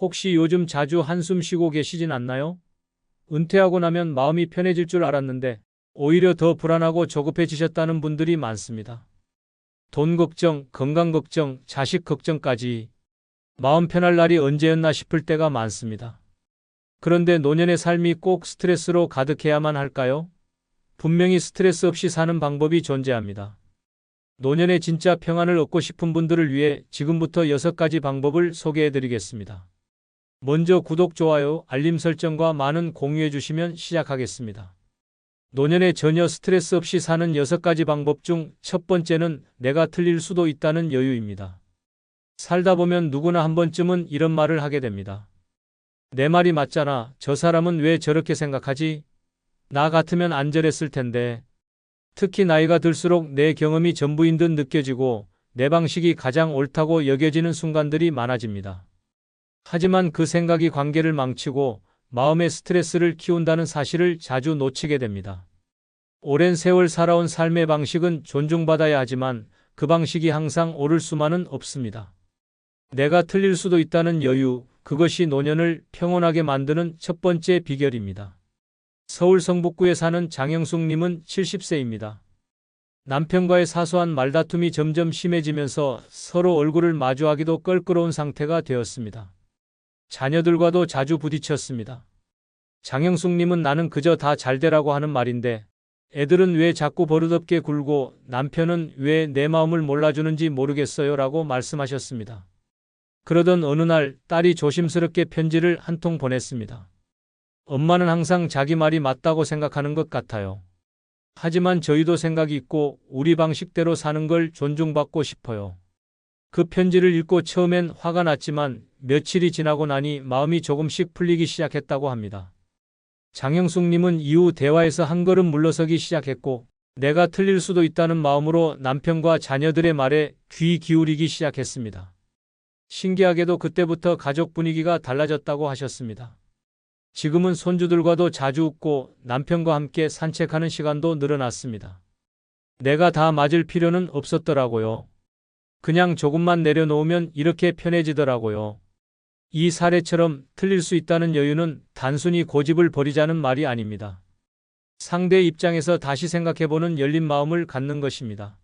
혹시 요즘 자주 한숨 쉬고 계시진 않나요? 은퇴하고 나면 마음이 편해질 줄 알았는데 오히려 더 불안하고 조급해지셨다는 분들이 많습니다. 돈 걱정, 건강 걱정, 자식 걱정까지 마음 편할 날이 언제였나 싶을 때가 많습니다. 그런데 노년의 삶이 꼭 스트레스로 가득해야만 할까요? 분명히 스트레스 없이 사는 방법이 존재합니다. 노년에 진짜 평안을 얻고 싶은 분들을 위해 지금부터 6가지 방법을 소개해 드리겠습니다. 먼저 구독, 좋아요, 알림 설정과 많은 공유해 주시면 시작하겠습니다. 노년에 전혀 스트레스 없이 사는 6가지 방법 중 첫 번째는 내가 틀릴 수도 있다는 여유입니다. 살다 보면 누구나 한 번쯤은 이런 말을 하게 됩니다. 내 말이 맞잖아. 저 사람은 왜 저렇게 생각하지? 나 같으면 안 저랬을 텐데. 특히 나이가 들수록 내 경험이 전부인 듯 느껴지고 내 방식이 가장 옳다고 여겨지는 순간들이 많아집니다. 하지만 그 생각이 관계를 망치고 마음의 스트레스를 키운다는 사실을 자주 놓치게 됩니다. 오랜 세월 살아온 삶의 방식은 존중받아야 하지만 그 방식이 항상 옳을 수만은 없습니다. 내가 틀릴 수도 있다는 여유, 그것이 노년을 평온하게 만드는 첫 번째 비결입니다. 서울 성북구에 사는 장영숙님은 70세입니다. 남편과의 사소한 말다툼이 점점 심해지면서 서로 얼굴을 마주하기도 껄끄러운 상태가 되었습니다. 자녀들과도 자주 부딪혔습니다. 장영숙님은 나는 그저 다 잘되라고 하는 말인데 애들은 왜 자꾸 버릇없게 굴고 남편은 왜 내 마음을 몰라주는지 모르겠어요 라고 말씀하셨습니다. 그러던 어느 날 딸이 조심스럽게 편지를 한 통 보냈습니다. 엄마는 항상 자기 말이 맞다고 생각하는 것 같아요. 하지만 저희도 생각이 있고 우리 방식대로 사는 걸 존중받고 싶어요. 그 편지를 읽고 처음엔 화가 났지만 며칠이 지나고 나니 마음이 조금씩 풀리기 시작했다고 합니다. 장영숙님은 이후 대화에서 한 걸음 물러서기 시작했고 내가 틀릴 수도 있다는 마음으로 남편과 자녀들의 말에 귀 기울이기 시작했습니다. 신기하게도 그때부터 가족 분위기가 달라졌다고 하셨습니다. 지금은 손주들과도 자주 웃고 남편과 함께 산책하는 시간도 늘어났습니다. 내가 다 맞을 필요는 없었더라고요. 그냥 조금만 내려놓으면 이렇게 편해지더라고요. 이 사례처럼 틀릴 수 있다는 여유는 단순히 고집을 버리자는 말이 아닙니다. 상대의 입장에서 다시 생각해보는 열린 마음을 갖는 것입니다.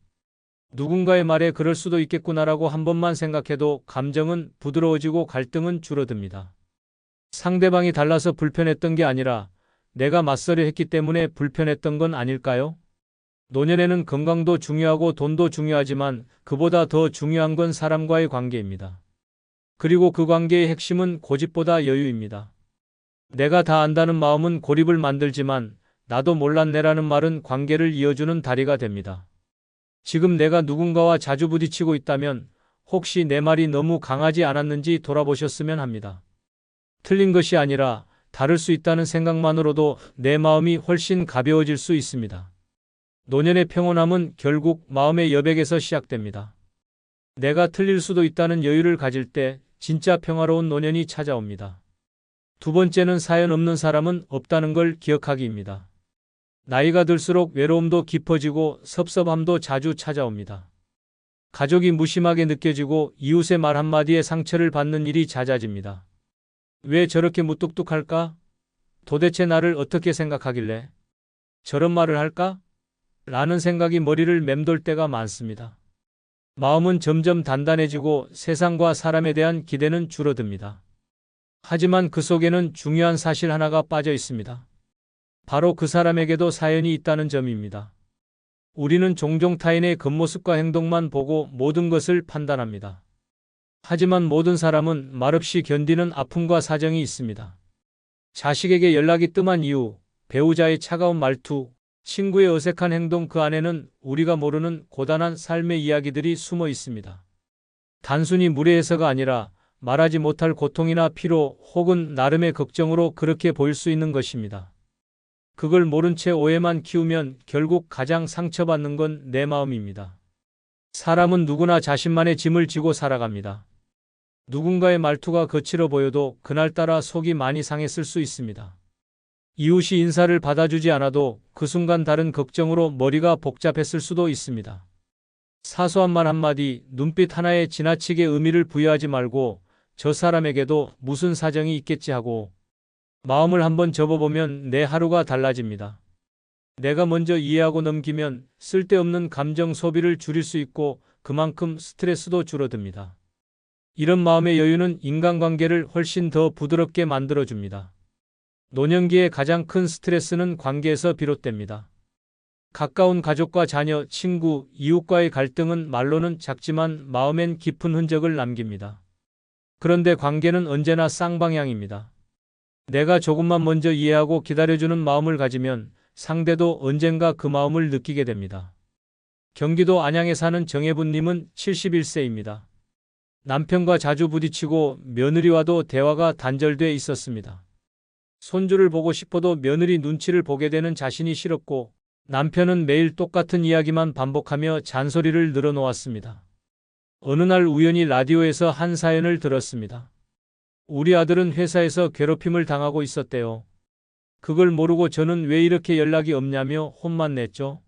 누군가의 말에 그럴 수도 있겠구나라고 한 번만 생각해도 감정은 부드러워지고 갈등은 줄어듭니다. 상대방이 달라서 불편했던 게 아니라 내가 맞서려 했기 때문에 불편했던 건 아닐까요? 노년에는 건강도 중요하고 돈도 중요하지만 그보다 더 중요한 건 사람과의 관계입니다. 그리고 그 관계의 핵심은 고집보다 여유입니다. 내가 다 안다는 마음은 고립을 만들지만 나도 몰랐네라는 말은 관계를 이어주는 다리가 됩니다. 지금 내가 누군가와 자주 부딪히고 있다면 혹시 내 말이 너무 강하지 않았는지 돌아보셨으면 합니다. 틀린 것이 아니라 다를 수 있다는 생각만으로도 내 마음이 훨씬 가벼워질 수 있습니다. 노년의 평온함은 결국 마음의 여백에서 시작됩니다. 내가 틀릴 수도 있다는 여유를 가질 때 진짜 평화로운 노년이 찾아옵니다. 두 번째는 사연 없는 사람은 없다는 걸 기억하기입니다. 나이가 들수록 외로움도 깊어지고 섭섭함도 자주 찾아옵니다. 가족이 무심하게 느껴지고 이웃의 말 한마디에 상처를 받는 일이 잦아집니다. 왜 저렇게 무뚝뚝할까? 도대체 나를 어떻게 생각하길래 저런 말을 할까? 라는 생각이 머리를 맴돌 때가 많습니다. 마음은 점점 단단해지고 세상과 사람에 대한 기대는 줄어듭니다. 하지만 그 속에는 중요한 사실 하나가 빠져 있습니다. 바로 그 사람에게도 사연이 있다는 점입니다. 우리는 종종 타인의 겉모습과 행동만 보고 모든 것을 판단합니다. 하지만 모든 사람은 말없이 견디는 아픔과 사정이 있습니다. 자식에게 연락이 뜸한 이유, 배우자의 차가운 말투, 친구의 어색한 행동, 그 안에는 우리가 모르는 고단한 삶의 이야기들이 숨어 있습니다. 단순히 무례해서가 아니라 말하지 못할 고통이나 피로 혹은 나름의 걱정으로 그렇게 보일 수 있는 것입니다. 그걸 모른 채 오해만 키우면 결국 가장 상처받는 건 내 마음입니다. 사람은 누구나 자신만의 짐을 지고 살아갑니다. 누군가의 말투가 거칠어 보여도 그날따라 속이 많이 상했을 수 있습니다. 이웃이 인사를 받아주지 않아도 그 순간 다른 걱정으로 머리가 복잡했을 수도 있습니다. 사소한 말 한마디, 눈빛 하나에 지나치게 의미를 부여하지 말고 저 사람에게도 무슨 사정이 있겠지 하고 마음을 한번 접어보면 내 하루가 달라집니다. 내가 먼저 이해하고 넘기면 쓸데없는 감정 소비를 줄일 수 있고 그만큼 스트레스도 줄어듭니다. 이런 마음의 여유는 인간관계를 훨씬 더 부드럽게 만들어줍니다. 노년기의 가장 큰 스트레스는 관계에서 비롯됩니다. 가까운 가족과 자녀, 친구, 이웃과의 갈등은 말로는 작지만 마음엔 깊은 흔적을 남깁니다. 그런데 관계는 언제나 쌍방향입니다. 내가 조금만 먼저 이해하고 기다려주는 마음을 가지면 상대도 언젠가 그 마음을 느끼게 됩니다. 경기도 안양에 사는 정혜분님은 71세입니다. 남편과 자주 부딪히고 며느리와도 대화가 단절돼 있었습니다. 손주를 보고 싶어도 며느리 눈치를 보게 되는 자신이 싫었고 남편은 매일 똑같은 이야기만 반복하며 잔소리를 늘어놓았습니다. 어느 날 우연히 라디오에서 한 사연을 들었습니다. 우리 아들은 회사에서 괴롭힘을 당하고 있었대요. 그걸 모르고 저는 왜 이렇게 연락이 없냐며 혼만 냈죠.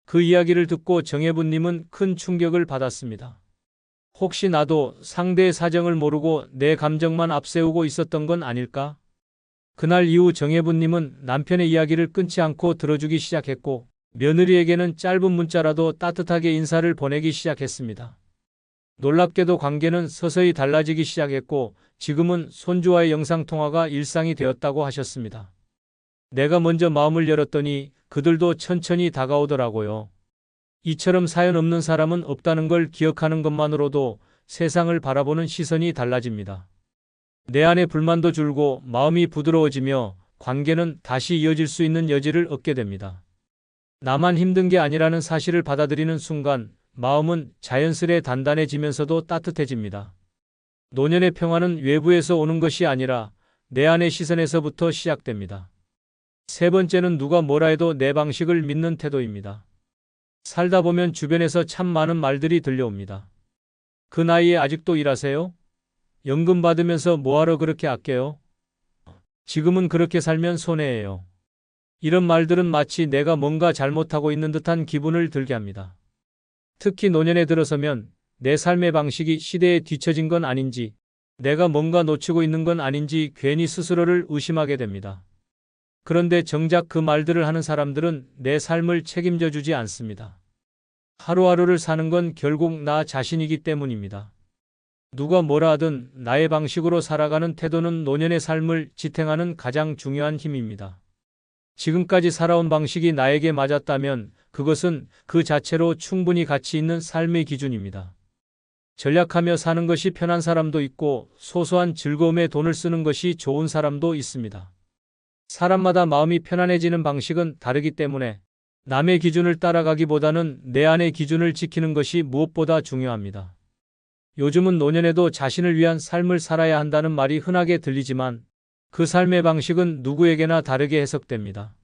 그 이야기를 듣고 정혜분님은 큰 충격을 받았습니다. 혹시 나도 상대의 사정을 모르고 내 감정만 앞세우고 있었던 건 아닐까? 그날 이후 정혜분님은 남편의 이야기를 끊지 않고 들어주기 시작했고 며느리에게는 짧은 문자라도 따뜻하게 인사를 보내기 시작했습니다. 놀랍게도 관계는 서서히 달라지기 시작했고 지금은 손주와의 영상통화가 일상이 되었다고 하셨습니다. 내가 먼저 마음을 열었더니 그들도 천천히 다가오더라고요. 이처럼 사연 없는 사람은 없다는 걸 기억하는 것만으로도 세상을 바라보는 시선이 달라집니다. 내 안의 불만도 줄고 마음이 부드러워지며 관계는 다시 이어질 수 있는 여지를 얻게 됩니다. 나만 힘든 게 아니라는 사실을 받아들이는 순간 마음은 자연스레 단단해지면서도 따뜻해집니다. 노년의 평화는 외부에서 오는 것이 아니라 내 안의 시선에서부터 시작됩니다. 세 번째는 누가 뭐라 해도 내 방식을 믿는 태도입니다. 살다 보면 주변에서 참 많은 말들이 들려옵니다. 그 나이에 아직도 일하세요? 연금 받으면서 뭐하러 그렇게 아껴요? 지금은 그렇게 살면 손해예요. 이런 말들은 마치 내가 뭔가 잘못하고 있는 듯한 기분을 들게 합니다. 특히 노년에 들어서면 내 삶의 방식이 시대에 뒤처진 건 아닌지, 내가 뭔가 놓치고 있는 건 아닌지 괜히 스스로를 의심하게 됩니다. 그런데 정작 그 말들을 하는 사람들은 내 삶을 책임져 주지 않습니다. 하루하루를 사는 건 결국 나 자신이기 때문입니다. 누가 뭐라 하든 나의 방식으로 살아가는 태도는 노년의 삶을 지탱하는 가장 중요한 힘입니다. 지금까지 살아온 방식이 나에게 맞았다면 그것은 그 자체로 충분히 가치 있는 삶의 기준입니다. 전략하며 사는 것이 편한 사람도 있고 소소한 즐거움에 돈을 쓰는 것이 좋은 사람도 있습니다. 사람마다 마음이 편안해지는 방식은 다르기 때문에 남의 기준을 따라가기보다는 내 안의 기준을 지키는 것이 무엇보다 중요합니다. 요즘은 노년에도 자신을 위한 삶을 살아야 한다는 말이 흔하게 들리지만 그 삶의 방식은 누구에게나 다르게 해석됩니다.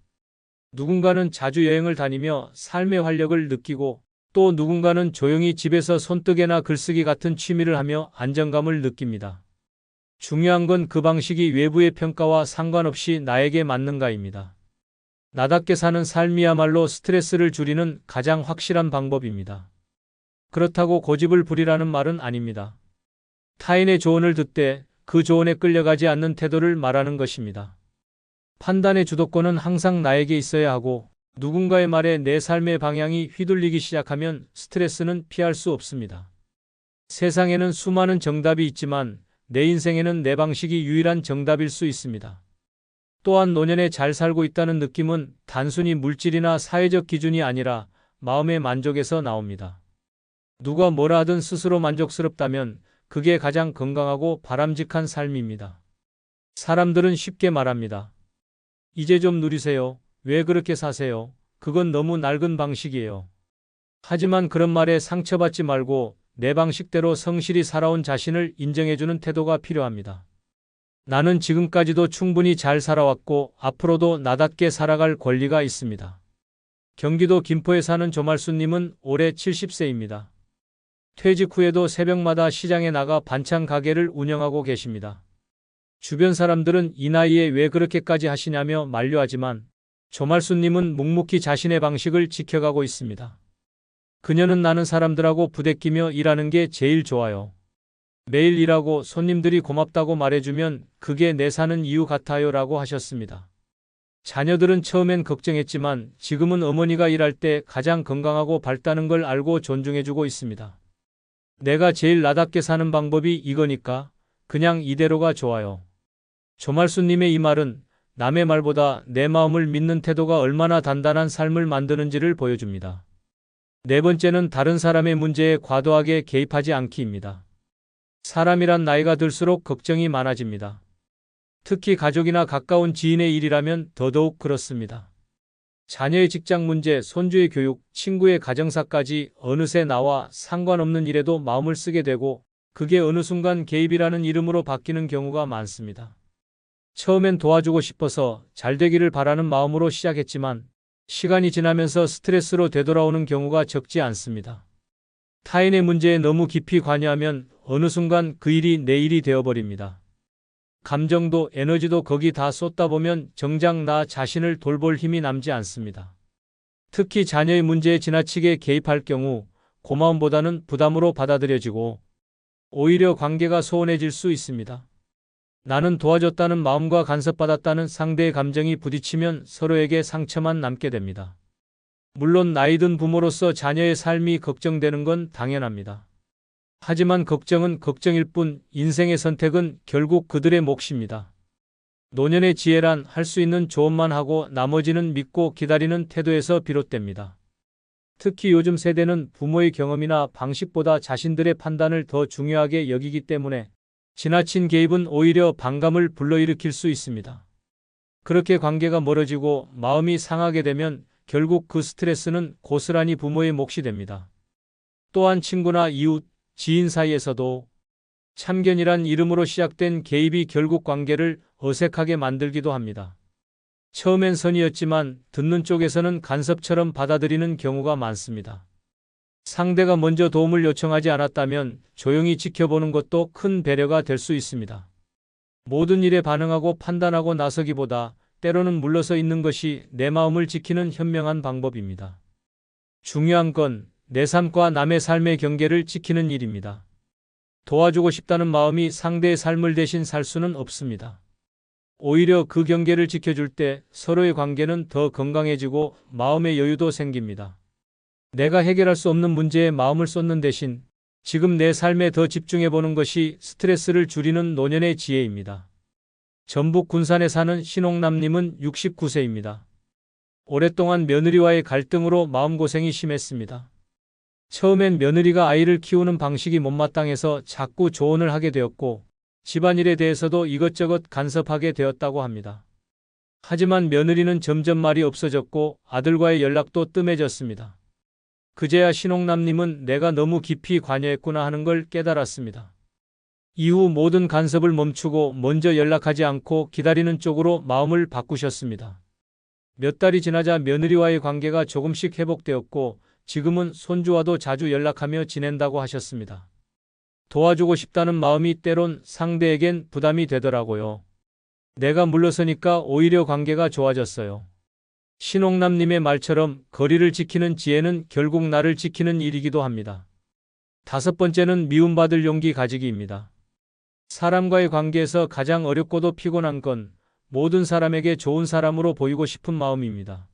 누군가는 자주 여행을 다니며 삶의 활력을 느끼고 또 누군가는 조용히 집에서 손뜨개나 글쓰기 같은 취미를 하며 안정감을 느낍니다. 중요한 건 그 방식이 외부의 평가와 상관없이 나에게 맞는가입니다. 나답게 사는 삶이야말로 스트레스를 줄이는 가장 확실한 방법입니다. 그렇다고 고집을 부리라는 말은 아닙니다. 타인의 조언을 듣되 그 조언에 끌려가지 않는 태도를 말하는 것입니다. 판단의 주도권은 항상 나에게 있어야 하고 누군가의 말에 내 삶의 방향이 휘둘리기 시작하면 스트레스는 피할 수 없습니다. 세상에는 수많은 정답이 있지만 내 인생에는 내 방식이 유일한 정답일 수 있습니다. 또한 노년에 잘 살고 있다는 느낌은 단순히 물질이나 사회적 기준이 아니라 마음의 만족에서 나옵니다. 누가 뭐라 하든 스스로 만족스럽다면 그게 가장 건강하고 바람직한 삶입니다. 사람들은 쉽게 말합니다. 이제 좀 누리세요. 왜 그렇게 사세요? 그건 너무 낡은 방식이에요. 하지만 그런 말에 상처받지 말고 내 방식대로 성실히 살아온 자신을 인정해주는 태도가 필요합니다. 나는 지금까지도 충분히 잘 살아왔고 앞으로도 나답게 살아갈 권리가 있습니다. 경기도 김포에 사는 조말수님은 올해 70세입니다. 퇴직 후에도 새벽마다 시장에 나가 반찬 가게를 운영하고 계십니다. 주변 사람들은 이 나이에 왜 그렇게까지 하시냐며 만류하지만 조말수님은 묵묵히 자신의 방식을 지켜가고 있습니다. 그녀는 나는 사람들하고 부대끼며 일하는 게 제일 좋아요. 매일 일하고 손님들이 고맙다고 말해주면 그게 내 사는 이유 같아요 라고 하셨습니다. 자녀들은 처음엔 걱정했지만 지금은 어머니가 일할 때 가장 건강하고 밝다는 걸 알고 존중해주고 있습니다. 내가 제일 나답게 사는 방법이 이거니까 그냥 이대로가 좋아요. 조말수님의 이 말은 남의 말보다 내 마음을 믿는 태도가 얼마나 단단한 삶을 만드는지를 보여줍니다. 네 번째는 다른 사람의 문제에 과도하게 개입하지 않기입니다. 사람이란 나이가 들수록 걱정이 많아집니다. 특히 가족이나 가까운 지인의 일이라면 더더욱 그렇습니다. 자녀의 직장 문제, 손주의 교육, 친구의 가정사까지 어느새 나와 상관없는 일에도 마음을 쓰게 되고 그게 어느 순간 개입이라는 이름으로 바뀌는 경우가 많습니다. 처음엔 도와주고 싶어서 잘 되기를 바라는 마음으로 시작했지만 시간이 지나면서 스트레스로 되돌아오는 경우가 적지 않습니다. 타인의 문제에 너무 깊이 관여하면 어느 순간 그 일이 내 일이 되어버립니다. 감정도 에너지도 거기 다 쏟다 보면 정작 나 자신을 돌볼 힘이 남지 않습니다. 특히 자녀의 문제에 지나치게 개입할 경우 고마움보다는 부담으로 받아들여지고 오히려 관계가 소원해질 수 있습니다. 나는 도와줬다는 마음과 간섭받았다는 상대의 감정이 부딪히면 서로에게 상처만 남게 됩니다. 물론 나이 든 부모로서 자녀의 삶이 걱정되는 건 당연합니다. 하지만 걱정은 걱정일 뿐 인생의 선택은 결국 그들의 몫입니다. 노년의 지혜란 할 수 있는 조언만 하고 나머지는 믿고 기다리는 태도에서 비롯됩니다. 특히 요즘 세대는 부모의 경험이나 방식보다 자신들의 판단을 더 중요하게 여기기 때문에 지나친 개입은 오히려 반감을 불러일으킬 수 있습니다. 그렇게 관계가 멀어지고 마음이 상하게 되면 결국 그 스트레스는 고스란히 부모의 몫이 됩니다. 또한 친구나 이웃, 지인 사이에서도 참견이란 이름으로 시작된 개입이 결국 관계를 어색하게 만들기도 합니다. 처음엔 선의였지만 듣는 쪽에서는 간섭처럼 받아들이는 경우가 많습니다. 상대가 먼저 도움을 요청하지 않았다면 조용히 지켜보는 것도 큰 배려가 될 수 있습니다. 모든 일에 반응하고 판단하고 나서기보다 때로는 물러서 있는 것이 내 마음을 지키는 현명한 방법입니다. 중요한 건 내 삶과 남의 삶의 경계를 지키는 일입니다. 도와주고 싶다는 마음이 상대의 삶을 대신 살 수는 없습니다. 오히려 그 경계를 지켜줄 때 서로의 관계는 더 건강해지고 마음의 여유도 생깁니다. 내가 해결할 수 없는 문제에 마음을 쏟는 대신 지금 내 삶에 더 집중해보는 것이 스트레스를 줄이는 노년의 지혜입니다. 전북 군산에 사는 신옥남님은 69세입니다. 오랫동안 며느리와의 갈등으로 마음고생이 심했습니다. 처음엔 며느리가 아이를 키우는 방식이 못마땅해서 자꾸 조언을 하게 되었고 집안일에 대해서도 이것저것 간섭하게 되었다고 합니다. 하지만 며느리는 점점 말이 없어졌고 아들과의 연락도 뜸해졌습니다. 그제야 신옥남님은 내가 너무 깊이 관여했구나 하는 걸 깨달았습니다. 이후 모든 간섭을 멈추고 먼저 연락하지 않고 기다리는 쪽으로 마음을 바꾸셨습니다. 몇 달이 지나자 며느리와의 관계가 조금씩 회복되었고 지금은 손주와도 자주 연락하며 지낸다고 하셨습니다. 도와주고 싶다는 마음이 때론 상대에겐 부담이 되더라고요. 내가 물러서니까 오히려 관계가 좋아졌어요. 신옥남님의 말처럼 거리를 지키는 지혜는 결국 나를 지키는 일이기도 합니다. 다섯 번째는 미움받을 용기 가지기입니다. 사람과의 관계에서 가장 어렵고도 피곤한 건 모든 사람에게 좋은 사람으로 보이고 싶은 마음입니다.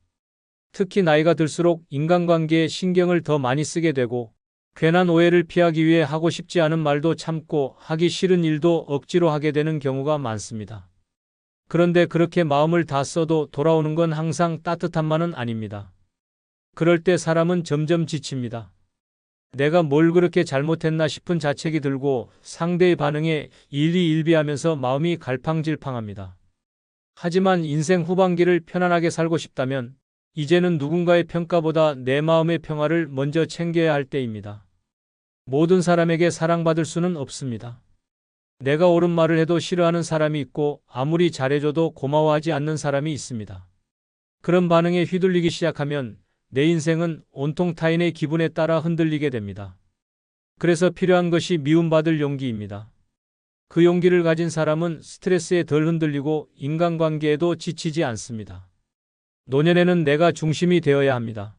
특히 나이가 들수록 인간관계에 신경을 더 많이 쓰게 되고 괜한 오해를 피하기 위해 하고 싶지 않은 말도 참고 하기 싫은 일도 억지로 하게 되는 경우가 많습니다. 그런데 그렇게 마음을 다 써도 돌아오는 건 항상 따뜻함만은 아닙니다. 그럴 때 사람은 점점 지칩니다. 내가 뭘 그렇게 잘못했나 싶은 자책이 들고 상대의 반응에 일희일비하면서 마음이 갈팡질팡합니다. 하지만 인생 후반기를 편안하게 살고 싶다면 이제는 누군가의 평가보다 내 마음의 평화를 먼저 챙겨야 할 때입니다. 모든 사람에게 사랑받을 수는 없습니다. 내가 옳은 말을 해도 싫어하는 사람이 있고 아무리 잘해줘도 고마워하지 않는 사람이 있습니다. 그런 반응에 휘둘리기 시작하면 내 인생은 온통 타인의 기분에 따라 흔들리게 됩니다. 그래서 필요한 것이 미움받을 용기입니다. 그 용기를 가진 사람은 스트레스에 덜 흔들리고 인간관계에도 지치지 않습니다. 노년에는 내가 중심이 되어야 합니다.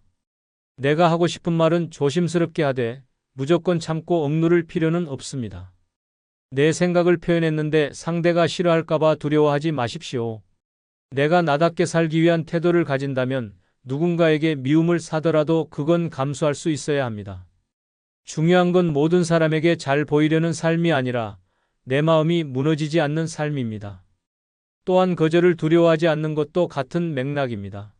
내가 하고 싶은 말은 조심스럽게 하되 무조건 참고 억누를 필요는 없습니다. 내 생각을 표현했는데 상대가 싫어할까봐 두려워하지 마십시오. 내가 나답게 살기 위한 태도를 가진다면 누군가에게 미움을 사더라도 그건 감수할 수 있어야 합니다. 중요한 건 모든 사람에게 잘 보이려는 삶이 아니라 내 마음이 무너지지 않는 삶입니다. 또한 거절을 두려워하지 않는 것도 같은 맥락입니다.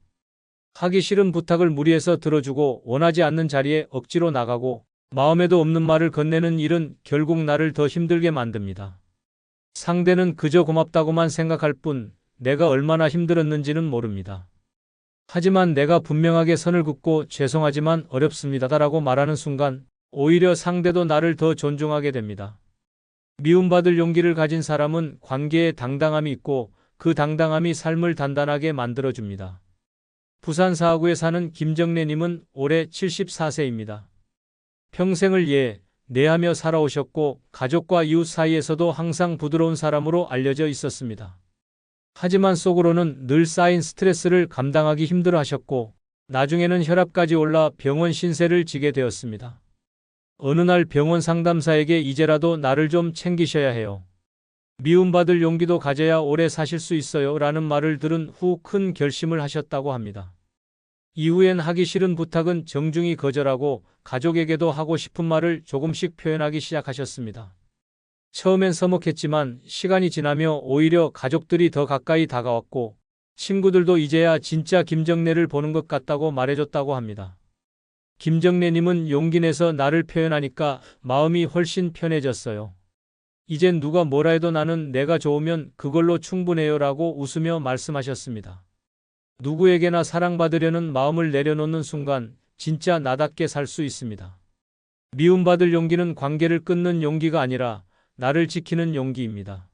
하기 싫은 부탁을 무리해서 들어주고 원하지 않는 자리에 억지로 나가고 마음에도 없는 말을 건네는 일은 결국 나를 더 힘들게 만듭니다. 상대는 그저 고맙다고만 생각할 뿐 내가 얼마나 힘들었는지는 모릅니다. 하지만 내가 분명하게 선을 긋고 죄송하지만 어렵습니다라고 말하는 순간 오히려 상대도 나를 더 존중하게 됩니다. 미움받을 용기를 가진 사람은 관계에 당당함이 있고 그 당당함이 삶을 단단하게 만들어줍니다. 부산 사하구에 사는 김정래님은 올해 74세입니다. 평생을 내하며 살아오셨고 가족과 이웃 사이에서도 항상 부드러운 사람으로 알려져 있었습니다. 하지만 속으로는 늘 쌓인 스트레스를 감당하기 힘들어 하셨고 나중에는 혈압까지 올라 병원 신세를 지게 되었습니다. 어느 날 병원 상담사에게 이제라도 나를 좀 챙기셔야 해요. 미움받을 용기도 가져야 오래 사실 수 있어요. 라는 말을 들은 후 큰 결심을 하셨다고 합니다. 이후엔 하기 싫은 부탁은 정중히 거절하고 가족에게도 하고 싶은 말을 조금씩 표현하기 시작하셨습니다. 처음엔 서먹했지만 시간이 지나며 오히려 가족들이 더 가까이 다가왔고 친구들도 이제야 진짜 김정래를 보는 것 같다고 말해줬다고 합니다. 김정래님은 용기 내서 나를 표현하니까 마음이 훨씬 편해졌어요. 이젠 누가 뭐라 해도 나는 내가 좋으면 그걸로 충분해요 라고 웃으며 말씀하셨습니다. 누구에게나 사랑받으려는 마음을 내려놓는 순간 진짜 나답게 살 수 있습니다. 미움받을 용기는 관계를 끊는 용기가 아니라 나를 지키는 용기입니다.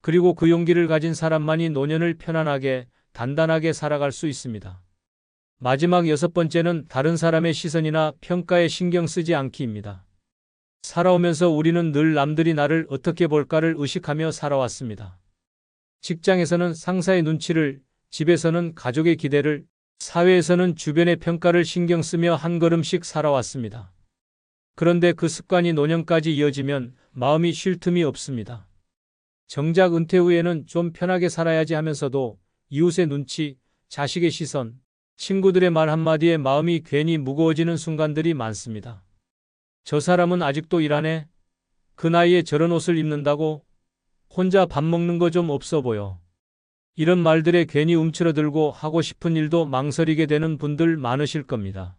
그리고 그 용기를 가진 사람만이 노년을 편안하게, 단단하게 살아갈 수 있습니다. 마지막 6번째는 다른 사람의 시선이나 평가에 신경 쓰지 않기입니다. 살아오면서 우리는 늘 남들이 나를 어떻게 볼까를 의식하며 살아왔습니다. 직장에서는 상사의 눈치를, 집에서는 가족의 기대를, 사회에서는 주변의 평가를 신경 쓰며 한 걸음씩 살아왔습니다. 그런데 그 습관이 노년까지 이어지면 마음이 쉴 틈이 없습니다. 정작 은퇴 후에는 좀 편하게 살아야지 하면서도 이웃의 눈치, 자식의 시선, 친구들의 말 한마디에 마음이 괜히 무거워지는 순간들이 많습니다. 저 사람은 아직도 일하네? 그 나이에 저런 옷을 입는다고? 혼자 밥 먹는 거 좀 없어 보여. 이런 말들에 괜히 움츠러들고 하고 싶은 일도 망설이게 되는 분들 많으실 겁니다.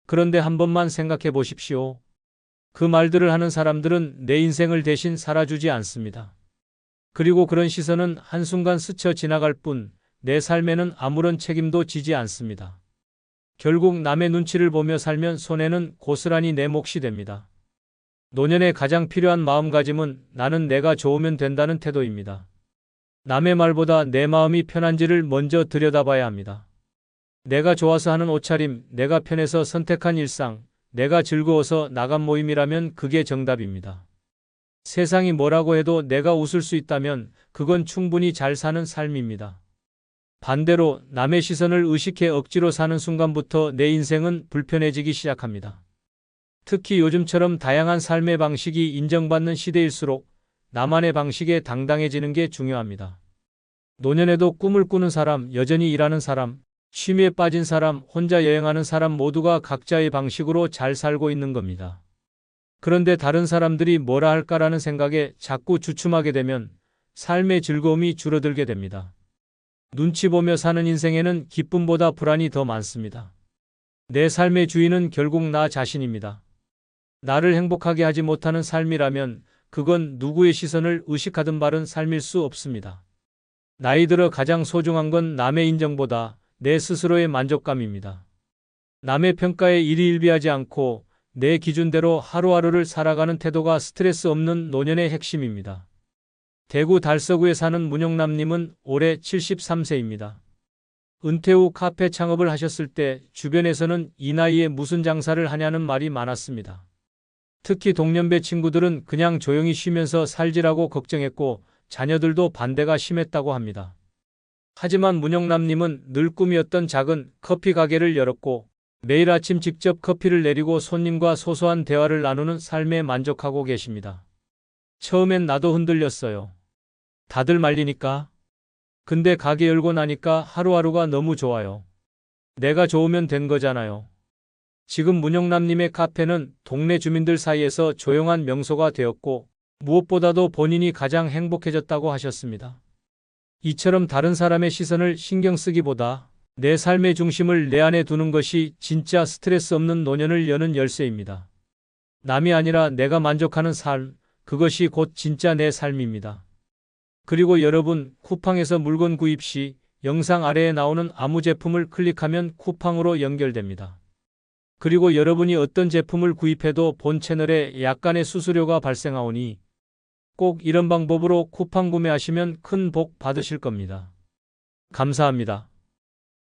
그런데 한 번만 생각해 보십시오. 그 말들을 하는 사람들은 내 인생을 대신 살아주지 않습니다. 그리고 그런 시선은 한순간 스쳐 지나갈 뿐 내 삶에는 아무런 책임도 지지 않습니다. 결국 남의 눈치를 보며 살면 손해는 고스란히 내 몫이 됩니다. 노년에 가장 필요한 마음가짐은 나는 내가 좋으면 된다는 태도입니다. 남의 말보다 내 마음이 편한지를 먼저 들여다봐야 합니다. 내가 좋아서 하는 옷차림, 내가 편해서 선택한 일상, 내가 즐거워서 나간 모임이라면 그게 정답입니다. 세상이 뭐라고 해도 내가 웃을 수 있다면 그건 충분히 잘 사는 삶입니다. 반대로 남의 시선을 의식해 억지로 사는 순간부터 내 인생은 불편해지기 시작합니다. 특히 요즘처럼 다양한 삶의 방식이 인정받는 시대일수록 나만의 방식에 당당해지는 게 중요합니다. 노년에도 꿈을 꾸는 사람, 여전히 일하는 사람, 취미에 빠진 사람, 혼자 여행하는 사람 모두가 각자의 방식으로 잘 살고 있는 겁니다. 그런데 다른 사람들이 뭐라 할까라는 생각에 자꾸 주춤하게 되면 삶의 즐거움이 줄어들게 됩니다. 눈치 보며 사는 인생에는 기쁨보다 불안이 더 많습니다. 내 삶의 주인은 결국 나 자신입니다. 나를 행복하게 하지 못하는 삶이라면 그건 누구의 시선을 의식하든 바른 삶일 수 없습니다. 나이 들어 가장 소중한 건 남의 인정보다 내 스스로의 만족감입니다. 남의 평가에 일희일비하지 않고 내 기준대로 하루하루를 살아가는 태도가 스트레스 없는 노년의 핵심입니다. 대구 달서구에 사는 문영남님은 올해 73세입니다. 은퇴 후 카페 창업을 하셨을 때 주변에서는 이 나이에 무슨 장사를 하냐는 말이 많았습니다. 특히 동년배 친구들은 그냥 조용히 쉬면서 살지라고 걱정했고 자녀들도 반대가 심했다고 합니다. 하지만 문영남님은 늘 꿈이었던 작은 커피 가게를 열었고 매일 아침 직접 커피를 내리고 손님과 소소한 대화를 나누는 삶에 만족하고 계십니다. 처음엔 나도 흔들렸어요. 다들 말리니까. 근데 가게 열고 나니까 하루하루가 너무 좋아요. 내가 좋으면 된 거잖아요. 지금 문영남님의 카페는 동네 주민들 사이에서 조용한 명소가 되었고 무엇보다도 본인이 가장 행복해졌다고 하셨습니다. 이처럼 다른 사람의 시선을 신경 쓰기보다 내 삶의 중심을 내 안에 두는 것이 진짜 스트레스 없는 노년을 여는 열쇠입니다. 남이 아니라 내가 만족하는 삶, 그것이 곧 진짜 내 삶입니다. 그리고 여러분, 쿠팡에서 물건 구입 시 영상 아래에 나오는 아무 제품을 클릭하면 쿠팡으로 연결됩니다. 그리고 여러분이 어떤 제품을 구입해도 본 채널에 약간의 수수료가 발생하오니 꼭 이런 방법으로 쿠팡 구매하시면 큰 복 받으실 겁니다. 감사합니다.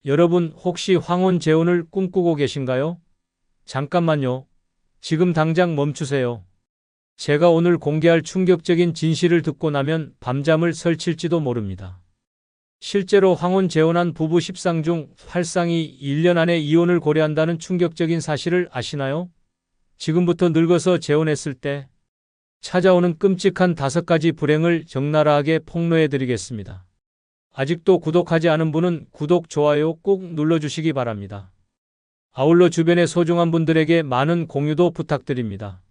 여러분 혹시 황혼 재혼을 꿈꾸고 계신가요? 잠깐만요. 지금 당장 멈추세요. 제가 오늘 공개할 충격적인 진실을 듣고 나면 밤잠을 설칠지도 모릅니다. 실제로 황혼 재혼한 부부 10상 중 8상이 1년 안에 이혼을 고려한다는 충격적인 사실을 아시나요? 지금부터 늙어서 재혼했을 때 찾아오는 끔찍한 5가지 불행을 적나라하게 폭로해 드리겠습니다. 아직도 구독하지 않은 분은 구독, 좋아요 꼭 눌러주시기 바랍니다. 아울러 주변의 소중한 분들에게 많은 공유도 부탁드립니다.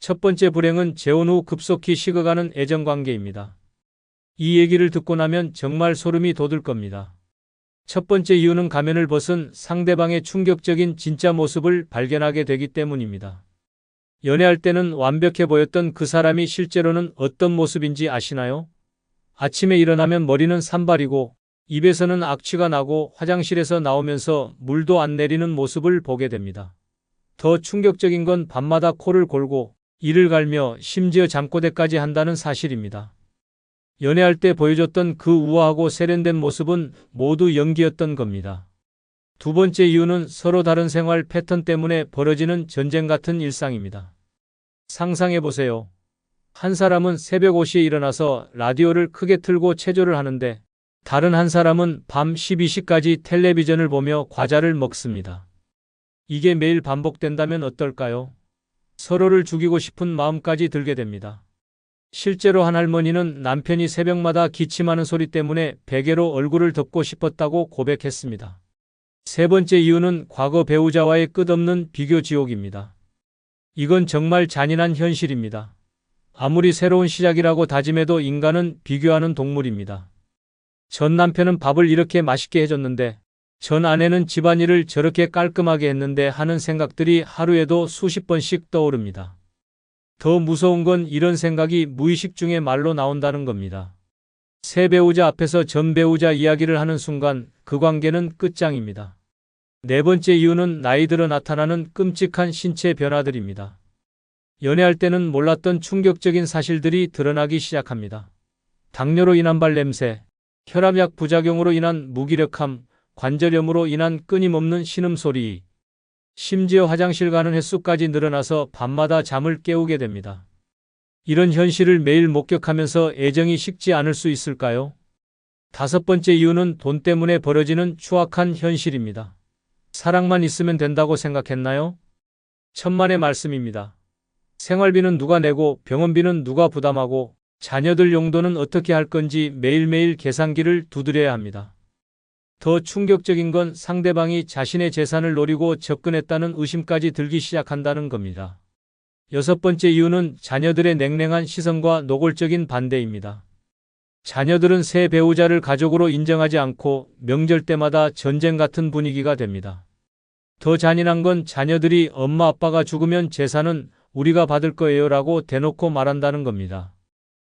첫 번째 불행은 재혼 후 급속히 식어가는 애정관계입니다. 이 얘기를 듣고 나면 정말 소름이 돋을 겁니다. 첫 번째 이유는 가면을 벗은 상대방의 충격적인 진짜 모습을 발견하게 되기 때문입니다. 연애할 때는 완벽해 보였던 그 사람이 실제로는 어떤 모습인지 아시나요? 아침에 일어나면 머리는 산발이고 입에서는 악취가 나고 화장실에서 나오면서 물도 안 내리는 모습을 보게 됩니다. 더 충격적인 건 밤마다 코를 골고 이를 갈며 심지어 잠꼬대까지 한다는 사실입니다. 연애할 때 보여줬던 그 우아하고 세련된 모습은 모두 연기였던 겁니다. 두 번째 이유는 서로 다른 생활 패턴 때문에 벌어지는 전쟁 같은 일상입니다. 상상해보세요. 한 사람은 새벽 5시에 일어나서 라디오를 크게 틀고 체조를 하는데 다른 한 사람은 밤 12시까지 텔레비전을 보며 과자를 먹습니다. 이게 매일 반복된다면 어떨까요? 서로를 죽이고 싶은 마음까지 들게 됩니다. 실제로 한 할머니는 남편이 새벽마다 기침하는 소리 때문에 베개로 얼굴을 덮고 싶었다고 고백했습니다. 세 번째 이유는 과거 배우자와의 끝없는 비교 지옥입니다. 이건 정말 잔인한 현실입니다. 아무리 새로운 시작이라고 다짐해도 인간은 비교하는 동물입니다. 전 남편은 밥을 이렇게 맛있게 해줬는데, 전 아내는 집안일을 저렇게 깔끔하게 했는데 하는 생각들이 하루에도 수십 번씩 떠오릅니다. 더 무서운 건 이런 생각이 무의식 중에 말로 나온다는 겁니다. 새 배우자 앞에서 전 배우자 이야기를 하는 순간 그 관계는 끝장입니다. 네 번째 이유는 나이 들어 나타나는 끔찍한 신체 변화들입니다. 연애할 때는 몰랐던 충격적인 사실들이 드러나기 시작합니다. 당뇨로 인한 발냄새, 혈압약 부작용으로 인한 무기력함, 관절염으로 인한 끊임없는 신음소리, 심지어 화장실 가는 횟수까지 늘어나서 밤마다 잠을 깨우게 됩니다. 이런 현실을 매일 목격하면서 애정이 식지 않을 수 있을까요? 다섯 번째 이유는 돈 때문에 벌어지는 추악한 현실입니다. 사랑만 있으면 된다고 생각했나요? 천만의 말씀입니다. 생활비는 누가 내고 병원비는 누가 부담하고 자녀들 용돈은 어떻게 할 건지 매일매일 계산기를 두드려야 합니다. 더 충격적인 건 상대방이 자신의 재산을 노리고 접근했다는 의심까지 들기 시작한다는 겁니다. 여섯 번째 이유는 자녀들의 냉랭한 시선과 노골적인 반대입니다. 자녀들은 새 배우자를 가족으로 인정하지 않고 명절 때마다 전쟁 같은 분위기가 됩니다. 더 잔인한 건 자녀들이 엄마 아빠가 죽으면 재산은 우리가 받을 거예요라고 대놓고 말한다는 겁니다.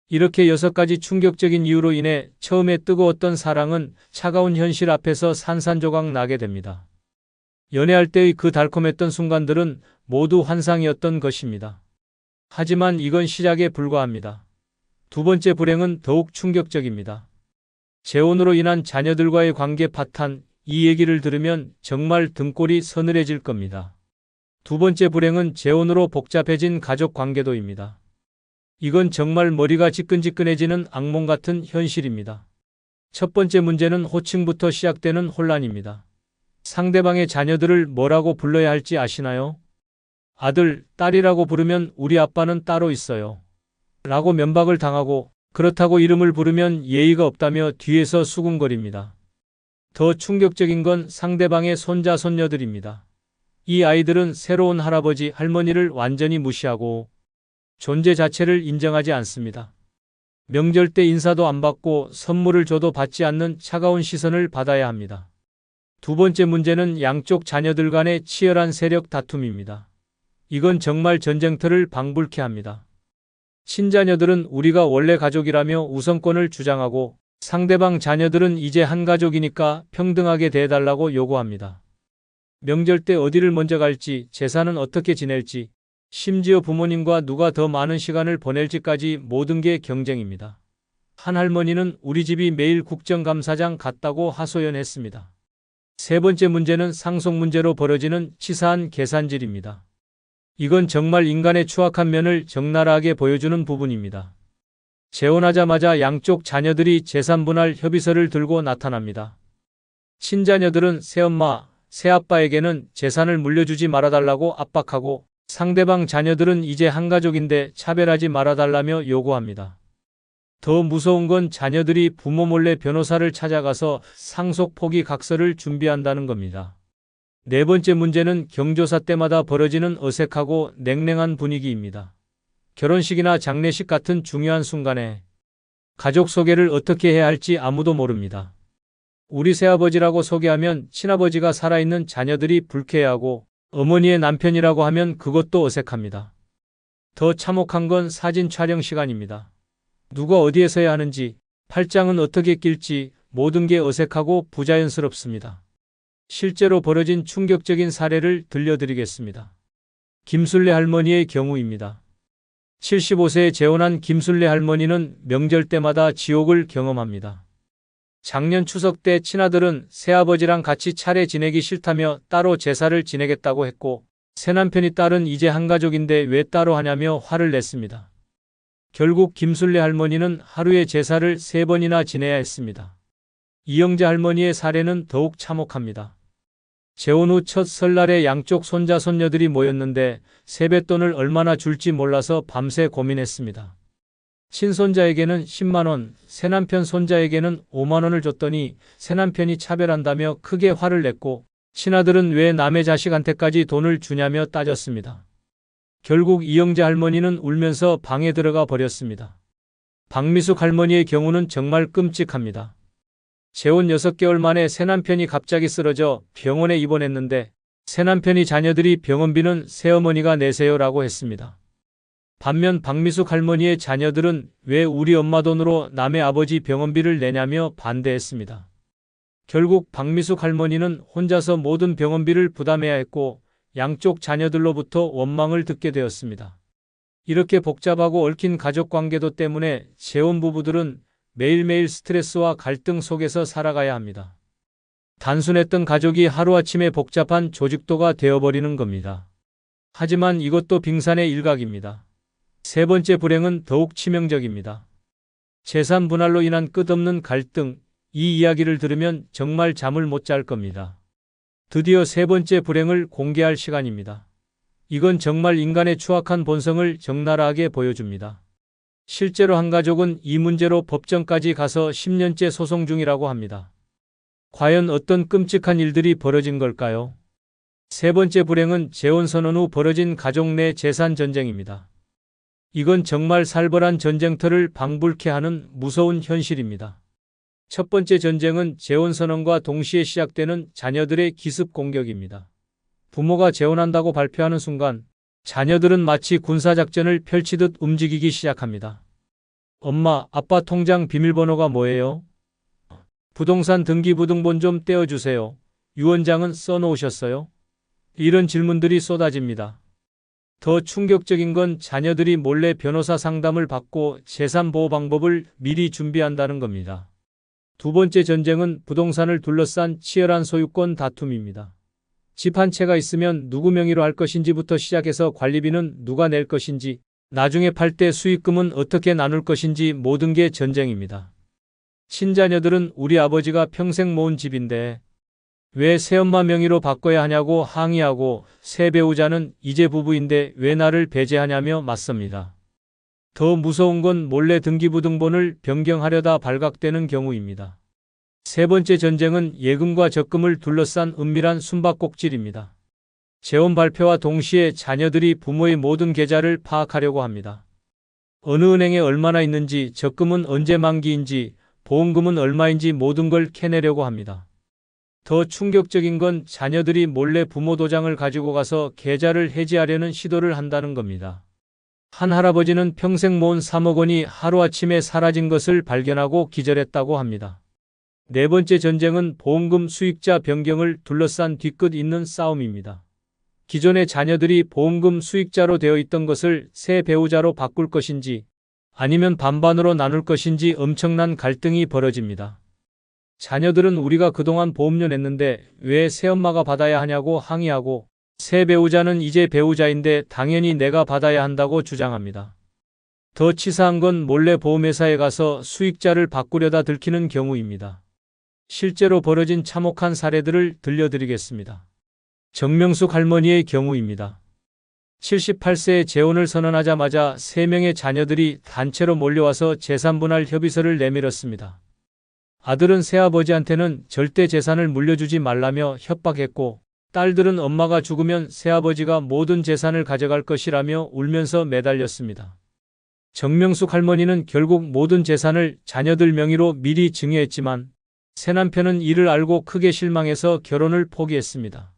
이렇게 6가지 충격적인 이유로 인해 처음에 뜨거웠던 사랑은 차가운 현실 앞에서 산산조각 나게 됩니다. 연애할 때의 그 달콤했던 순간들은 모두 환상이었던 것입니다. 하지만 이건 시작에 불과합니다. 두 번째 불행은 더욱 충격적입니다. 재혼으로 인한 자녀들과의 관계 파탄, 이 얘기를 들으면 정말 등골이 서늘해질 겁니다. 두 번째 불행은 재혼으로 복잡해진 가족 관계도입니다. 이건 정말 머리가 지끈지끈해지는 악몽 같은 현실입니다. 첫 번째 문제는 호칭부터 시작되는 혼란입니다. 상대방의 자녀들을 뭐라고 불러야 할지 아시나요? 아들, 딸이라고 부르면 우리 아빠는 따로 있어요. 라고 면박을 당하고 그렇다고 이름을 부르면 예의가 없다며 뒤에서 수군거립니다. 더 충격적인 건 상대방의 손자, 손녀들입니다. 이 아이들은 새로운 할아버지, 할머니를 완전히 무시하고 존재 자체를 인정하지 않습니다. 명절 때 인사도 안 받고 선물을 줘도 받지 않는 차가운 시선을 받아야 합니다. 두 번째 문제는 양쪽 자녀들 간의 치열한 세력 다툼입니다. 이건 정말 전쟁터를 방불케 합니다. 친자녀들은 우리가 원래 가족이라며 우선권을 주장하고 상대방 자녀들은 이제 한 가족이니까 평등하게 대해달라고 요구합니다. 명절 때 어디를 먼저 갈지, 제사는 어떻게 지낼지, 심지어 부모님과 누가 더 많은 시간을 보낼지까지 모든 게 경쟁입니다. 한 할머니는 우리 집이 매일 국정감사장 같다고 하소연했습니다. 세 번째 문제는 상속 문제로 벌어지는 치사한 계산질입니다. 이건 정말 인간의 추악한 면을 적나라하게 보여주는 부분입니다. 재혼하자마자 양쪽 자녀들이 재산분할 협의서를 들고 나타납니다. 친자녀들은 새엄마, 새아빠에게는 재산을 물려주지 말아달라고 압박하고 상대방 자녀들은 이제 한 가족인데 차별하지 말아달라며 요구합니다. 더 무서운 건 자녀들이 부모 몰래 변호사를 찾아가서 상속 포기 각서를 준비한다는 겁니다. 네 번째 문제는 경조사 때마다 벌어지는 어색하고 냉랭한 분위기입니다. 결혼식이나 장례식 같은 중요한 순간에 가족 소개를 어떻게 해야 할지 아무도 모릅니다. 우리 새아버지라고 소개하면 친아버지가 살아있는 자녀들이 불쾌해하고 어머니의 남편이라고 하면 그것도 어색합니다. 더 참혹한 건 사진 촬영 시간입니다. 누가 어디에 서야 하는지, 팔짱은 어떻게 낄지 모든 게 어색하고 부자연스럽습니다. 실제로 벌어진 충격적인 사례를 들려드리겠습니다. 김순례 할머니의 경우입니다. 75세에 재혼한 김순례 할머니는 명절 때마다 지옥을 경험합니다. 작년 추석 때 친아들은 새아버지랑 같이 차례 지내기 싫다며 따로 제사를 지내겠다고 했고 새남편이 딸은 이제 한 가족인데 왜 따로 하냐며 화를 냈습니다. 결국 김순례 할머니는 하루에 제사를 3번이나 지내야 했습니다. 이영자 할머니의 사례는 더욱 참혹합니다. 재혼 후 첫 설날에 양쪽 손자 손녀들이 모였는데 세뱃돈을 얼마나 줄지 몰라서 밤새 고민했습니다. 친손자에게는 10만 원, 새남편 손자에게는 5만 원을 줬더니 새남편이 차별한다며 크게 화를 냈고 친아들은 왜 남의 자식한테까지 돈을 주냐며 따졌습니다. 결국 이영자 할머니는 울면서 방에 들어가 버렸습니다. 박미숙 할머니의 경우는 정말 끔찍합니다. 재혼 6개월 만에 새남편이 갑자기 쓰러져 병원에 입원했는데 새남편이 자녀들이 병원비는 새어머니가 내세요라고 했습니다. 반면 박미숙 할머니의 자녀들은 왜 우리 엄마 돈으로 남의 아버지 병원비를 내냐며 반대했습니다. 결국 박미숙 할머니는 혼자서 모든 병원비를 부담해야 했고 양쪽 자녀들로부터 원망을 듣게 되었습니다. 이렇게 복잡하고 얽힌 가족관계도 때문에 재혼 부부들은 매일매일 스트레스와 갈등 속에서 살아가야 합니다. 단순했던 가족이 하루아침에 복잡한 조직도가 되어버리는 겁니다. 하지만 이것도 빙산의 일각입니다. 세 번째 불행은 더욱 치명적입니다. 재산 분할로 인한 끝없는 갈등, 이 이야기를 들으면 정말 잠을 못 잘 겁니다. 드디어 세 번째 불행을 공개할 시간입니다. 이건 정말 인간의 추악한 본성을 적나라하게 보여줍니다. 실제로 한 가족은 이 문제로 법정까지 가서 10년째 소송 중이라고 합니다. 과연 어떤 끔찍한 일들이 벌어진 걸까요? 세 번째 불행은 재혼 선언 후 벌어진 가족 내 재산 전쟁입니다. 이건 정말 살벌한 전쟁터를 방불케 하는 무서운 현실입니다. 첫 번째 전쟁은 재혼 선언과 동시에 시작되는 자녀들의 기습 공격입니다. 부모가 재혼한다고 발표하는 순간 자녀들은 마치 군사작전을 펼치듯 움직이기 시작합니다. 엄마, 아빠 통장 비밀번호가 뭐예요? 부동산 등기부등본 좀 떼어주세요. 유언장은 써놓으셨어요? 이런 질문들이 쏟아집니다. 더 충격적인 건 자녀들이 몰래 변호사 상담을 받고 재산 보호 방법을 미리 준비한다는 겁니다. 두 번째 전쟁은 부동산을 둘러싼 치열한 소유권 다툼입니다. 집 한 채가 있으면 누구 명의로 할 것인지부터 시작해서 관리비는 누가 낼 것인지, 나중에 팔 때 수익금은 어떻게 나눌 것인지 모든 게 전쟁입니다. 친자녀들은 우리 아버지가 평생 모은 집인데 왜 새엄마 명의로 바꿔야 하냐고 항의하고 새 배우자는 이제 부부인데 왜 나를 배제하냐며 맞섭니다. 더 무서운 건 몰래 등기부등본을 변경하려다 발각되는 경우입니다. 세 번째 전쟁은 예금과 적금을 둘러싼 은밀한 숨바꼭질입니다. 재혼 발표와 동시에 자녀들이 부모의 모든 계좌를 파악하려고 합니다. 어느 은행에 얼마나 있는지, 적금은 언제 만기인지, 보험금은 얼마인지 모든 걸 캐내려고 합니다. 더 충격적인 건 자녀들이 몰래 부모 도장을 가지고 가서 계좌를 해지하려는 시도를 한다는 겁니다. 한 할아버지는 평생 모은 3억 원이 하루아침에 사라진 것을 발견하고 기절했다고 합니다. 네 번째 전쟁은 보험금 수익자 변경을 둘러싼 뒤끝 있는 싸움입니다. 기존의 자녀들이 보험금 수익자로 되어 있던 것을 새 배우자로 바꿀 것인지 아니면 반반으로 나눌 것인지 엄청난 갈등이 벌어집니다. 자녀들은 우리가 그동안 보험료 냈는데 왜 새엄마가 받아야 하냐고 항의하고, 새 배우자는 이제 배우자인데 당연히 내가 받아야 한다고 주장합니다. 더 치사한 건 몰래 보험회사에 가서 수익자를 바꾸려다 들키는 경우입니다. 실제로 벌어진 참혹한 사례들을 들려드리겠습니다. 정명숙 할머니의 경우입니다. 78세에 재혼을 선언하자마자 3명의 자녀들이 단체로 몰려와서 재산분할 협의서를 내밀었습니다. 아들은 새아버지한테는 절대 재산을 물려주지 말라며 협박했고, 딸들은 엄마가 죽으면 새아버지가 모든 재산을 가져갈 것이라며 울면서 매달렸습니다. 정명숙 할머니는 결국 모든 재산을 자녀들 명의로 미리 증여했지만 새남편은 이를 알고 크게 실망해서 결혼을 포기했습니다.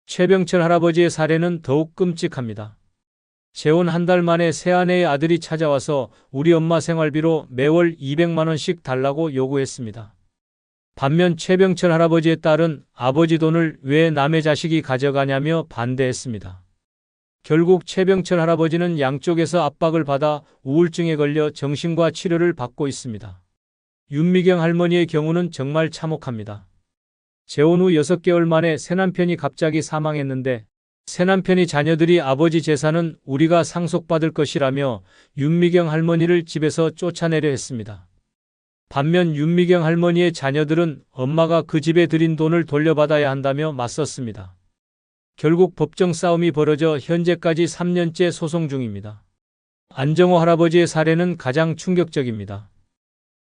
최병철 할아버지의 사례는 더욱 끔찍합니다. 재혼 한 달 만에 새아내의 아들이 찾아와서 우리 엄마 생활비로 매월 200만 원씩 달라고 요구했습니다. 반면 최병철 할아버지의 딸은 아버지 돈을 왜 남의 자식이 가져가냐며 반대했습니다. 결국 최병철 할아버지는 양쪽에서 압박을 받아 우울증에 걸려 정신과 치료를 받고 있습니다. 윤미경 할머니의 경우는 정말 참혹합니다. 재혼 후 6개월 만에 새남편이 갑자기 사망했는데 새남편이 자녀들이 아버지 재산은 우리가 상속받을 것이라며 윤미경 할머니를 집에서 쫓아내려 했습니다. 반면 윤미경 할머니의 자녀들은 엄마가 그 집에 들인 돈을 돌려받아야 한다며 맞섰습니다. 결국 법정 싸움이 벌어져 현재까지 3년째 소송 중입니다. 안정호 할아버지의 사례는 가장 충격적입니다.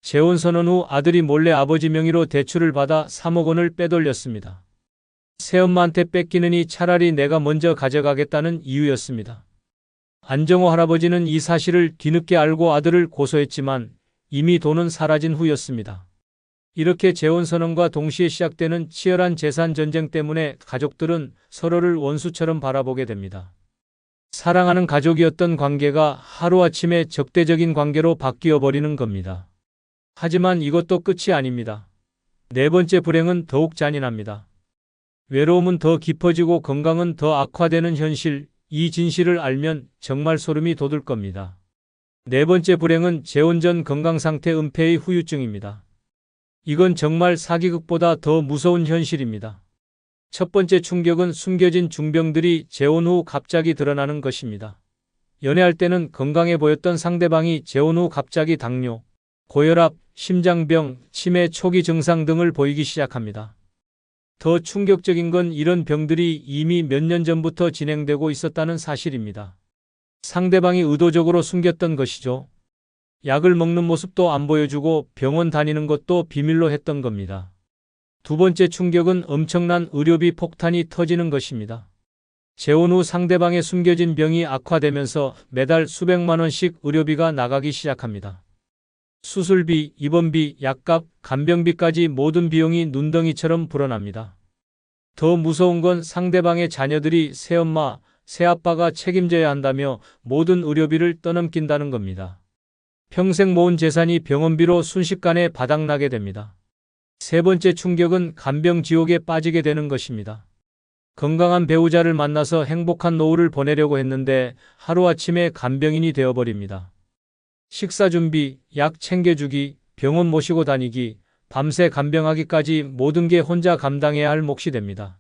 재혼 선언 후 아들이 몰래 아버지 명의로 대출을 받아 3억 원을 빼돌렸습니다. 새엄마한테 뺏기느니 차라리 내가 먼저 가져가겠다는 이유였습니다. 안정호 할아버지는 이 사실을 뒤늦게 알고 아들을 고소했지만 이미 돈은 사라진 후였습니다. 이렇게 재혼 선언과 동시에 시작되는 치열한 재산 전쟁 때문에 가족들은 서로를 원수처럼 바라보게 됩니다. 사랑하는 가족이었던 관계가 하루아침에 적대적인 관계로 바뀌어 버리는 겁니다. 하지만 이것도 끝이 아닙니다. 네 번째 불행은 더욱 잔인합니다. 외로움은 더 깊어지고 건강은 더 악화되는 현실, 이 진실을 알면 정말 소름이 돋을 겁니다. 네 번째 불행은 재혼 전 건강상태 은폐의 후유증입니다. 이건 정말 사기극보다 더 무서운 현실입니다. 첫 번째 충격은 숨겨진 중병들이 재혼 후 갑자기 드러나는 것입니다. 연애할 때는 건강해 보였던 상대방이 재혼 후 갑자기 당뇨, 고혈압, 심장병, 치매 초기 증상 등을 보이기 시작합니다. 더 충격적인 건 이런 병들이 이미 몇 년 전부터 진행되고 있었다는 사실입니다. 상대방이 의도적으로 숨겼던 것이죠. 약을 먹는 모습도 안 보여주고 병원 다니는 것도 비밀로 했던 겁니다. 두 번째 충격은 엄청난 의료비 폭탄이 터지는 것입니다. 재혼 후 상대방의 숨겨진 병이 악화되면서 매달 수백만 원씩 의료비가 나가기 시작합니다. 수술비, 입원비, 약값, 간병비까지 모든 비용이 눈덩이처럼 불어납니다. 더 무서운 건 상대방의 자녀들이 새엄마, 새아빠가 책임져야 한다며 모든 의료비를 떠넘긴다는 겁니다. 평생 모은 재산이 병원비로 순식간에 바닥나게 됩니다. 세 번째 충격은 간병 지옥에 빠지게 되는 것입니다. 건강한 배우자를 만나서 행복한 노후를 보내려고 했는데 하루아침에 간병인이 되어버립니다. 식사 준비, 약 챙겨주기, 병원 모시고 다니기, 밤새 간병하기까지 모든 게 혼자 감당해야 할 몫이 됩니다.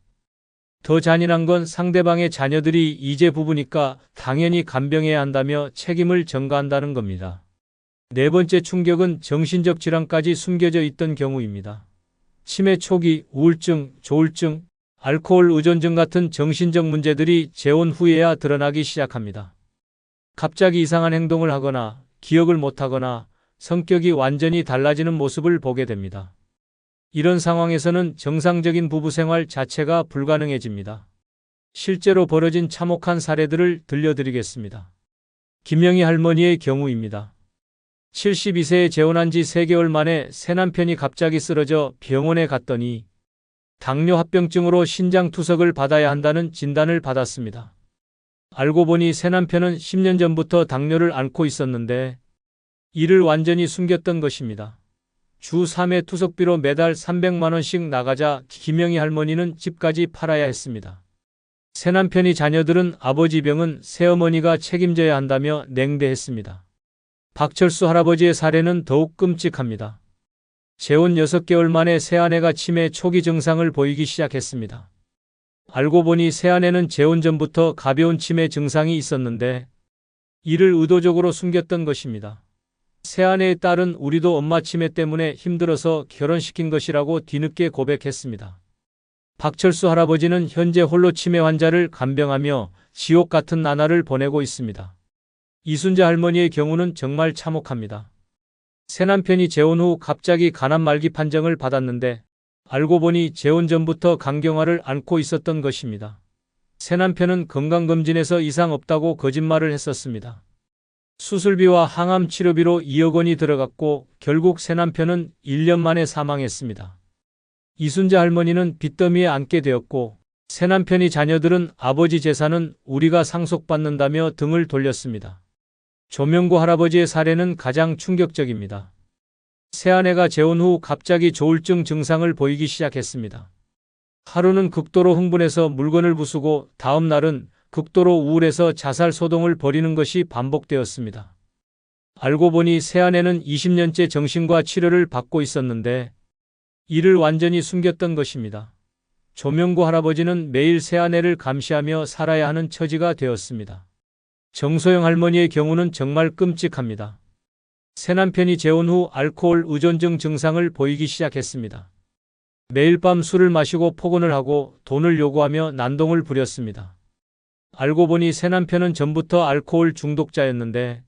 더 잔인한 건 상대방의 자녀들이 이제 부부니까 당연히 간병해야 한다며 책임을 전가한다는 겁니다. 네 번째 충격은 정신적 질환까지 숨겨져 있던 경우입니다. 치매 초기, 우울증, 조울증, 알코올 의존증 같은 정신적 문제들이 재혼 후에야 드러나기 시작합니다. 갑자기 이상한 행동을 하거나 기억을 못하거나 성격이 완전히 달라지는 모습을 보게 됩니다. 이런 상황에서는 정상적인 부부 생활 자체가 불가능해집니다. 실제로 벌어진 참혹한 사례들을 들려드리겠습니다. 김영희 할머니의 경우입니다. 72세에 재혼한 지 3개월 만에 새남편이 갑자기 쓰러져 병원에 갔더니 당뇨 합병증으로 신장 투석을 받아야 한다는 진단을 받았습니다. 알고 보니 새남편은 10년 전부터 당뇨를 앓고 있었는데 이를 완전히 숨겼던 것입니다. 주 3회 투석비로 매달 300만 원씩 나가자 김영희 할머니는 집까지 팔아야 했습니다. 새남편이 자녀들은 아버지 병은 새어머니가 책임져야 한다며 냉대했습니다. 박철수 할아버지의 사례는 더욱 끔찍합니다. 재혼 6개월 만에 새아내가 치매 초기 증상을 보이기 시작했습니다. 알고 보니 새아내는 재혼 전부터 가벼운 치매 증상이 있었는데 이를 의도적으로 숨겼던 것입니다. 새아내의 딸은 우리도 엄마 치매 때문에 힘들어서 결혼시킨 것이라고 뒤늦게 고백했습니다. 박철수 할아버지는 현재 홀로 치매 환자를 간병하며 지옥 같은 나날을 보내고 있습니다. 이순자 할머니의 경우는 정말 참혹합니다. 새남편이 재혼 후 갑자기 간암 말기 판정을 받았는데 알고 보니 재혼 전부터 간경화를 앓고 있었던 것입니다. 새남편은 건강검진에서 이상 없다고 거짓말을 했었습니다. 수술비와 항암 치료비로 2억 원이 들어갔고 결국 새남편은 1년 만에 사망했습니다. 이순자 할머니는 빚더미에 앉게 되었고 새남편이 자녀들은 아버지 재산은 우리가 상속받는다며 등을 돌렸습니다. 조명구 할아버지의 사례는 가장 충격적입니다. 새아내가 재혼 후 갑자기 조울증 증상을 보이기 시작했습니다. 하루는 극도로 흥분해서 물건을 부수고 다음 날은 극도로 우울해서 자살 소동을 벌이는 것이 반복되었습니다. 알고 보니 새아내는 20년째 정신과 치료를 받고 있었는데 이를 완전히 숨겼던 것입니다. 조명구 할아버지는 매일 새아내를 감시하며 살아야 하는 처지가 되었습니다. 정소영 할머니의 경우는 정말 끔찍합니다. 새남편이 재혼 후 알코올 의존증 증상을 보이기 시작했습니다. 매일 밤 술을 마시고 폭언을 하고 돈을 요구하며 난동을 부렸습니다. 알고 보니 새남편은 전부터 알코올 중독자였는데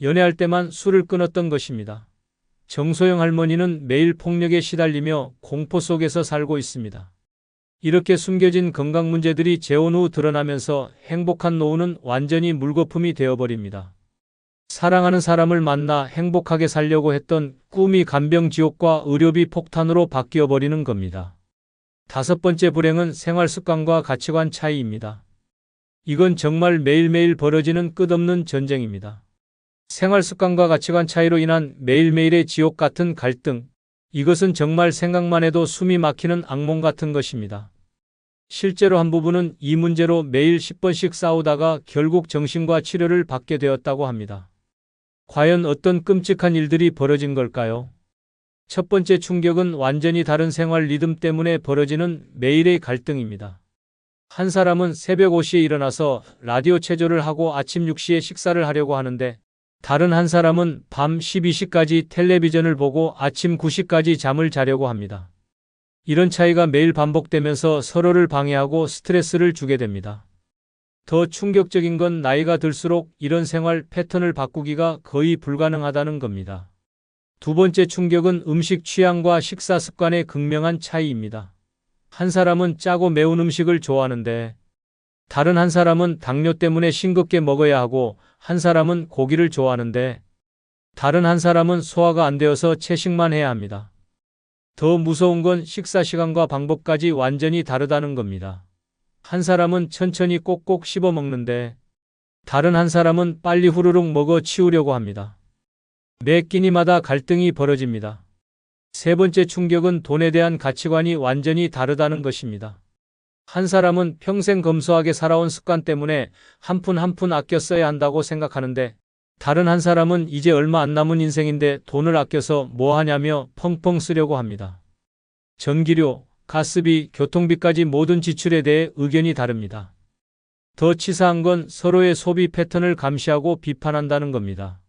연애할 때만 술을 끊었던 것입니다. 정소영 할머니는 매일 폭력에 시달리며 공포 속에서 살고 있습니다. 이렇게 숨겨진 건강 문제들이 재혼 후 드러나면서 행복한 노후는 완전히 물거품이 되어버립니다. 사랑하는 사람을 만나 행복하게 살려고 했던 꿈이 간병지옥과 의료비 폭탄으로 바뀌어버리는 겁니다. 5번째 불행은 생활습관과 가치관 차이입니다. 이건 정말 매일매일 벌어지는 끝없는 전쟁입니다. 생활습관과 가치관 차이로 인한 매일매일의 지옥 같은 갈등, 이것은 정말 생각만 해도 숨이 막히는 악몽 같은 것입니다. 실제로 한 부부는 이 문제로 매일 10번씩 싸우다가 결국 정신과 치료를 받게 되었다고 합니다. 과연 어떤 끔찍한 일들이 벌어진 걸까요? 첫 번째 충격은 완전히 다른 생활 리듬 때문에 벌어지는 매일의 갈등입니다. 한 사람은 새벽 5시에 일어나서 라디오 체조를 하고 아침 6시에 식사를 하려고 하는데 다른 한 사람은 밤 12시까지 텔레비전을 보고 아침 9시까지 잠을 자려고 합니다. 이런 차이가 매일 반복되면서 서로를 방해하고 스트레스를 주게 됩니다. 더 충격적인 건 나이가 들수록 이런 생활 패턴을 바꾸기가 거의 불가능하다는 겁니다. 두 번째 충격은 음식 취향과 식사 습관의 극명한 차이입니다. 한 사람은 짜고 매운 음식을 좋아하는데 다른 한 사람은 당뇨 때문에 싱겁게 먹어야 하고 한 사람은 고기를 좋아하는데 다른 한 사람은 소화가 안 되어서 채식만 해야 합니다. 더 무서운 건 식사 시간과 방법까지 완전히 다르다는 겁니다. 한 사람은 천천히 꼭꼭 씹어 먹는데 다른 한 사람은 빨리 후루룩 먹어 치우려고 합니다. 매 끼니마다 갈등이 벌어집니다. 세 번째 충격은 돈에 대한 가치관이 완전히 다르다는 것입니다. 한 사람은 평생 검소하게 살아온 습관 때문에 한 푼 한 푼 아껴 써야 한다고 생각하는데 다른 한 사람은 이제 얼마 안 남은 인생인데 돈을 아껴서 뭐 하냐며 펑펑 쓰려고 합니다. 전기료, 가스비, 교통비까지 모든 지출에 대해 의견이 다릅니다. 더 치사한 건 서로의 소비 패턴을 감시하고 비판한다는 겁니다.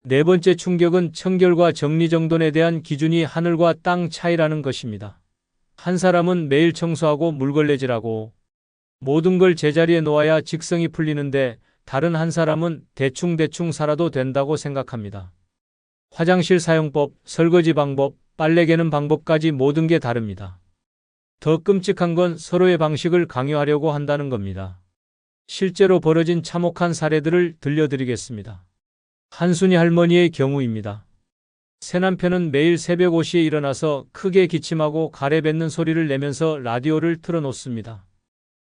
네 번째 충격은 청결과 정리정돈에 대한 기준이 하늘과 땅 차이라는 것입니다. 한 사람은 매일 청소하고 물걸레질하고 모든 걸 제자리에 놓아야 직성이 풀리는데 다른 한 사람은 대충대충 살아도 된다고 생각합니다. 화장실 사용법, 설거지 방법, 빨래 개는 방법까지 모든 게 다릅니다. 더 끔찍한 건 서로의 방식을 강요하려고 한다는 겁니다. 실제로 벌어진 참혹한 사례들을 들려드리겠습니다. 한순이 할머니의 경우입니다. 새남편은 매일 새벽 5시에 일어나서 크게 기침하고 가래 뱉는 소리를 내면서 라디오를 틀어놓습니다.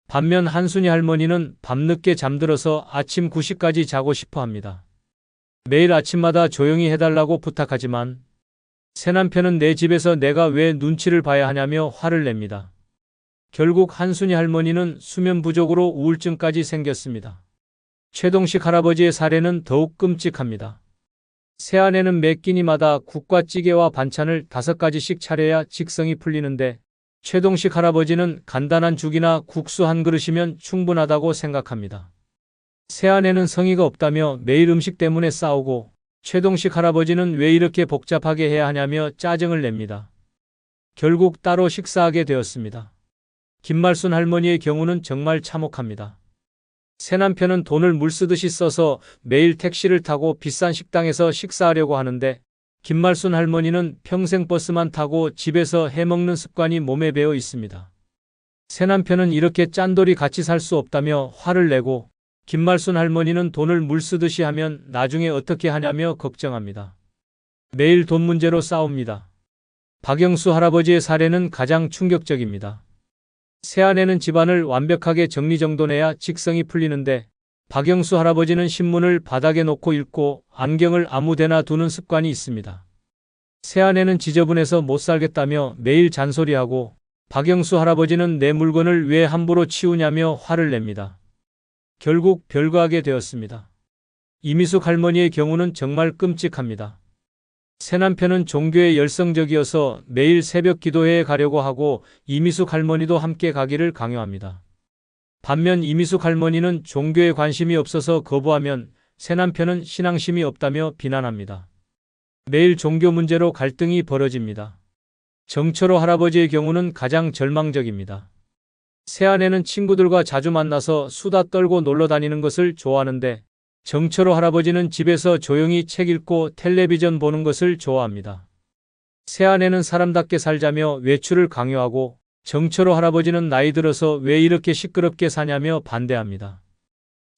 반면 한순이 할머니는 밤늦게 잠들어서 아침 9시까지 자고 싶어 합니다. 매일 아침마다 조용히 해달라고 부탁하지만 새남편은 내 집에서 내가 왜 눈치를 봐야 하냐며 화를 냅니다. 결국 한순이 할머니는 수면 부족으로 우울증까지 생겼습니다. 최동식 할아버지의 사례는 더욱 끔찍합니다. 새아내는 매 끼니마다 국과 찌개와 반찬을 5가지씩 차려야 직성이 풀리는데 최동식 할아버지는 간단한 죽이나 국수 한 그릇이면 충분하다고 생각합니다. 새아내는 성의가 없다며 매일 음식 때문에 싸우고 최동식 할아버지는 왜 이렇게 복잡하게 해야 하냐며 짜증을 냅니다. 결국 따로 식사하게 되었습니다. 김말순 할머니의 경우는 정말 참혹합니다. 새남편은 돈을 물쓰듯이 써서 매일 택시를 타고 비싼 식당에서 식사하려고 하는데 김말순 할머니는 평생 버스만 타고 집에서 해먹는 습관이 몸에 배어 있습니다. 새남편은 이렇게 짠돌이 같이 살 수 없다며 화를 내고 김말순 할머니는 돈을 물쓰듯이 하면 나중에 어떻게 하냐며 걱정합니다. 매일 돈 문제로 싸웁니다. 박영수 할아버지의 사례는 가장 충격적입니다. 새아내는 집안을 완벽하게 정리정돈해야 직성이 풀리는데 박영수 할아버지는 신문을 바닥에 놓고 읽고 안경을 아무데나 두는 습관이 있습니다. 새아내는 지저분해서 못 살겠다며 매일 잔소리하고 박영수 할아버지는 내 물건을 왜 함부로 치우냐며 화를 냅니다. 결국 별거하게 되었습니다. 이미숙 할머니의 경우는 정말 끔찍합니다. 새남편은 종교에 열성적이어서 매일 새벽 기도회에 가려고 하고 이미숙 할머니도 함께 가기를 강요합니다. 반면 이미숙 할머니는 종교에 관심이 없어서 거부하면 새남편은 신앙심이 없다며 비난합니다. 매일 종교 문제로 갈등이 벌어집니다. 정철호 할아버지의 경우는 가장 절망적입니다. 새아내는 친구들과 자주 만나서 수다 떨고 놀러 다니는 것을 좋아하는데 정철호 할아버지는 집에서 조용히 책 읽고 텔레비전 보는 것을 좋아합니다. 새아내는 사람답게 살자며 외출을 강요하고 정철호 할아버지는 나이 들어서 왜 이렇게 시끄럽게 사냐며 반대합니다.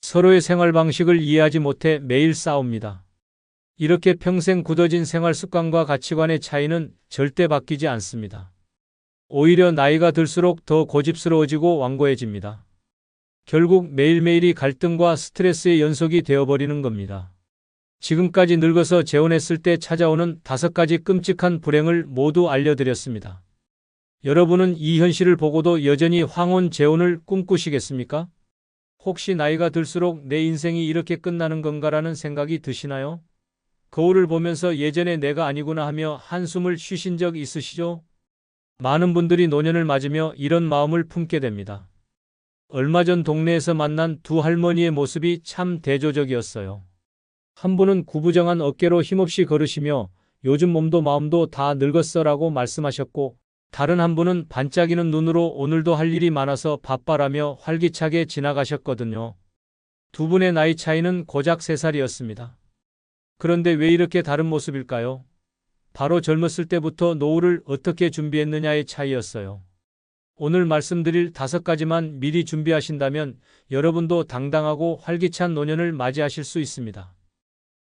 서로의 생활 방식을 이해하지 못해 매일 싸웁니다. 이렇게 평생 굳어진 생활 습관과 가치관의 차이는 절대 바뀌지 않습니다. 오히려 나이가 들수록 더 고집스러워지고 완고해집니다. 결국 매일매일이 갈등과 스트레스의 연속이 되어버리는 겁니다. 지금까지 늙어서 재혼했을 때 찾아오는 5가지 끔찍한 불행을 모두 알려드렸습니다. 여러분은 이 현실을 보고도 여전히 황혼 재혼을 꿈꾸시겠습니까? 혹시 나이가 들수록 내 인생이 이렇게 끝나는 건가라는 생각이 드시나요? 거울을 보면서 예전에 내가 아니구나 하며 한숨을 쉬신 적 있으시죠? 많은 분들이 노년을 맞으며 이런 마음을 품게 됩니다. 얼마 전 동네에서 만난 두 할머니의 모습이 참 대조적이었어요. 한 분은 구부정한 어깨로 힘없이 걸으시며 요즘 몸도 마음도 다 늙었어라고 말씀하셨고 다른 한 분은 반짝이는 눈으로 오늘도 할 일이 많아서 바빠라며 활기차게 지나가셨거든요. 두 분의 나이 차이는 고작 3살이었습니다. 그런데 왜 이렇게 다른 모습일까요? 바로 젊었을 때부터 노후를 어떻게 준비했느냐의 차이였어요. 오늘 말씀드릴 5가지만 미리 준비하신다면 여러분도 당당하고 활기찬 노년을 맞이하실 수 있습니다.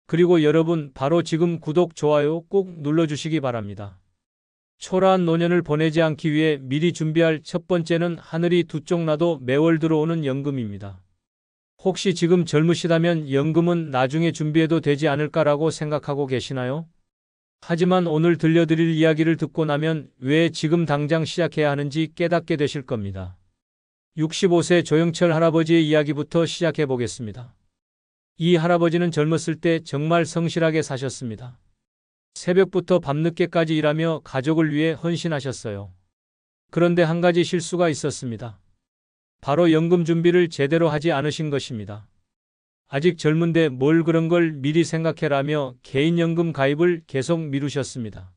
그리고 여러분 바로 지금 구독, 좋아요 꼭 눌러주시기 바랍니다. 초라한 노년을 보내지 않기 위해 미리 준비할 첫 번째는 하늘이 두 쪽 나도 매월 들어오는 연금입니다. 혹시 지금 젊으시다면 연금은 나중에 준비해도 되지 않을까라고 생각하고 계시나요? 하지만 오늘 들려드릴 이야기를 듣고 나면 왜 지금 당장 시작해야 하는지 깨닫게 되실 겁니다. 65세 조영철 할아버지의 이야기부터 시작해 보겠습니다. 이 할아버지는 젊었을 때 정말 성실하게 사셨습니다. 새벽부터 밤늦게까지 일하며 가족을 위해 헌신하셨어요. 그런데 한 가지 실수가 있었습니다. 바로 연금 준비를 제대로 하지 않으신 것입니다. 아직 젊은데 뭘 그런 걸 미리 생각해라며 개인연금 가입을 계속 미루셨습니다.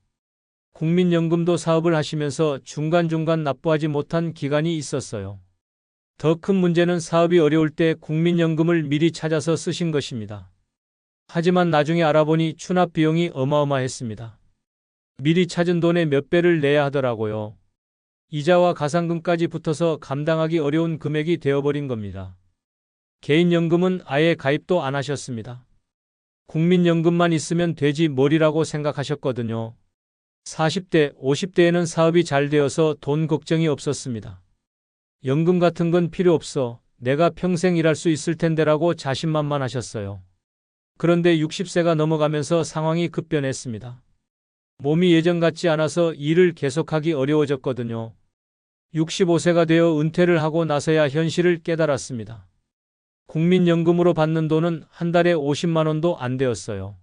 국민연금도 사업을 하시면서 중간중간 납부하지 못한 기간이 있었어요. 더 큰 문제는 사업이 어려울 때 국민연금을 미리 찾아서 쓰신 것입니다. 하지만 나중에 알아보니 추납 비용이 어마어마했습니다. 미리 찾은 돈의 몇 배를 내야 하더라고요. 이자와 가상금까지 붙어서 감당하기 어려운 금액이 되어버린 겁니다. 개인연금은 아예 가입도 안 하셨습니다. 국민연금만 있으면 되지 뭘이라고 생각하셨거든요. 40대, 50대에는 사업이 잘 되어서 돈 걱정이 없었습니다. 연금 같은 건 필요 없어. 내가 평생 일할 수 있을 텐데라고 자신만만하셨어요. 그런데 60세가 넘어가면서 상황이 급변했습니다. 몸이 예전 같지 않아서 일을 계속하기 어려워졌거든요. 65세가 되어 은퇴를 하고 나서야 현실을 깨달았습니다. 국민연금으로 받는 돈은 한 달에 50만 원도 안 되었어요.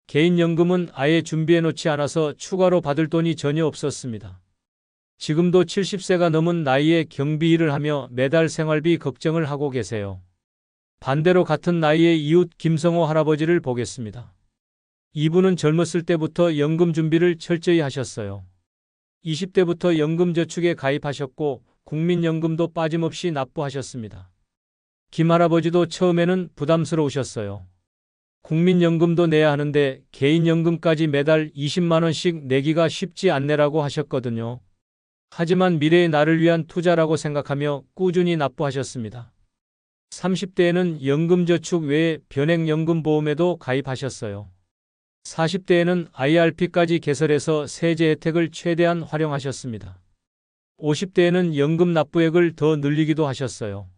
개인연금은 아예 준비해 놓지 않아서 추가로 받을 돈이 전혀 없었습니다. 지금도 70세가 넘은 나이에 경비 일을 하며 매달 생활비 걱정을 하고 계세요. 반대로 같은 나이의 이웃 김성호 할아버지를 보겠습니다. 이분은 젊었을 때부터 연금 준비를 철저히 하셨어요. 20대부터 연금저축에 가입하셨고 국민연금도 빠짐없이 납부하셨습니다. 김 할아버지도 처음에는 부담스러우셨어요. 국민연금도 내야 하는데 개인연금까지 매달 20만 원씩 내기가 쉽지 않네라고 하셨거든요. 하지만 미래의 나를 위한 투자라고 생각하며 꾸준히 납부하셨습니다. 30대에는 연금저축 외에 변액연금보험에도 가입하셨어요. 40대에는 IRP까지 개설해서 세제 혜택을 최대한 활용하셨습니다. 50대에는 연금 납부액을 더 늘리기도 하셨어요.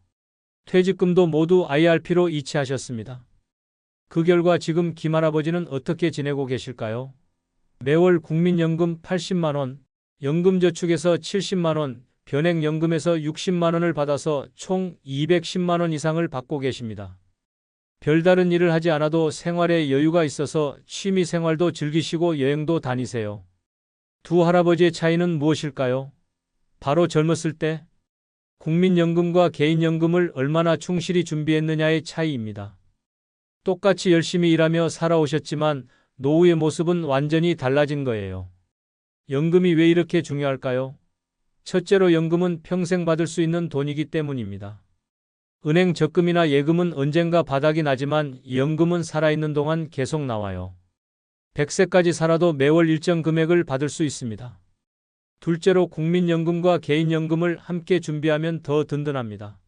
퇴직금도 모두 IRP로 이체하셨습니다. 그 결과 지금 김 할아버지는 어떻게 지내고 계실까요? 매월 국민연금 80만 원, 연금저축에서 70만 원, 변액연금에서 60만 원을 받아서 총 210만 원 이상을 받고 계십니다. 별다른 일을 하지 않아도 생활에 여유가 있어서 취미 생활도 즐기시고 여행도 다니세요. 두 할아버지의 차이는 무엇일까요? 바로 젊었을 때 국민연금과 개인연금을 얼마나 충실히 준비했느냐의 차이입니다. 똑같이 열심히 일하며 살아오셨지만 노후의 모습은 완전히 달라진 거예요. 연금이 왜 이렇게 중요할까요? 첫째로 연금은 평생 받을 수 있는 돈이기 때문입니다. 은행 적금이나 예금은 언젠가 바닥이 나지만 연금은 살아있는 동안 계속 나와요. 100세까지 살아도 매월 일정 금액을 받을 수 있습니다. 둘째로 국민연금과 개인연금을 함께 준비하면 더 든든합니다.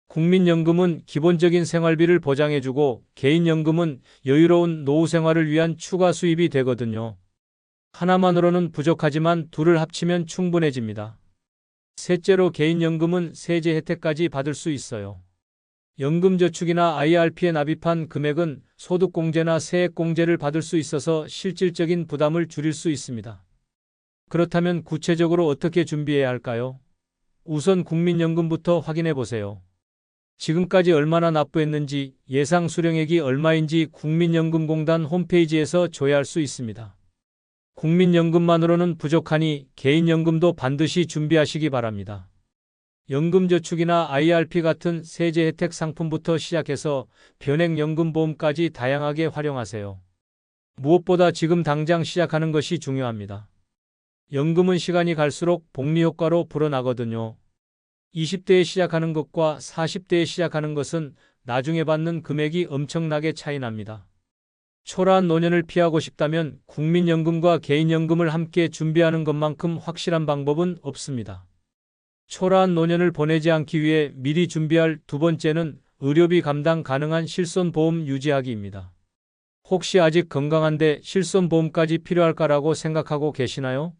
국민연금은 기본적인 생활비를 보장해주고 개인연금은 여유로운 노후 생활을 위한 추가 수입이 되거든요. 하나만으로는 부족하지만 둘을 합치면 충분해집니다. 셋째로 개인연금은 세제 혜택까지 받을 수 있어요. 연금저축이나 IRP에 납입한 금액은 소득공제나 세액공제를 받을 수 있어서 실질적인 부담을 줄일 수 있습니다. 그렇다면 구체적으로 어떻게 준비해야 할까요? 우선 국민연금부터 확인해 보세요. 지금까지 얼마나 납부했는지, 예상 수령액이 얼마인지 국민연금공단 홈페이지에서 조회할 수 있습니다. 국민연금만으로는 부족하니 개인연금도 반드시 준비하시기 바랍니다. 연금저축이나 IRP 같은 세제 혜택 상품부터 시작해서 변액연금보험까지 다양하게 활용하세요. 무엇보다 지금 당장 시작하는 것이 중요합니다. 연금은 시간이 갈수록 복리효과로 불어나거든요. 20대에 시작하는 것과 40대에 시작하는 것은 나중에 받는 금액이 엄청나게 차이납니다. 초라한 노년을 피하고 싶다면 국민연금과 개인연금을 함께 준비하는 것만큼 확실한 방법은 없습니다. 초라한 노년을 보내지 않기 위해 미리 준비할 두 번째는 의료비 감당 가능한 실손보험 유지하기입니다. 혹시 아직 건강한데 실손보험까지 필요할까라고 생각하고 계시나요?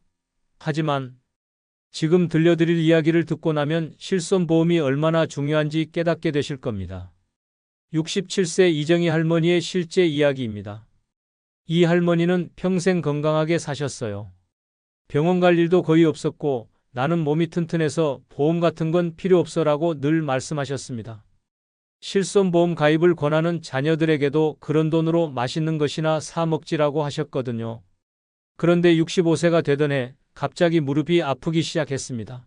하지만 지금 들려드릴 이야기를 듣고 나면 실손보험이 얼마나 중요한지 깨닫게 되실 겁니다. 67세 이정희 할머니의 실제 이야기입니다. 이 할머니는 평생 건강하게 사셨어요. 병원 갈 일도 거의 없었고 나는 몸이 튼튼해서 보험 같은 건 필요 없어라고 늘 말씀하셨습니다. 실손보험 가입을 권하는 자녀들에게도 그런 돈으로 맛있는 것이나 사 먹지라고 하셨거든요. 그런데 65세가 되던 해 갑자기 무릎이 아프기 시작했습니다.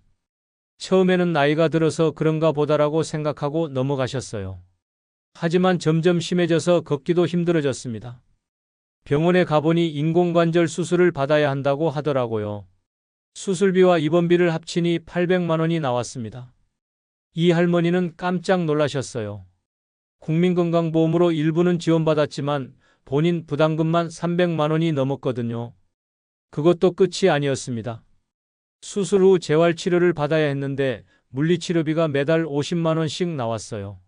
처음에는 나이가 들어서 그런가 보다라고 생각하고 넘어가셨어요. 하지만 점점 심해져서 걷기도 힘들어졌습니다. 병원에 가보니 인공관절 수술을 받아야 한다고 하더라고요. 수술비와 입원비를 합치니 800만 원이 나왔습니다. 이 할머니는 깜짝 놀라셨어요. 국민건강보험으로 일부는 지원받았지만 본인 부담금만 300만 원이 넘었거든요. 그것도 끝이 아니었습니다. 수술 후 재활치료를 받아야 했는데 물리치료비가 매달 50만 원씩 나왔어요.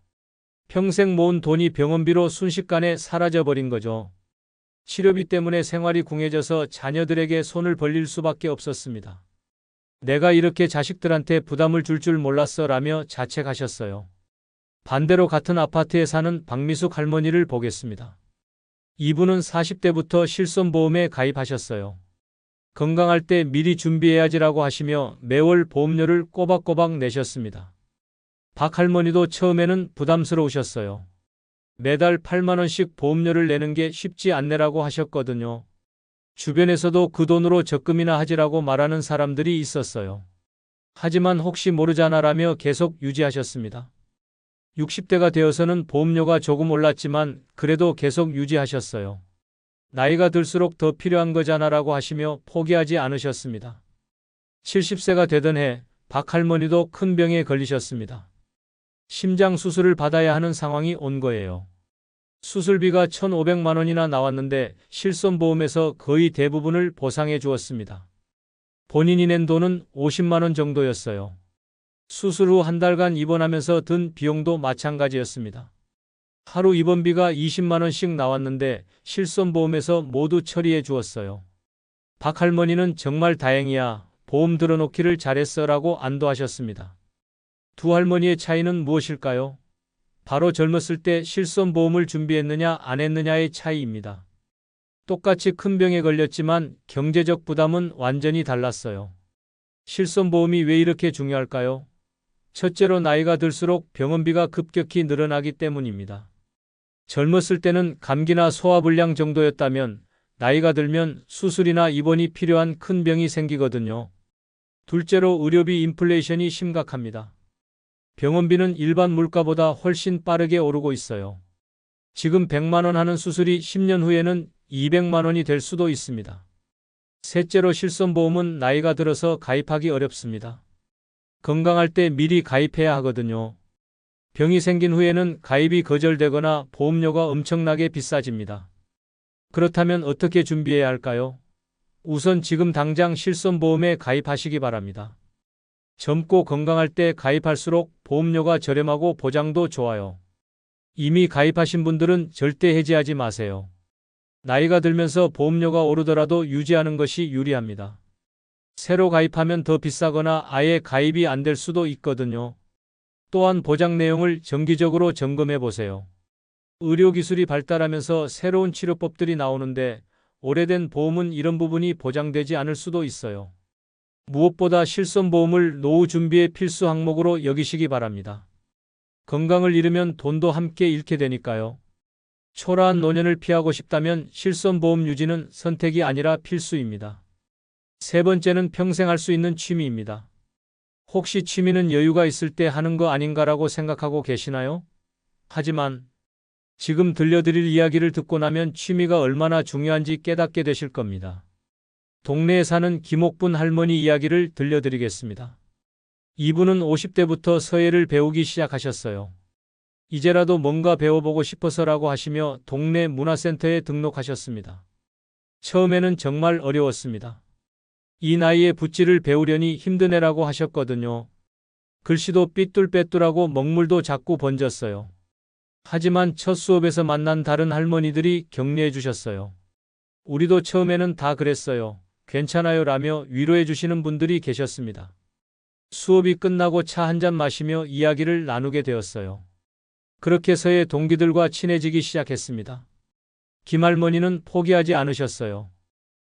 평생 모은 돈이 병원비로 순식간에 사라져버린 거죠. 치료비 때문에 생활이 궁해져서 자녀들에게 손을 벌릴 수밖에 없었습니다. 내가 이렇게 자식들한테 부담을 줄 줄 몰랐어 라며 자책하셨어요. 반대로 같은 아파트에 사는 박미숙 할머니를 보겠습니다. 이분은 40대부터 실손보험에 가입하셨어요. 건강할 때 미리 준비해야지라고 하시며 매월 보험료를 꼬박꼬박 내셨습니다. 박 할머니도 처음에는 부담스러우셨어요. 매달 8만 원씩 보험료를 내는 게 쉽지 않네라고 하셨거든요. 주변에서도 그 돈으로 적금이나 하지라고 말하는 사람들이 있었어요. 하지만 혹시 모르잖아라며 계속 유지하셨습니다. 60대가 되어서는 보험료가 조금 올랐지만 그래도 계속 유지하셨어요. 나이가 들수록 더 필요한 거잖아라고 하시며 포기하지 않으셨습니다. 70세가 되던 해 박 할머니도 큰 병에 걸리셨습니다. 심장 수술을 받아야 하는 상황이 온 거예요. 수술비가 1,500만 원이나 나왔는데 실손보험에서 거의 대부분을 보상해 주었습니다. 본인이 낸 돈은 50만 원 정도였어요. 수술 후 한 달간 입원하면서 든 비용도 마찬가지였습니다. 하루 입원비가 20만 원씩 나왔는데 실손보험에서 모두 처리해 주었어요. 박 할머니는 정말 다행이야. 보험 들어놓기를 잘했어라고 안도하셨습니다. 두 할머니의 차이는 무엇일까요? 바로 젊었을 때 실손보험을 준비했느냐 안 했느냐의 차이입니다. 똑같이 큰 병에 걸렸지만 경제적 부담은 완전히 달랐어요. 실손보험이 왜 이렇게 중요할까요? 첫째로 나이가 들수록 병원비가 급격히 늘어나기 때문입니다. 젊었을 때는 감기나 소화불량 정도였다면 나이가 들면 수술이나 입원이 필요한 큰 병이 생기거든요. 둘째로 의료비 인플레이션이 심각합니다. 병원비는 일반 물가보다 훨씬 빠르게 오르고 있어요. 지금 100만 원 하는 수술이 10년 후에는 200만 원이 될 수도 있습니다. 셋째로 실손보험은 나이가 들어서 가입하기 어렵습니다. 건강할 때 미리 가입해야 하거든요. 병이 생긴 후에는 가입이 거절되거나 보험료가 엄청나게 비싸집니다. 그렇다면 어떻게 준비해야 할까요? 우선 지금 당장 실손보험에 가입하시기 바랍니다. 젊고 건강할 때 가입할수록 보험료가 저렴하고 보장도 좋아요. 이미 가입하신 분들은 절대 해지하지 마세요. 나이가 들면서 보험료가 오르더라도 유지하는 것이 유리합니다. 새로 가입하면 더 비싸거나 아예 가입이 안 될 수도 있거든요. 또한 보장 내용을 정기적으로 점검해 보세요. 의료기술이 발달하면서 새로운 치료법들이 나오는데 오래된 보험은 이런 부분이 보장되지 않을 수도 있어요. 무엇보다 실손보험을 노후 준비의 필수 항목으로 여기시기 바랍니다. 건강을 잃으면 돈도 함께 잃게 되니까요. 초라한 노년을 피하고 싶다면 실손보험 유지는 선택이 아니라 필수입니다. 세 번째는 평생 할 수 있는 취미입니다. 혹시 취미는 여유가 있을 때 하는 거 아닌가라고 생각하고 계시나요? 하지만 지금 들려드릴 이야기를 듣고 나면 취미가 얼마나 중요한지 깨닫게 되실 겁니다. 동네에 사는 김옥분 할머니 이야기를 들려드리겠습니다. 이분은 50대부터 서예를 배우기 시작하셨어요. 이제라도 뭔가 배워보고 싶어서라고 하시며 동네 문화센터에 등록하셨습니다. 처음에는 정말 어려웠습니다. 이 나이에 붓질을 배우려니 힘드네라고 하셨거든요. 글씨도 삐뚤빼뚤하고 먹물도 자꾸 번졌어요. 하지만 첫 수업에서 만난 다른 할머니들이 격려해 주셨어요. 우리도 처음에는 다 그랬어요. 괜찮아요 라며 위로해 주시는 분들이 계셨습니다. 수업이 끝나고 차 한잔 마시며 이야기를 나누게 되었어요. 그렇게 서예 동기들과 친해지기 시작했습니다. 김할머니는 포기하지 않으셨어요.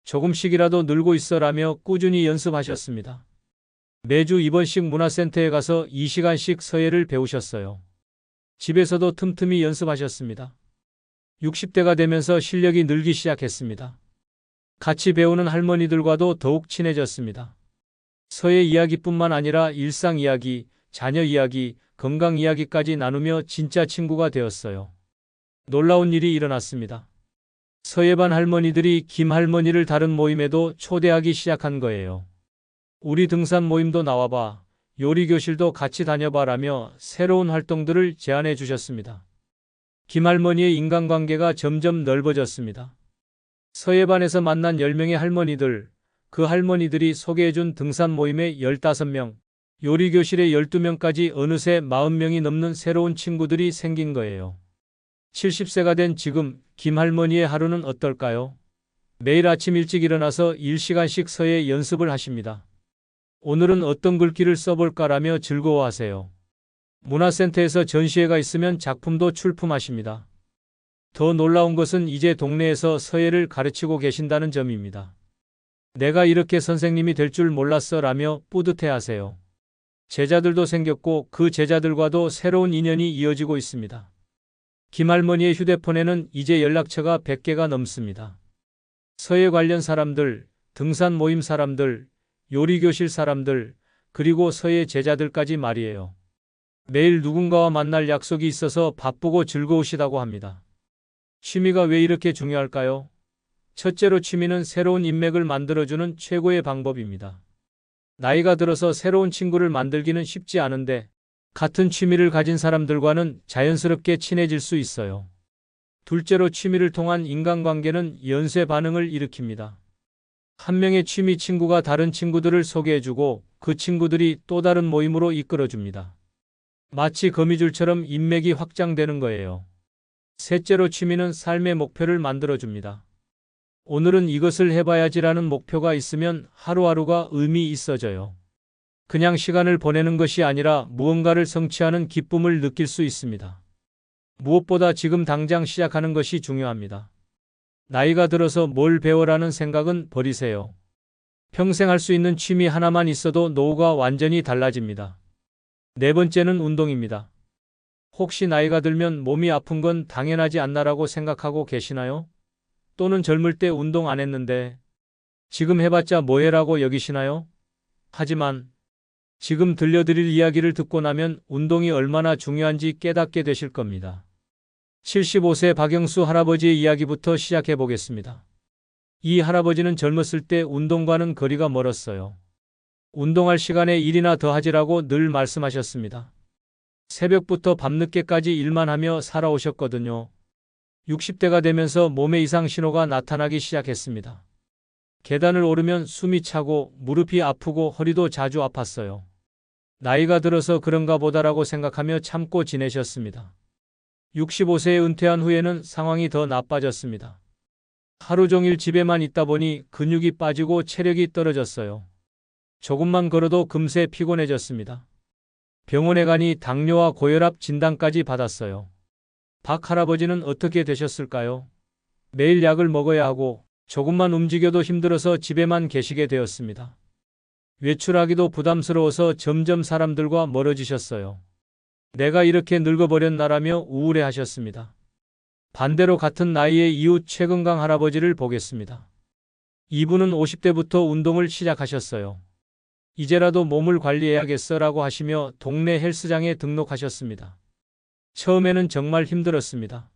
조금씩이라도 늘고 있어라며 꾸준히 연습하셨습니다. 매주 입원식 문화센터에 가서 2시간씩 서예를 배우셨어요. 집에서도 틈틈이 연습하셨습니다. 60대가 되면서 실력이 늘기 시작했습니다. 같이 배우는 할머니들과도 더욱 친해졌습니다. 서예 이야기뿐만 아니라 일상 이야기, 자녀 이야기, 건강 이야기까지 나누며 진짜 친구가 되었어요. 놀라운 일이 일어났습니다. 서예반 할머니들이 김 할머니를 다른 모임에도 초대하기 시작한 거예요. 우리 등산 모임도 나와봐. 요리교실도 같이 다녀봐라며 새로운 활동들을 제안해 주셨습니다. 김할머니의 인간관계가 점점 넓어졌습니다. 서예반에서 만난 10명의 할머니들, 그 할머니들이 소개해준 등산 모임의 15명, 요리교실의 12명까지 어느새 40명이 넘는 새로운 친구들이 생긴 거예요. 70세가 된 지금 김할머니의 하루는 어떨까요? 매일 아침 일찍 일어나서 1시간씩 서예 연습을 하십니다. 오늘은 어떤 글귀를 써볼까라며 즐거워하세요. 문화센터에서 전시회가 있으면 작품도 출품하십니다. 더 놀라운 것은 이제 동네에서 서예를 가르치고 계신다는 점입니다. 내가 이렇게 선생님이 될 줄 몰랐어라며 뿌듯해하세요. 제자들도 생겼고 그 제자들과도 새로운 인연이 이어지고 있습니다. 김할머니의 휴대폰에는 이제 연락처가 100개가 넘습니다. 서예 관련 사람들, 등산 모임 사람들, 요리교실 사람들, 그리고 서예 제자들까지 말이에요. 매일 누군가와 만날 약속이 있어서 바쁘고 즐거우시다고 합니다. 취미가 왜 이렇게 중요할까요? 첫째로 취미는 새로운 인맥을 만들어주는 최고의 방법입니다. 나이가 들어서 새로운 친구를 만들기는 쉽지 않은데 같은 취미를 가진 사람들과는 자연스럽게 친해질 수 있어요. 둘째로 취미를 통한 인간관계는 연쇄 반응을 일으킵니다. 한 명의 취미 친구가 다른 친구들을 소개해주고 그 친구들이 또 다른 모임으로 이끌어줍니다. 마치 거미줄처럼 인맥이 확장되는 거예요. 셋째로 취미는 삶의 목표를 만들어줍니다. 오늘은 이것을 해봐야지라는 목표가 있으면 하루하루가 의미 있어져요. 그냥 시간을 보내는 것이 아니라 무언가를 성취하는 기쁨을 느낄 수 있습니다. 무엇보다 지금 당장 시작하는 것이 중요합니다. 나이가 들어서 뭘 배워라는 생각은 버리세요. 평생 할 수 있는 취미 하나만 있어도 노후가 완전히 달라집니다. 네 번째는 운동입니다. 혹시 나이가 들면 몸이 아픈 건 당연하지 않나라고 생각하고 계시나요? 또는 젊을 때 운동 안 했는데 지금 해봤자 뭐해라고 여기시나요? 하지만 지금 들려드릴 이야기를 듣고 나면 운동이 얼마나 중요한지 깨닫게 되실 겁니다. 75세 박영수 할아버지의 이야기부터 시작해 보겠습니다. 이 할아버지는 젊었을 때 운동과는 거리가 멀었어요. 운동할 시간에 일이나 더 하지라고 늘 말씀하셨습니다. 새벽부터 밤늦게까지 일만 하며 살아오셨거든요. 60대가 되면서 몸에 이상 신호가 나타나기 시작했습니다. 계단을 오르면 숨이 차고 무릎이 아프고 허리도 자주 아팠어요. 나이가 들어서 그런가 보다라고 생각하며 참고 지내셨습니다. 65세에 은퇴한 후에는 상황이 더 나빠졌습니다. 하루 종일 집에만 있다 보니 근육이 빠지고 체력이 떨어졌어요. 조금만 걸어도 금세 피곤해졌습니다. 병원에 가니 당뇨와 고혈압 진단까지 받았어요. 박 할아버지는 어떻게 되셨을까요? 매일 약을 먹어야 하고 조금만 움직여도 힘들어서 집에만 계시게 되었습니다. 외출하기도 부담스러워서 점점 사람들과 멀어지셨어요. 내가 이렇게 늙어버렸나라며 우울해하셨습니다. 반대로 같은 나이의 이웃 최건강 할아버지를 보겠습니다. 이분은 50대부터 운동을 시작하셨어요. 이제라도 몸을 관리해야겠어라고 하시며 동네 헬스장에 등록하셨습니다. 처음에는 정말 힘들었습니다.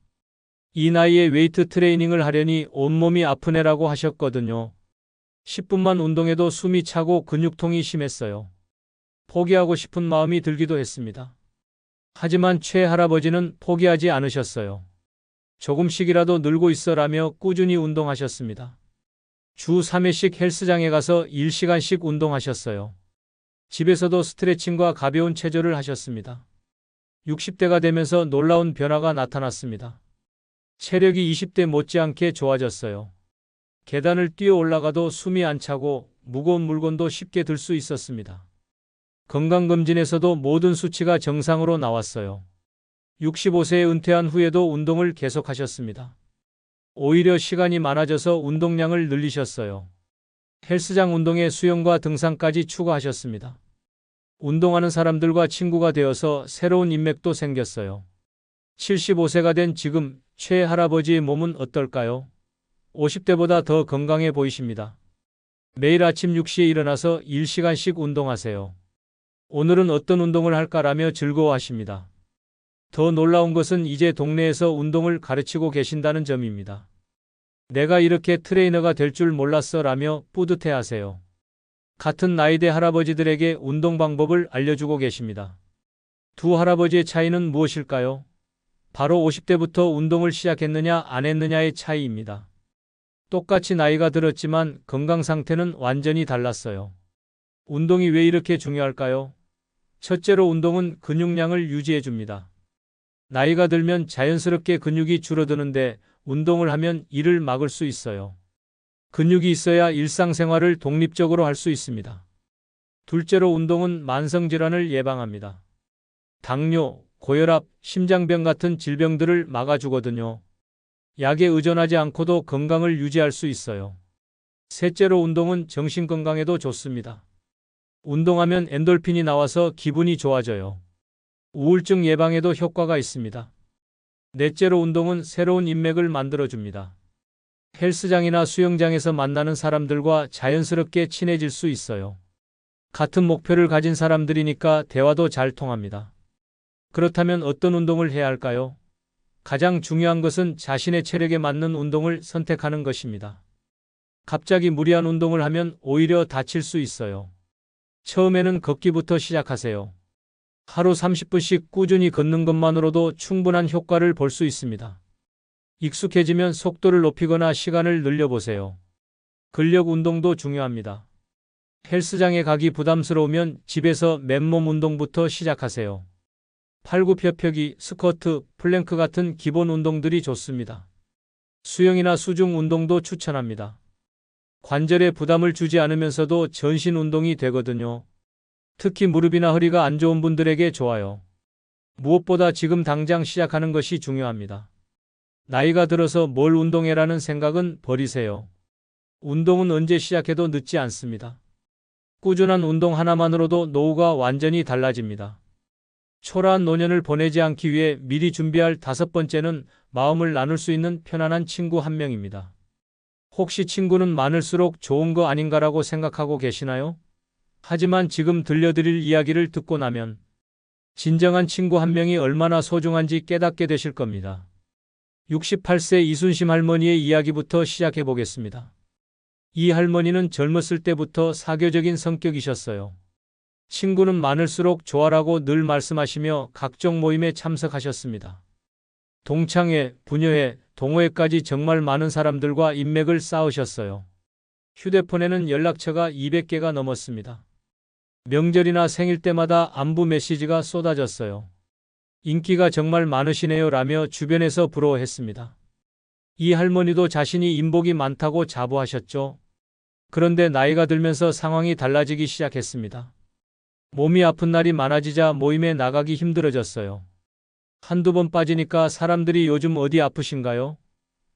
이 나이에 웨이트 트레이닝을 하려니 온몸이 아프네라고 하셨거든요. 10분만 운동해도 숨이 차고 근육통이 심했어요. 포기하고 싶은 마음이 들기도 했습니다. 하지만 최 할아버지는 포기하지 않으셨어요. 조금씩이라도 늘고 있어라며 꾸준히 운동하셨습니다. 주 3회씩 헬스장에 가서 1시간씩 운동하셨어요. 집에서도 스트레칭과 가벼운 체조를 하셨습니다. 60대가 되면서 놀라운 변화가 나타났습니다. 체력이 20대 못지않게 좋아졌어요. 계단을 뛰어 올라가도 숨이 안 차고 무거운 물건도 쉽게 들 수 있었습니다. 건강검진에서도 모든 수치가 정상으로 나왔어요. 65세에 은퇴한 후에도 운동을 계속하셨습니다. 오히려 시간이 많아져서 운동량을 늘리셨어요. 헬스장 운동에 수영과 등산까지 추가하셨습니다. 운동하는 사람들과 친구가 되어서 새로운 인맥도 생겼어요. 75세가 된 지금 최 할아버지의 몸은 어떨까요? 50대보다 더 건강해 보이십니다. 매일 아침 6시에 일어나서 1시간씩 운동하세요. 오늘은 어떤 운동을 할까라며 즐거워하십니다. 더 놀라운 것은 이제 동네에서 운동을 가르치고 계신다는 점입니다. 내가 이렇게 트레이너가 될 줄 몰랐어라며 뿌듯해하세요. 같은 나이대 할아버지들에게 운동 방법을 알려주고 계십니다. 두 할아버지의 차이는 무엇일까요? 바로 50대부터 운동을 시작했느냐 안 했느냐의 차이입니다. 똑같이 나이가 들었지만 건강 상태는 완전히 달랐어요. 운동이 왜 이렇게 중요할까요? 첫째로 운동은 근육량을 유지해 줍니다. 나이가 들면 자연스럽게 근육이 줄어드는데 운동을 하면 이를 막을 수 있어요. 근육이 있어야 일상생활을 독립적으로 할 수 있습니다. 둘째로 운동은 만성질환을 예방합니다. 당뇨, 고혈압, 심장병 같은 질병들을 막아주거든요. 약에 의존하지 않고도 건강을 유지할 수 있어요. 셋째로 운동은 정신건강에도 좋습니다. 운동하면 엔돌핀이 나와서 기분이 좋아져요. 우울증 예방에도 효과가 있습니다. 넷째로 운동은 새로운 인맥을 만들어줍니다. 헬스장이나 수영장에서 만나는 사람들과 자연스럽게 친해질 수 있어요. 같은 목표를 가진 사람들이니까 대화도 잘 통합니다. 그렇다면 어떤 운동을 해야 할까요? 가장 중요한 것은 자신의 체력에 맞는 운동을 선택하는 것입니다. 갑자기 무리한 운동을 하면 오히려 다칠 수 있어요. 처음에는 걷기부터 시작하세요. 하루 30분씩 꾸준히 걷는 것만으로도 충분한 효과를 볼 수 있습니다. 익숙해지면 속도를 높이거나 시간을 늘려보세요. 근력 운동도 중요합니다. 헬스장에 가기 부담스러우면 집에서 맨몸 운동부터 시작하세요. 팔굽혀펴기, 스쿼트, 플랭크 같은 기본 운동들이 좋습니다. 수영이나 수중 운동도 추천합니다. 관절에 부담을 주지 않으면서도 전신 운동이 되거든요. 특히 무릎이나 허리가 안 좋은 분들에게 좋아요. 무엇보다 지금 당장 시작하는 것이 중요합니다. 나이가 들어서 뭘 운동해라는 생각은 버리세요. 운동은 언제 시작해도 늦지 않습니다. 꾸준한 운동 하나만으로도 노후가 완전히 달라집니다. 초라한 노년을 보내지 않기 위해 미리 준비할 다섯 번째는 마음을 나눌 수 있는 편안한 친구 한 명입니다. 혹시 친구는 많을수록 좋은 거 아닌가라고 생각하고 계시나요? 하지만 지금 들려드릴 이야기를 듣고 나면 진정한 친구 한 명이 얼마나 소중한지 깨닫게 되실 겁니다. 68세 이순심 할머니의 이야기부터 시작해 보겠습니다. 이 할머니는 젊었을 때부터 사교적인 성격이셨어요. 친구는 많을수록 좋아라고 늘 말씀하시며 각종 모임에 참석하셨습니다. 동창회, 부녀회, 동호회까지 정말 많은 사람들과 인맥을 쌓으셨어요. 휴대폰에는 연락처가 200개가 넘었습니다. 명절이나 생일 때마다 안부 메시지가 쏟아졌어요. 인기가 정말 많으시네요 라며 주변에서 부러워했습니다. 이 할머니도 자신이 인복이 많다고 자부하셨죠. 그런데 나이가 들면서 상황이 달라지기 시작했습니다. 몸이 아픈 날이 많아지자 모임에 나가기 힘들어졌어요. 한두 번 빠지니까 사람들이 요즘 어디 아프신가요?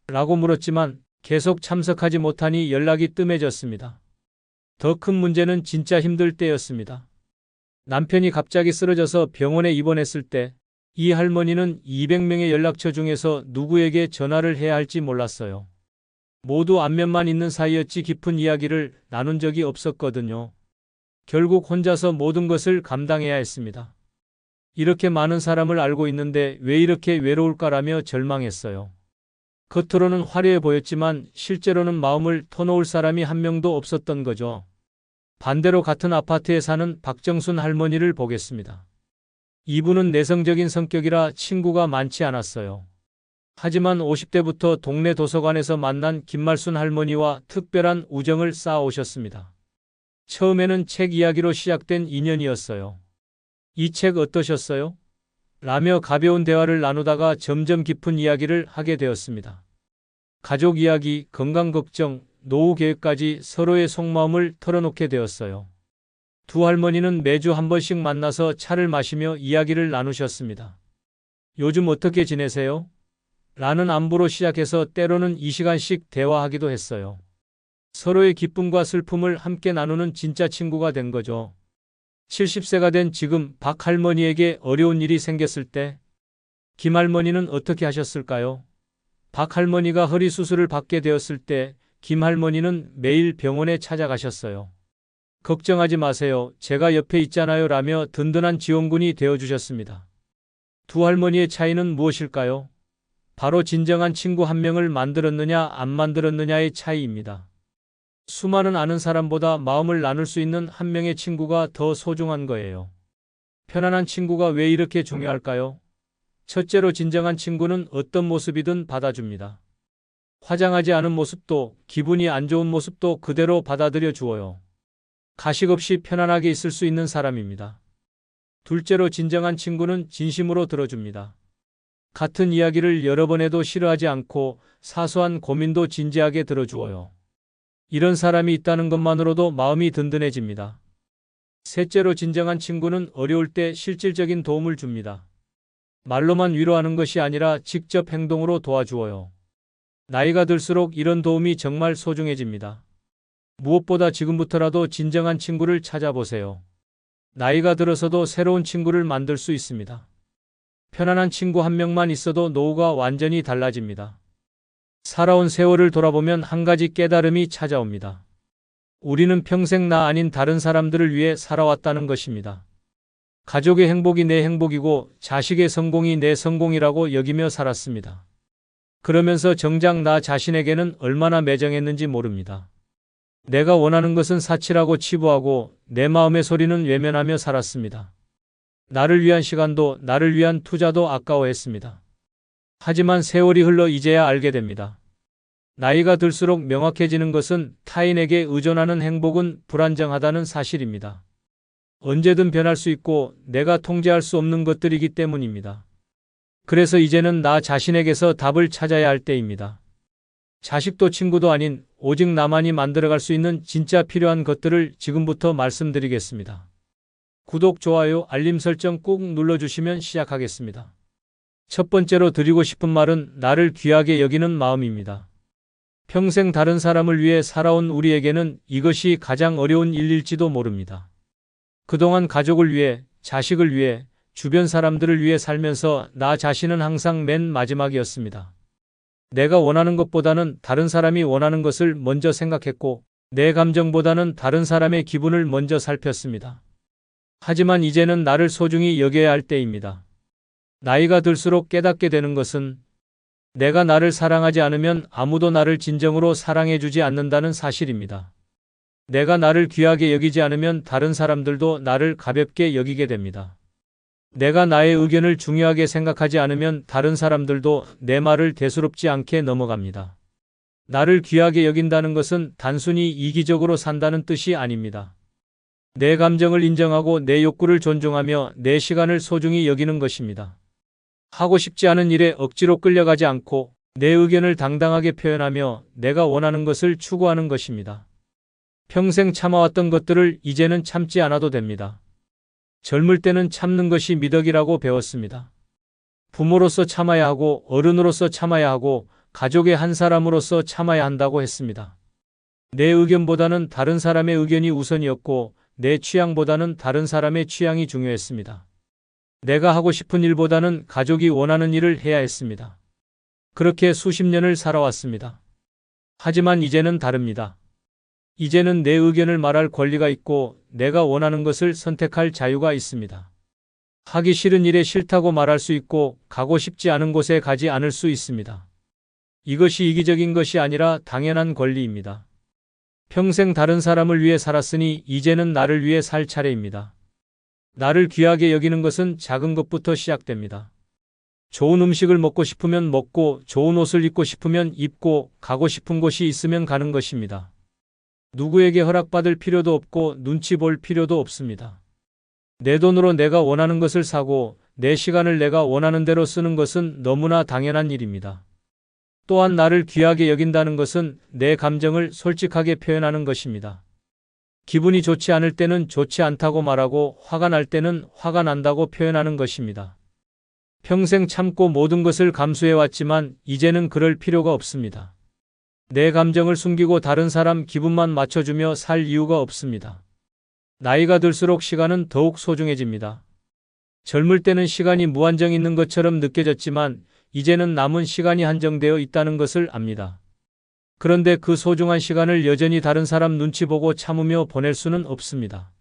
라고 물었지만 계속 참석하지 못하니 연락이 뜸해졌습니다. 더 큰 문제는 진짜 힘들 때였습니다. 남편이 갑자기 쓰러져서 병원에 입원했을 때 이 할머니는 200명의 연락처 중에서 누구에게 전화를 해야 할지 몰랐어요. 모두 안면만 있는 사이였지 깊은 이야기를 나눈 적이 없었거든요. 결국 혼자서 모든 것을 감당해야 했습니다. 이렇게 많은 사람을 알고 있는데 왜 이렇게 외로울까라며 절망했어요. 겉으로는 화려해 보였지만 실제로는 마음을 터놓을 사람이 한 명도 없었던 거죠. 반대로 같은 아파트에 사는 박정순 할머니를 보겠습니다. 이분은 내성적인 성격이라 친구가 많지 않았어요. 하지만 50대부터 동네 도서관에서 만난 김말순 할머니와 특별한 우정을 쌓아오셨습니다. 처음에는 책 이야기로 시작된 인연이었어요. 이 책 어떠셨어요? 라며 가벼운 대화를 나누다가 점점 깊은 이야기를 하게 되었습니다. 가족 이야기, 건강 걱정, 노후 계획까지 서로의 속마음을 털어놓게 되었어요. 두 할머니는 매주 한 번씩 만나서 차를 마시며 이야기를 나누셨습니다. 요즘 어떻게 지내세요? 라는 안부로 시작해서 때로는 2시간씩 대화하기도 했어요. 서로의 기쁨과 슬픔을 함께 나누는 진짜 친구가 된 거죠. 70세가 된 지금 박 할머니에게 어려운 일이 생겼을 때 김 할머니는 어떻게 하셨을까요? 박 할머니가 허리 수술을 받게 되었을 때 김 할머니는 매일 병원에 찾아가셨어요. 걱정하지 마세요. 제가 옆에 있잖아요 라며 든든한 지원군이 되어주셨습니다. 두 할머니의 차이는 무엇일까요? 바로 진정한 친구 한 명을 만들었느냐 안 만들었느냐의 차이입니다. 수많은 아는 사람보다 마음을 나눌 수 있는 한 명의 친구가 더 소중한 거예요. 편안한 친구가 왜 이렇게 중요할까요? 첫째로 진정한 친구는 어떤 모습이든 받아줍니다. 화장하지 않은 모습도 기분이 안 좋은 모습도 그대로 받아들여 주어요. 가식 없이 편안하게 있을 수 있는 사람입니다. 둘째로 진정한 친구는 진심으로 들어줍니다. 같은 이야기를 여러 번 해도 싫어하지 않고 사소한 고민도 진지하게 들어주어요. 이런 사람이 있다는 것만으로도 마음이 든든해집니다. 셋째로 진정한 친구는 어려울 때 실질적인 도움을 줍니다. 말로만 위로하는 것이 아니라 직접 행동으로 도와주어요. 나이가 들수록 이런 도움이 정말 소중해집니다. 무엇보다 지금부터라도 진정한 친구를 찾아보세요. 나이가 들어서도 새로운 친구를 만들 수 있습니다. 편안한 친구 한 명만 있어도 노후가 완전히 달라집니다. 살아온 세월을 돌아보면 한 가지 깨달음이 찾아옵니다. 우리는 평생 나 아닌 다른 사람들을 위해 살아왔다는 것입니다. 가족의 행복이 내 행복이고 자식의 성공이 내 성공이라고 여기며 살았습니다. 그러면서 정작 나 자신에게는 얼마나 매정했는지 모릅니다. 내가 원하는 것은 사치라고 치부하고 내 마음의 소리는 외면하며 살았습니다. 나를 위한 시간도 나를 위한 투자도 아까워했습니다. 하지만 세월이 흘러 이제야 알게 됩니다. 나이가 들수록 명확해지는 것은 타인에게 의존하는 행복은 불안정하다는 사실입니다. 언제든 변할 수 있고 내가 통제할 수 없는 것들이기 때문입니다. 그래서 이제는 나 자신에게서 답을 찾아야 할 때입니다. 자식도 친구도 아닌 오직 나만이 만들어갈 수 있는 진짜 필요한 것들을 지금부터 말씀드리겠습니다. 구독, 좋아요, 알림 설정 꾹 눌러주시면 시작하겠습니다. 첫 번째로 드리고 싶은 말은 나를 귀하게 여기는 마음입니다. 평생 다른 사람을 위해 살아온 우리에게는 이것이 가장 어려운 일일지도 모릅니다. 그동안 가족을 위해, 자식을 위해, 주변 사람들을 위해 살면서 나 자신은 항상 맨 마지막이었습니다. 내가 원하는 것보다는 다른 사람이 원하는 것을 먼저 생각했고, 내 감정보다는 다른 사람의 기분을 먼저 살폈습니다. 하지만 이제는 나를 소중히 여겨야 할 때입니다. 나이가 들수록 깨닫게 되는 것은 내가 나를 사랑하지 않으면 아무도 나를 진정으로 사랑해주지 않는다는 사실입니다. 내가 나를 귀하게 여기지 않으면 다른 사람들도 나를 가볍게 여기게 됩니다. 내가 나의 의견을 중요하게 생각하지 않으면 다른 사람들도 내 말을 대수롭지 않게 넘어갑니다. 나를 귀하게 여긴다는 것은 단순히 이기적으로 산다는 뜻이 아닙니다. 내 감정을 인정하고 내 욕구를 존중하며 내 시간을 소중히 여기는 것입니다. 하고 싶지 않은 일에 억지로 끌려가지 않고 내 의견을 당당하게 표현하며 내가 원하는 것을 추구하는 것입니다. 평생 참아왔던 것들을 이제는 참지 않아도 됩니다. 젊을 때는 참는 것이 미덕이라고 배웠습니다. 부모로서 참아야 하고 어른으로서 참아야 하고 가족의 한 사람으로서 참아야 한다고 했습니다. 내 의견보다는 다른 사람의 의견이 우선이었고 내 취향보다는 다른 사람의 취향이 중요했습니다. 내가 하고 싶은 일보다는 가족이 원하는 일을 해야 했습니다. 그렇게 수십 년을 살아왔습니다. 하지만 이제는 다릅니다. 이제는 내 의견을 말할 권리가 있고 내가 원하는 것을 선택할 자유가 있습니다. 하기 싫은 일에 싫다고 말할 수 있고 가고 싶지 않은 곳에 가지 않을 수 있습니다. 이것이 이기적인 것이 아니라 당연한 권리입니다. 평생 다른 사람을 위해 살았으니 이제는 나를 위해 살 차례입니다. 나를 귀하게 여기는 것은 작은 것부터 시작됩니다. 좋은 음식을 먹고 싶으면 먹고 좋은 옷을 입고 싶으면 입고 가고 싶은 곳이 있으면 가는 것입니다. 누구에게 허락받을 필요도 없고 눈치 볼 필요도 없습니다. 내 돈으로 내가 원하는 것을 사고 내 시간을 내가 원하는 대로 쓰는 것은 너무나 당연한 일입니다. 또한 나를 귀하게 여긴다는 것은 내 감정을 솔직하게 표현하는 것입니다. 기분이 좋지 않을 때는 좋지 않다고 말하고 화가 날 때는 화가 난다고 표현하는 것입니다. 평생 참고 모든 것을 감수해왔지만 이제는 그럴 필요가 없습니다. 내 감정을 숨기고 다른 사람 기분만 맞춰주며 살 이유가 없습니다. 나이가 들수록 시간은 더욱 소중해집니다. 젊을 때는 시간이 무한정 있는 것처럼 느껴졌지만 이제는 남은 시간이 한정되어 있다는 것을 압니다. 그런데 그 소중한 시간을 여전히 다른 사람 눈치 보고 참으며 보낼 수는 없습니다.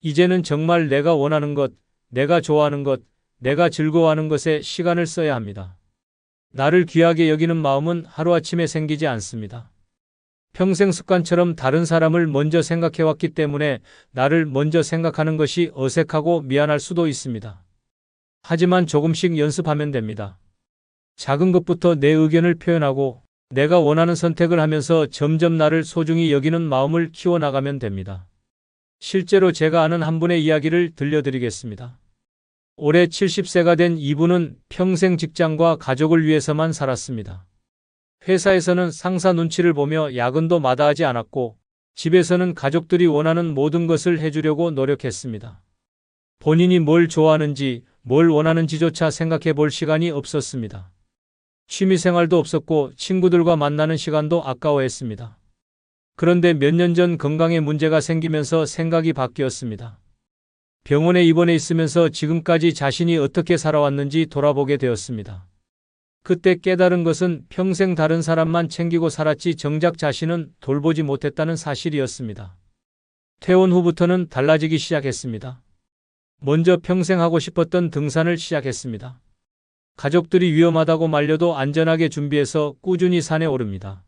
이제는 정말 내가 원하는 것, 내가 좋아하는 것, 내가 즐거워하는 것에 시간을 써야 합니다. 나를 귀하게 여기는 마음은 하루아침에 생기지 않습니다. 평생 습관처럼 다른 사람을 먼저 생각해왔기 때문에 나를 먼저 생각하는 것이 어색하고 미안할 수도 있습니다. 하지만 조금씩 연습하면 됩니다. 작은 것부터 내 의견을 표현하고 내가 원하는 선택을 하면서 점점 나를 소중히 여기는 마음을 키워나가면 됩니다. 실제로 제가 아는 한 분의 이야기를 들려드리겠습니다. 올해 70세가 된 이분은 평생 직장과 가족을 위해서만 살았습니다. 회사에서는 상사 눈치를 보며 야근도 마다하지 않았고 집에서는 가족들이 원하는 모든 것을 해주려고 노력했습니다. 본인이 뭘 좋아하는지 뭘 원하는지조차 생각해 볼 시간이 없었습니다. 취미생활도 없었고 친구들과 만나는 시간도 아까워했습니다. 그런데 몇 년 전 건강에 문제가 생기면서 생각이 바뀌었습니다. 병원에 입원해 있으면서 지금까지 자신이 어떻게 살아왔는지 돌아보게 되었습니다. 그때 깨달은 것은 평생 다른 사람만 챙기고 살았지 정작 자신은 돌보지 못했다는 사실이었습니다. 퇴원 후부터는 달라지기 시작했습니다. 먼저 평생 하고 싶었던 등산을 시작했습니다. 가족들이 위험하다고 말려도 안전하게 준비해서 꾸준히 산에 오릅니다.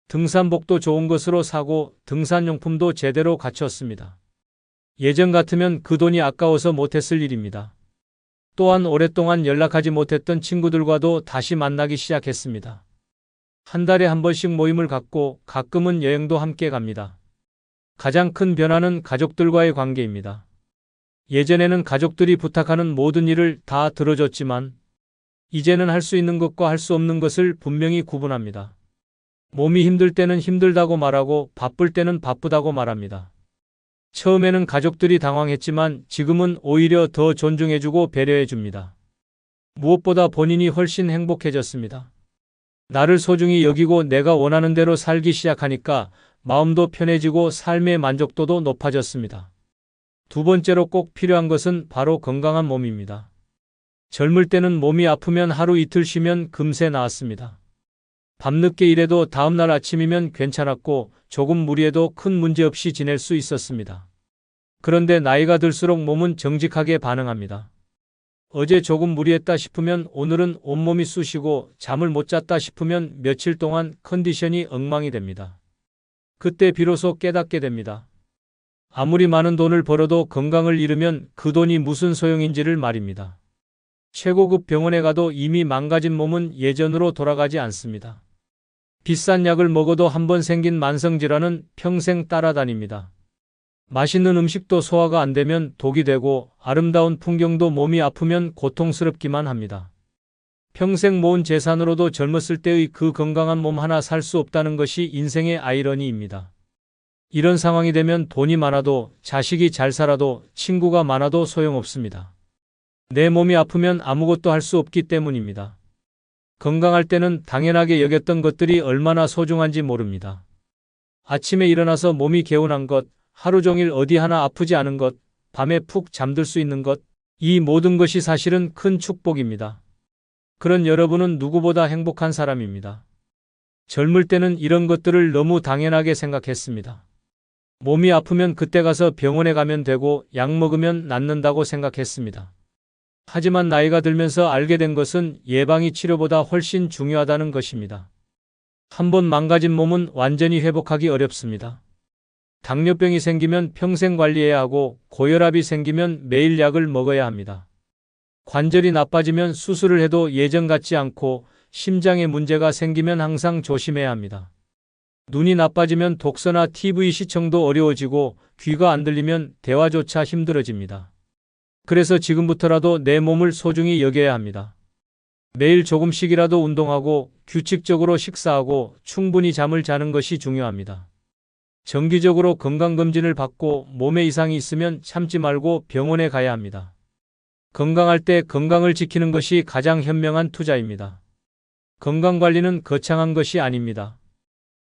등산복도 좋은 것으로 사고 등산용품도 제대로 갖췄습니다. 예전 같으면 그 돈이 아까워서 못했을 일입니다. 또한 오랫동안 연락하지 못했던 친구들과도 다시 만나기 시작했습니다. 한 달에 한 번씩 모임을 갖고 가끔은 여행도 함께 갑니다. 가장 큰 변화는 가족들과의 관계입니다. 예전에는 가족들이 부탁하는 모든 일을 다 들어줬지만 이제는 할 수 있는 것과 할 수 없는 것을 분명히 구분합니다. 몸이 힘들 때는 힘들다고 말하고 바쁠 때는 바쁘다고 말합니다. 처음에는 가족들이 당황했지만 지금은 오히려 더 존중해주고 배려해줍니다. 무엇보다 본인이 훨씬 행복해졌습니다. 나를 소중히 여기고 내가 원하는 대로 살기 시작하니까 마음도 편해지고 삶의 만족도도 높아졌습니다. 두 번째로 꼭 필요한 것은 바로 건강한 몸입니다. 젊을 때는 몸이 아프면 하루 이틀 쉬면 금세 나았습니다. 밤늦게 일해도 다음날 아침이면 괜찮았고 조금 무리해도 큰 문제 없이 지낼 수 있었습니다. 그런데 나이가 들수록 몸은 정직하게 반응합니다. 어제 조금 무리했다 싶으면 오늘은 온몸이 쑤시고 잠을 못 잤다 싶으면 며칠 동안 컨디션이 엉망이 됩니다. 그때 비로소 깨닫게 됩니다. 아무리 많은 돈을 벌어도 건강을 잃으면 그 돈이 무슨 소용인지를 말입니다. 최고급 병원에 가도 이미 망가진 몸은 예전으로 돌아가지 않습니다. 비싼 약을 먹어도 한번 생긴 만성질환은 평생 따라다닙니다. 맛있는 음식도 소화가 안 되면 독이 되고 아름다운 풍경도 몸이 아프면 고통스럽기만 합니다. 평생 모은 재산으로도 젊었을 때의 그 건강한 몸 하나 살 수 없다는 것이 인생의 아이러니입니다. 이런 상황이 되면 돈이 많아도 자식이 잘 살아도 친구가 많아도 소용없습니다. 내 몸이 아프면 아무것도 할 수 없기 때문입니다. 건강할 때는 당연하게 여겼던 것들이 얼마나 소중한지 모릅니다. 아침에 일어나서 몸이 개운한 것, 하루 종일 어디 하나 아프지 않은 것, 밤에 푹 잠들 수 있는 것, 이 모든 것이 사실은 큰 축복입니다. 그런 여러분은 누구보다 행복한 사람입니다. 젊을 때는 이런 것들을 너무 당연하게 생각했습니다. 몸이 아프면 그때 가서 병원에 가면 되고 약 먹으면 낫는다고 생각했습니다. 하지만 나이가 들면서 알게 된 것은 예방이 치료보다 훨씬 중요하다는 것입니다. 한번 망가진 몸은 완전히 회복하기 어렵습니다. 당뇨병이 생기면 평생 관리해야 하고 고혈압이 생기면 매일 약을 먹어야 합니다. 관절이 나빠지면 수술을 해도 예전 같지 않고 심장에 문제가 생기면 항상 조심해야 합니다. 눈이 나빠지면 독서나 TV 시청도 어려워지고 귀가 안 들리면 대화조차 힘들어집니다. 그래서 지금부터라도 내 몸을 소중히 여겨야 합니다. 매일 조금씩이라도 운동하고 규칙적으로 식사하고 충분히 잠을 자는 것이 중요합니다. 정기적으로 건강검진을 받고 몸에 이상이 있으면 참지 말고 병원에 가야 합니다. 건강할 때 건강을 지키는 것이 가장 현명한 투자입니다. 건강관리는 거창한 것이 아닙니다.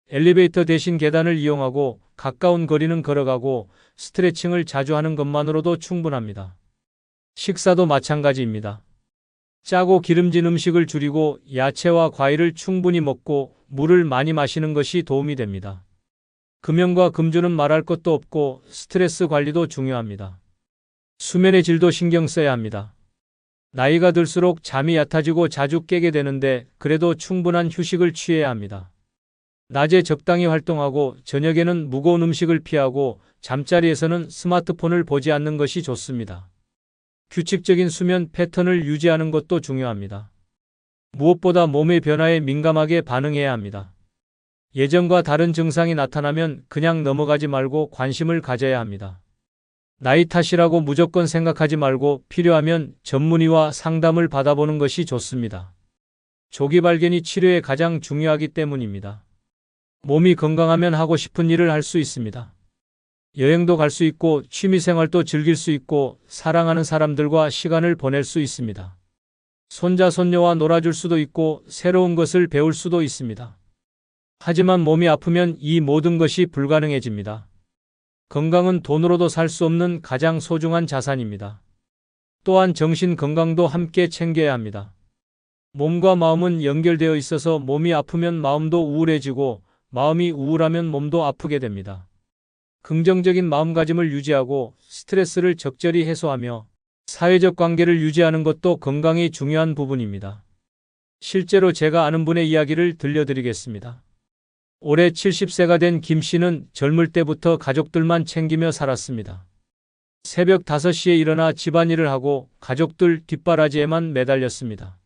엘리베이터 대신 계단을 이용하고 가까운 거리는 걸어가고 스트레칭을 자주 하는 것만으로도 충분합니다. 식사도 마찬가지입니다. 짜고 기름진 음식을 줄이고 야채와 과일을 충분히 먹고 물을 많이 마시는 것이 도움이 됩니다. 금연과 금주는 말할 것도 없고 스트레스 관리도 중요합니다. 수면의 질도 신경 써야 합니다. 나이가 들수록 잠이 얕아지고 자주 깨게 되는데 그래도 충분한 휴식을 취해야 합니다. 낮에 적당히 활동하고 저녁에는 무거운 음식을 피하고 잠자리에서는 스마트폰을 보지 않는 것이 좋습니다. 규칙적인 수면 패턴을 유지하는 것도 중요합니다. 무엇보다 몸의 변화에 민감하게 반응해야 합니다. 예전과 다른 증상이 나타나면 그냥 넘어가지 말고 관심을 가져야 합니다. 나이 탓이라고 무조건 생각하지 말고 필요하면 전문의와 상담을 받아보는 것이 좋습니다. 조기 발견이 치료에 가장 중요하기 때문입니다. 몸이 건강하면 하고 싶은 일을 할 수 있습니다. 여행도 갈 수 있고 취미생활도 즐길 수 있고 사랑하는 사람들과 시간을 보낼 수 있습니다. 손자, 손녀와 놀아줄 수도 있고 새로운 것을 배울 수도 있습니다. 하지만 몸이 아프면 이 모든 것이 불가능해집니다. 건강은 돈으로도 살 수 없는 가장 소중한 자산입니다. 또한 정신 건강도 함께 챙겨야 합니다. 몸과 마음은 연결되어 있어서 몸이 아프면 마음도 우울해지고 마음이 우울하면 몸도 아프게 됩니다. 긍정적인 마음가짐을 유지하고 스트레스를 적절히 해소하며 사회적 관계를 유지하는 것도 건강의 중요한 부분입니다. 실제로 제가 아는 분의 이야기를 들려드리겠습니다. 올해 70세가 된 김 씨는 젊을 때부터 가족들만 챙기며 살았습니다. 새벽 5시에 일어나 집안일을 하고 가족들 뒷바라지에만 매달렸습니다.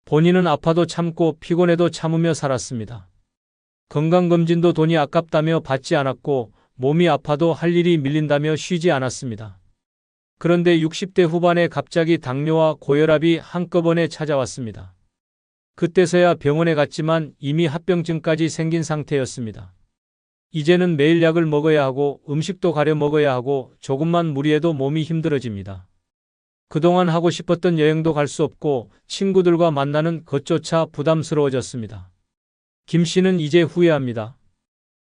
본인은 아파도 참고 피곤해도 참으며 살았습니다. 건강검진도 돈이 아깝다며 받지 않았고 몸이 아파도 할 일이 밀린다며 쉬지 않았습니다. 그런데 60대 후반에 갑자기 당뇨와 고혈압이 한꺼번에 찾아왔습니다. 그때서야 병원에 갔지만 이미 합병증까지 생긴 상태였습니다. 이제는 매일 약을 먹어야 하고 음식도 가려 먹어야 하고 조금만 무리해도 몸이 힘들어집니다. 그동안 하고 싶었던 여행도 갈 수 없고 친구들과 만나는 것조차 부담스러워졌습니다. 김 씨는 이제 후회합니다.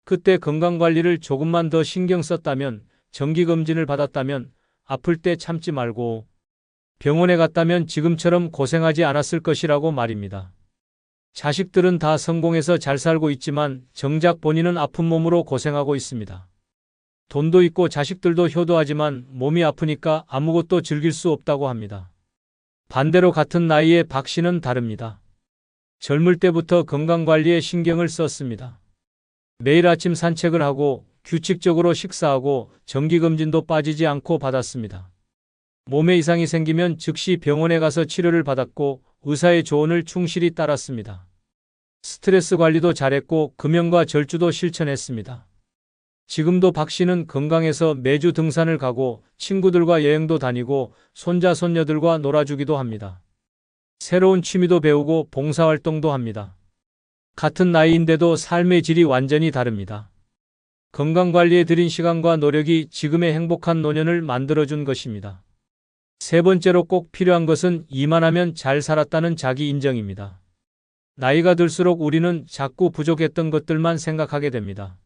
그때 건강관리를 조금만 더 신경 썼다면, 정기검진을 받았다면, 아플 때 참지 말고 병원에 갔다면 지금처럼 고생하지 않았을 것이라고 말입니다. 자식들은 다 성공해서 잘 살고 있지만 정작 본인은 아픈 몸으로 고생하고 있습니다. 돈도 있고 자식들도 효도하지만 몸이 아프니까 아무것도 즐길 수 없다고 합니다. 반대로 같은 나이의 박 씨는 다릅니다. 젊을 때부터 건강관리에 신경을 썼습니다. 매일 아침 산책을 하고 규칙적으로 식사하고 정기검진도 빠지지 않고 받았습니다. 몸에 이상이 생기면 즉시 병원에 가서 치료를 받았고 의사의 조언을 충실히 따랐습니다. 스트레스 관리도 잘했고 금연과 절주도 실천했습니다. 지금도 박 씨는 건강해서 매주 등산을 가고 친구들과 여행도 다니고 손자, 손녀들과 놀아주기도 합니다. 새로운 취미도 배우고 봉사활동도 합니다. 같은 나이인데도 삶의 질이 완전히 다릅니다. 건강관리에 들인 시간과 노력이 지금의 행복한 노년을 만들어준 것입니다. 세 번째로 꼭 필요한 것은 이만하면 잘 살았다는 자기 인정입니다. 나이가 들수록 우리는 자꾸 부족했던 것들만 생각하게 됩니다.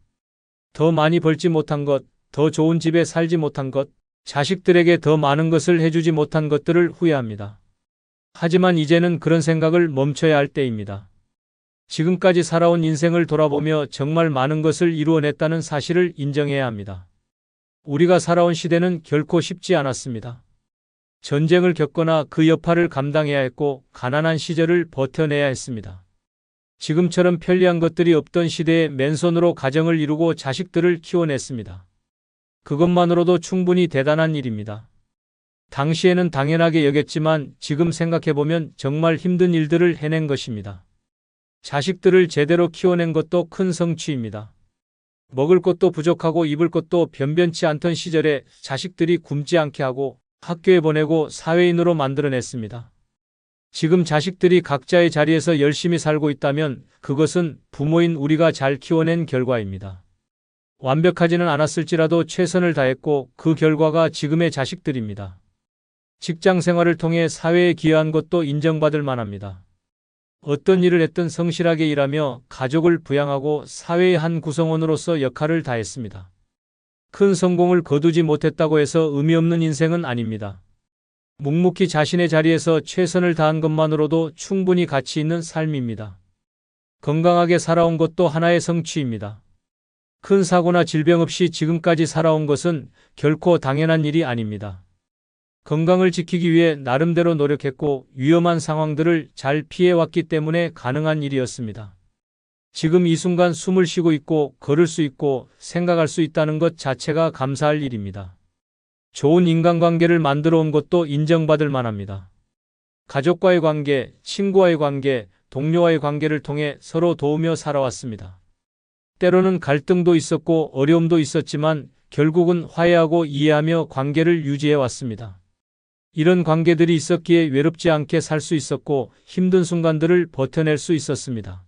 더 많이 벌지 못한 것, 더 좋은 집에 살지 못한 것, 자식들에게 더 많은 것을 해주지 못한 것들을 후회합니다. 하지만 이제는 그런 생각을 멈춰야 할 때입니다. 지금까지 살아온 인생을 돌아보며 정말 많은 것을 이루어냈다는 사실을 인정해야 합니다. 우리가 살아온 시대는 결코 쉽지 않았습니다. 전쟁을 겪거나 그 여파를 감당해야 했고 가난한 시절을 버텨내야 했습니다. 지금처럼 편리한 것들이 없던 시대에 맨손으로 가정을 이루고 자식들을 키워냈습니다. 그것만으로도 충분히 대단한 일입니다. 당시에는 당연하게 여겼지만 지금 생각해보면 정말 힘든 일들을 해낸 것입니다. 자식들을 제대로 키워낸 것도 큰 성취입니다. 먹을 것도 부족하고 입을 것도 변변치 않던 시절에 자식들이 굶지 않게 하고 학교에 보내고 사회인으로 만들어냈습니다. 지금 자식들이 각자의 자리에서 열심히 살고 있다면 그것은 부모인 우리가 잘 키워낸 결과입니다. 완벽하지는 않았을지라도 최선을 다했고 그 결과가 지금의 자식들입니다. 직장 생활을 통해 사회에 기여한 것도 인정받을 만합니다. 어떤 일을 했든 성실하게 일하며 가족을 부양하고 사회의 한 구성원으로서 역할을 다했습니다. 큰 성공을 거두지 못했다고 해서 의미 없는 인생은 아닙니다. 묵묵히 자신의 자리에서 최선을 다한 것만으로도 충분히 가치 있는 삶입니다. 건강하게 살아온 것도 하나의 성취입니다. 큰 사고나 질병 없이 지금까지 살아온 것은 결코 당연한 일이 아닙니다. 건강을 지키기 위해 나름대로 노력했고 위험한 상황들을 잘 피해왔기 때문에 가능한 일이었습니다. 지금 이 순간 숨을 쉬고 있고 걸을 수 있고 생각할 수 있다는 것 자체가 감사할 일입니다. 좋은 인간관계를 만들어 온 것도 인정받을 만합니다. 가족과의 관계, 친구와의 관계, 동료와의 관계를 통해 서로 도우며 살아왔습니다. 때로는 갈등도 있었고 어려움도 있었지만 결국은 화해하고 이해하며 관계를 유지해 왔습니다. 이런 관계들이 있었기에 외롭지 않게 살 수 있었고 힘든 순간들을 버텨낼 수 있었습니다.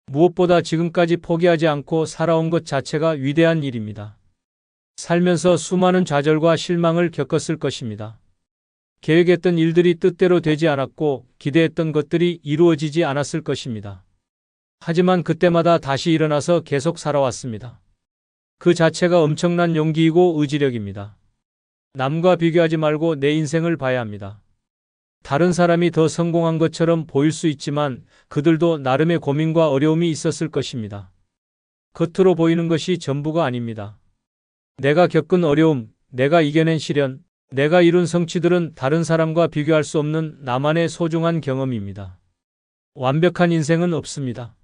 무엇보다 지금까지 포기하지 않고 살아온 것 자체가 위대한 일입니다. 살면서 수많은 좌절과 실망을 겪었을 것입니다. 계획했던 일들이 뜻대로 되지 않았고 기대했던 것들이 이루어지지 않았을 것입니다. 하지만 그때마다 다시 일어나서 계속 살아왔습니다. 그 자체가 엄청난 용기이고 의지력입니다. 남과 비교하지 말고 내 인생을 봐야 합니다. 다른 사람이 더 성공한 것처럼 보일 수 있지만 그들도 나름의 고민과 어려움이 있었을 것입니다. 겉으로 보이는 것이 전부가 아닙니다. 내가 겪은 어려움, 내가 이겨낸 시련, 내가 이룬 성취들은 다른 사람과 비교할 수 없는 나만의 소중한 경험입니다. 완벽한 인생은 없습니다.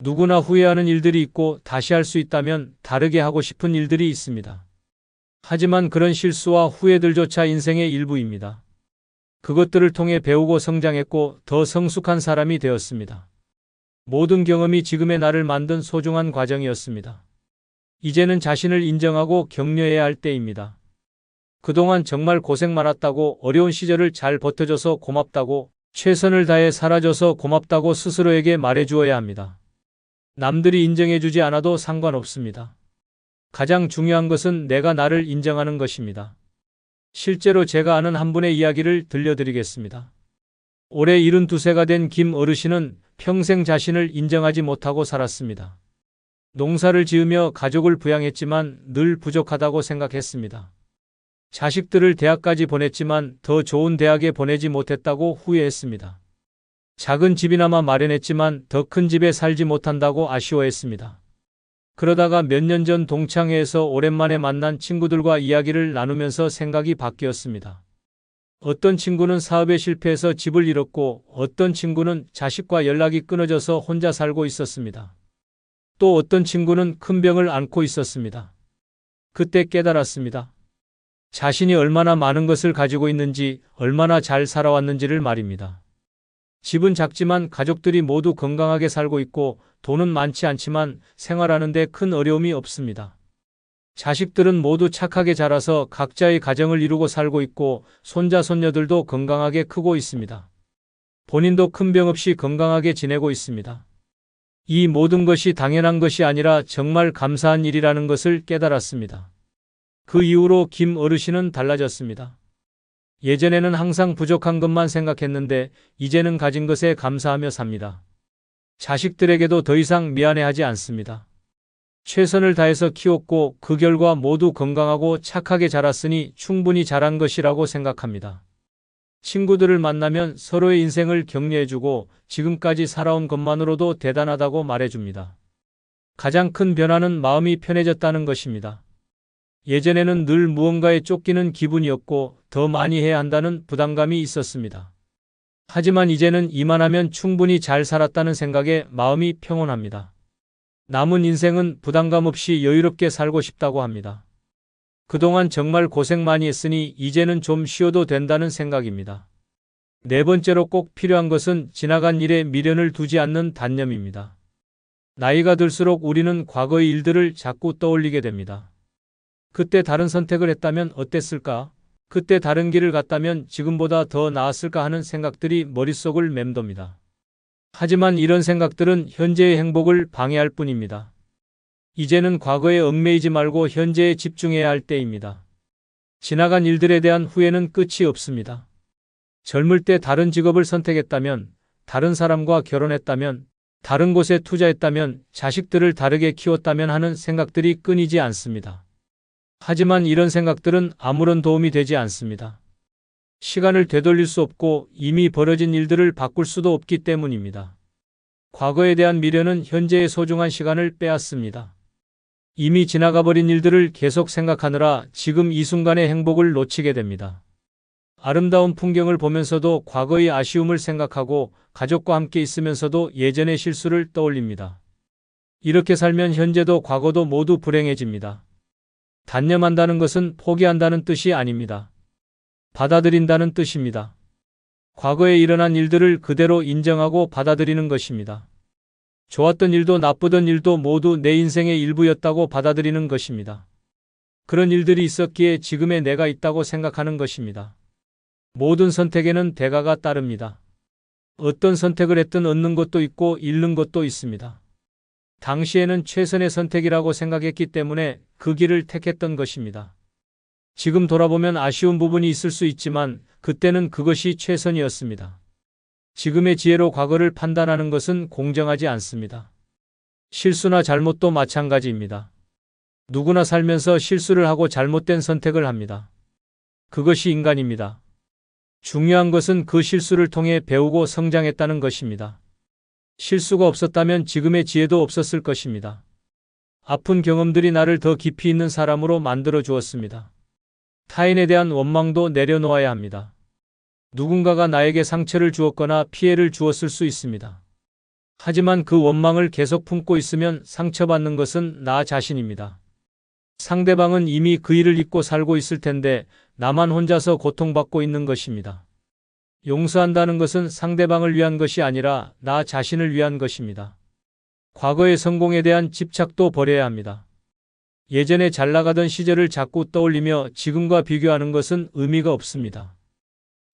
누구나 후회하는 일들이 있고 다시 할 수 있다면 다르게 하고 싶은 일들이 있습니다. 하지만 그런 실수와 후회들조차 인생의 일부입니다. 그것들을 통해 배우고 성장했고 더 성숙한 사람이 되었습니다. 모든 경험이 지금의 나를 만든 소중한 과정이었습니다. 이제는 자신을 인정하고 격려해야 할 때입니다. 그동안 정말 고생 많았다고, 어려운 시절을 잘 버텨줘서 고맙다고, 최선을 다해 살아줘서 고맙다고 스스로에게 말해주어야 합니다. 남들이 인정해주지 않아도 상관없습니다. 가장 중요한 것은 내가 나를 인정하는 것입니다. 실제로 제가 아는 한 분의 이야기를 들려드리겠습니다. 올해 72세가 된 김 어르신은 평생 자신을 인정하지 못하고 살았습니다. 농사를 지으며 가족을 부양했지만 늘 부족하다고 생각했습니다. 자식들을 대학까지 보냈지만 더 좋은 대학에 보내지 못했다고 후회했습니다. 작은 집이나마 마련했지만 더 큰 집에 살지 못한다고 아쉬워했습니다. 그러다가 몇 년 전 동창회에서 오랜만에 만난 친구들과 이야기를 나누면서 생각이 바뀌었습니다. 어떤 친구는 사업에 실패해서 집을 잃었고 어떤 친구는 자식과 연락이 끊어져서 혼자 살고 있었습니다. 또 어떤 친구는 큰 병을 앓고 있었습니다. 그때 깨달았습니다. 자신이 얼마나 많은 것을 가지고 있는지, 얼마나 잘 살아왔는지를 말입니다. 집은 작지만 가족들이 모두 건강하게 살고 있고 돈은 많지 않지만 생활하는 데 큰 어려움이 없습니다. 자식들은 모두 착하게 자라서 각자의 가정을 이루고 살고 있고 손자 손녀들도 건강하게 크고 있습니다. 본인도 큰 병 없이 건강하게 지내고 있습니다. 이 모든 것이 당연한 것이 아니라 정말 감사한 일이라는 것을 깨달았습니다. 그 이후로 김 어르신은 달라졌습니다. 예전에는 항상 부족한 것만 생각했는데 이제는 가진 것에 감사하며 삽니다. 자식들에게도 더 이상 미안해하지 않습니다. 최선을 다해서 키웠고 그 결과 모두 건강하고 착하게 자랐으니 충분히 잘한 것이라고 생각합니다. 친구들을 만나면 서로의 인생을 격려해주고 지금까지 살아온 것만으로도 대단하다고 말해줍니다. 가장 큰 변화는 마음이 편해졌다는 것입니다. 예전에는 늘 무언가에 쫓기는 기분이었고 더 많이 해야 한다는 부담감이 있었습니다. 하지만 이제는 이만하면 충분히 잘 살았다는 생각에 마음이 평온합니다. 남은 인생은 부담감 없이 여유롭게 살고 싶다고 합니다. 그동안 정말 고생 많이 했으니 이제는 좀 쉬어도 된다는 생각입니다. 네 번째로 꼭 필요한 것은 지나간 일에 미련을 두지 않는 단념입니다. 나이가 들수록 우리는 과거의 일들을 자꾸 떠올리게 됩니다. 그때 다른 선택을 했다면 어땠을까? 그때 다른 길을 갔다면 지금보다 더 나았을까 하는 생각들이 머릿속을 맴돕니다. 하지만 이런 생각들은 현재의 행복을 방해할 뿐입니다. 이제는 과거에 얽매이지 말고 현재에 집중해야 할 때입니다. 지나간 일들에 대한 후회는 끝이 없습니다. 젊을 때 다른 직업을 선택했다면, 다른 사람과 결혼했다면, 다른 곳에 투자했다면, 자식들을 다르게 키웠다면 하는 생각들이 끊이지 않습니다. 하지만 이런 생각들은 아무런 도움이 되지 않습니다. 시간을 되돌릴 수 없고 이미 벌어진 일들을 바꿀 수도 없기 때문입니다. 과거에 대한 미련은 현재의 소중한 시간을 빼앗습니다. 이미 지나가 버린 일들을 계속 생각하느라 지금 이 순간의 행복을 놓치게 됩니다. 아름다운 풍경을 보면서도 과거의 아쉬움을 생각하고 가족과 함께 있으면서도 예전의 실수를 떠올립니다. 이렇게 살면 현재도 과거도 모두 불행해집니다. 단념한다는 것은 포기한다는 뜻이 아닙니다. 받아들인다는 뜻입니다. 과거에 일어난 일들을 그대로 인정하고 받아들이는 것입니다. 좋았던 일도 나쁘던 일도 모두 내 인생의 일부였다고 받아들이는 것입니다. 그런 일들이 있었기에 지금의 내가 있다고 생각하는 것입니다. 모든 선택에는 대가가 따릅니다. 어떤 선택을 했든 얻는 것도 있고 잃는 것도 있습니다. 당시에는 최선의 선택이라고 생각했기 때문에 그 길을 택했던 것입니다. 지금 돌아보면 아쉬운 부분이 있을 수 있지만 그때는 그것이 최선이었습니다. 지금의 지혜로 과거를 판단하는 것은 공정하지 않습니다. 실수나 잘못도 마찬가지입니다. 누구나 살면서 실수를 하고 잘못된 선택을 합니다. 그것이 인간입니다. 중요한 것은 그 실수를 통해 배우고 성장했다는 것입니다. 실수가 없었다면 지금의 지혜도 없었을 것입니다. 아픈 경험들이 나를 더 깊이 있는 사람으로 만들어 주었습니다. 타인에 대한 원망도 내려놓아야 합니다. 누군가가 나에게 상처를 주었거나 피해를 주었을 수 있습니다. 하지만 그 원망을 계속 품고 있으면 상처받는 것은 나 자신입니다. 상대방은 이미 그 일을 잊고 살고 있을 텐데 나만 혼자서 고통받고 있는 것입니다. 용서한다는 것은 상대방을 위한 것이 아니라 나 자신을 위한 것입니다. 과거의 성공에 대한 집착도 버려야 합니다. 예전에 잘 나가던 시절을 자꾸 떠올리며 지금과 비교하는 것은 의미가 없습니다.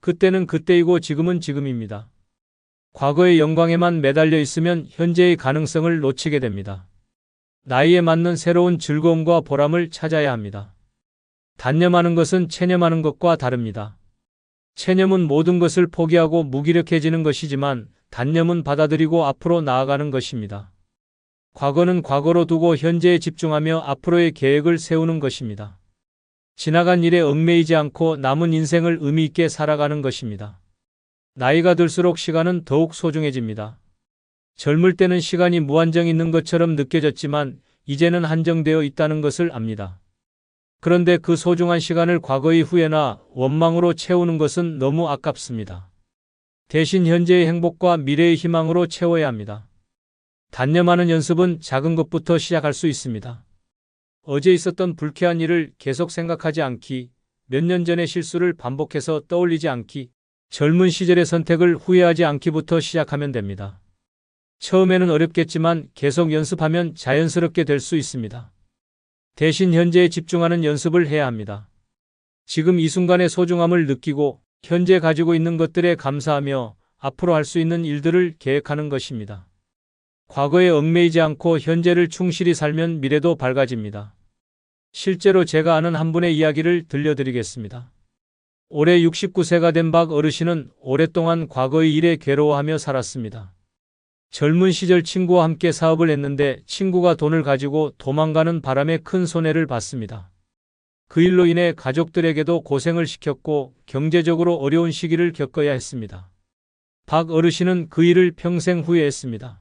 그때는 그때이고 지금은 지금입니다. 과거의 영광에만 매달려 있으면 현재의 가능성을 놓치게 됩니다. 나이에 맞는 새로운 즐거움과 보람을 찾아야 합니다. 단념하는 것은 체념하는 것과 다릅니다. 체념은 모든 것을 포기하고 무기력해지는 것이지만 단념은 받아들이고 앞으로 나아가는 것입니다. 과거는 과거로 두고 현재에 집중하며 앞으로의 계획을 세우는 것입니다. 지나간 일에 얽매이지 않고 남은 인생을 의미 있게 살아가는 것입니다. 나이가 들수록 시간은 더욱 소중해집니다. 젊을 때는 시간이 무한정 있는 것처럼 느껴졌지만 이제는 한정되어 있다는 것을 압니다. 그런데 그 소중한 시간을 과거의 후회나 원망으로 채우는 것은 너무 아깝습니다. 대신 현재의 행복과 미래의 희망으로 채워야 합니다. 단념하는 연습은 작은 것부터 시작할 수 있습니다. 어제 있었던 불쾌한 일을 계속 생각하지 않기, 몇 년 전의 실수를 반복해서 떠올리지 않기, 젊은 시절의 선택을 후회하지 않기부터 시작하면 됩니다. 처음에는 어렵겠지만 계속 연습하면 자연스럽게 될 수 있습니다. 대신 현재에 집중하는 연습을 해야 합니다. 지금 이 순간의 소중함을 느끼고 현재 가지고 있는 것들에 감사하며 앞으로 할 수 있는 일들을 계획하는 것입니다. 과거에 얽매이지 않고 현재를 충실히 살면 미래도 밝아집니다. 실제로 제가 아는 한 분의 이야기를 들려드리겠습니다. 올해 69세가 된 박 어르신은 오랫동안 과거의 일에 괴로워하며 살았습니다. 젊은 시절 친구와 함께 사업을 했는데 친구가 돈을 가지고 도망가는 바람에 큰 손해를 봤습니다. 그 일로 인해 가족들에게도 고생을 시켰고 경제적으로 어려운 시기를 겪어야 했습니다. 박 어르신은 그 일을 평생 후회했습니다.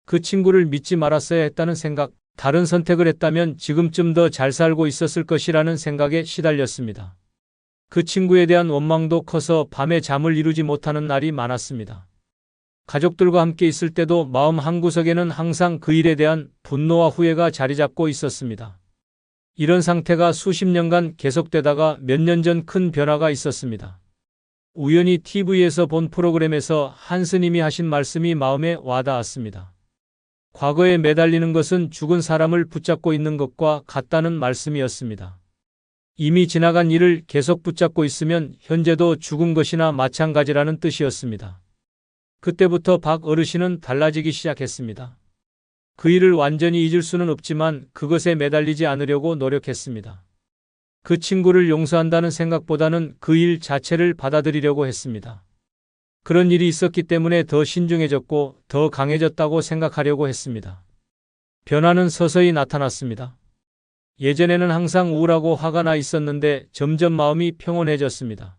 그 친구를 믿지 말았어야 했다는 생각, 다른 선택을 했다면 지금쯤 더 잘 살고 있었을 것이라는 생각에 시달렸습니다. 그 친구에 대한 원망도 커서 밤에 잠을 이루지 못하는 날이 많았습니다. 가족들과 함께 있을 때도 마음 한구석에는 항상 그 일에 대한 분노와 후회가 자리 잡고 있었습니다. 이런 상태가 수십 년간 계속되다가 몇 년 전 큰 변화가 있었습니다. 우연히 TV에서 본 프로그램에서 한 스님이 하신 말씀이 마음에 와닿았습니다. 과거에 매달리는 것은 죽은 사람을 붙잡고 있는 것과 같다는 말씀이었습니다. 이미 지나간 일을 계속 붙잡고 있으면 현재도 죽은 것이나 마찬가지라는 뜻이었습니다. 그때부터 박 어르신은 달라지기 시작했습니다. 그 일을 완전히 잊을 수는 없지만 그것에 매달리지 않으려고 노력했습니다. 그 친구를 용서한다는 생각보다는 그 일 자체를 받아들이려고 했습니다. 그런 일이 있었기 때문에 더 신중해졌고 더 강해졌다고 생각하려고 했습니다. 변화는 서서히 나타났습니다. 예전에는 항상 우울하고 화가 나 있었는데 점점 마음이 평온해졌습니다.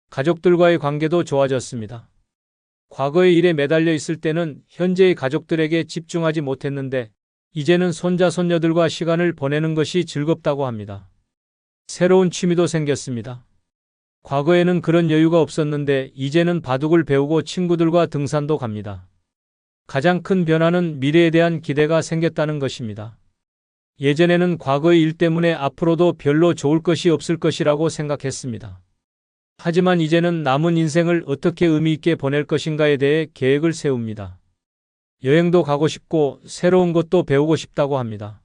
가족들과의 관계도 좋아졌습니다. 과거의 일에 매달려 있을 때는 현재의 가족들에게 집중하지 못했는데 이제는 손자 손녀들과 시간을 보내는 것이 즐겁다고 합니다. 새로운 취미도 생겼습니다. 과거에는 그런 여유가 없었는데 이제는 바둑을 배우고 친구들과 등산도 갑니다. 가장 큰 변화는 미래에 대한 기대가 생겼다는 것입니다. 예전에는 과거의 일 때문에 앞으로도 별로 좋을 것이 없을 것이라고 생각했습니다. 하지만 이제는 남은 인생을 어떻게 의미 있게 보낼 것인가에 대해 계획을 세웁니다. 여행도 가고 싶고 새로운 것도 배우고 싶다고 합니다.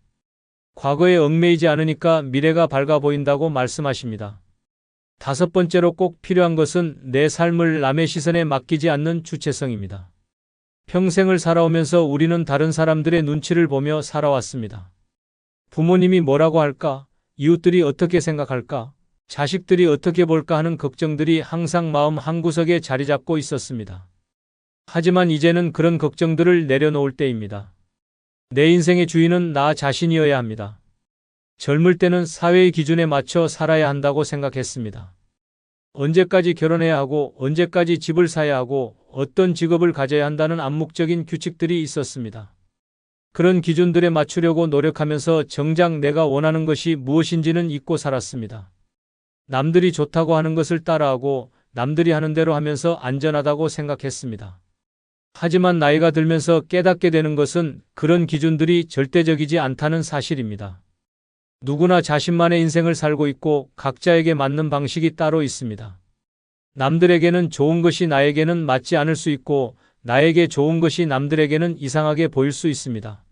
과거에 얽매이지 않으니까 미래가 밝아 보인다고 말씀하십니다. 다섯 번째로 꼭 필요한 것은 내 삶을 남의 시선에 맡기지 않는 주체성입니다. 평생을 살아오면서 우리는 다른 사람들의 눈치를 보며 살아왔습니다. 부모님이 뭐라고 할까? 이웃들이 어떻게 생각할까? 자식들이 어떻게 볼까 하는 걱정들이 항상 마음 한구석에 자리 잡고 있었습니다. 하지만 이제는 그런 걱정들을 내려놓을 때입니다. 내 인생의 주인은 나 자신이어야 합니다. 젊을 때는 사회의 기준에 맞춰 살아야 한다고 생각했습니다. 언제까지 결혼해야 하고 언제까지 집을 사야 하고 어떤 직업을 가져야 한다는 암묵적인 규칙들이 있었습니다. 그런 기준들에 맞추려고 노력하면서 정작 내가 원하는 것이 무엇인지는 잊고 살았습니다. 남들이 좋다고 하는 것을 따라하고 남들이 하는 대로 하면서 안전하다고 생각했습니다. 하지만 나이가 들면서 깨닫게 되는 것은 그런 기준들이 절대적이지 않다는 사실입니다. 누구나 자신만의 인생을 살고 있고 각자에게 맞는 방식이 따로 있습니다. 남들에게는 좋은 것이 나에게는 맞지 않을 수 있고 나에게 좋은 것이 남들에게는 이상하게 보일 수 있습니다.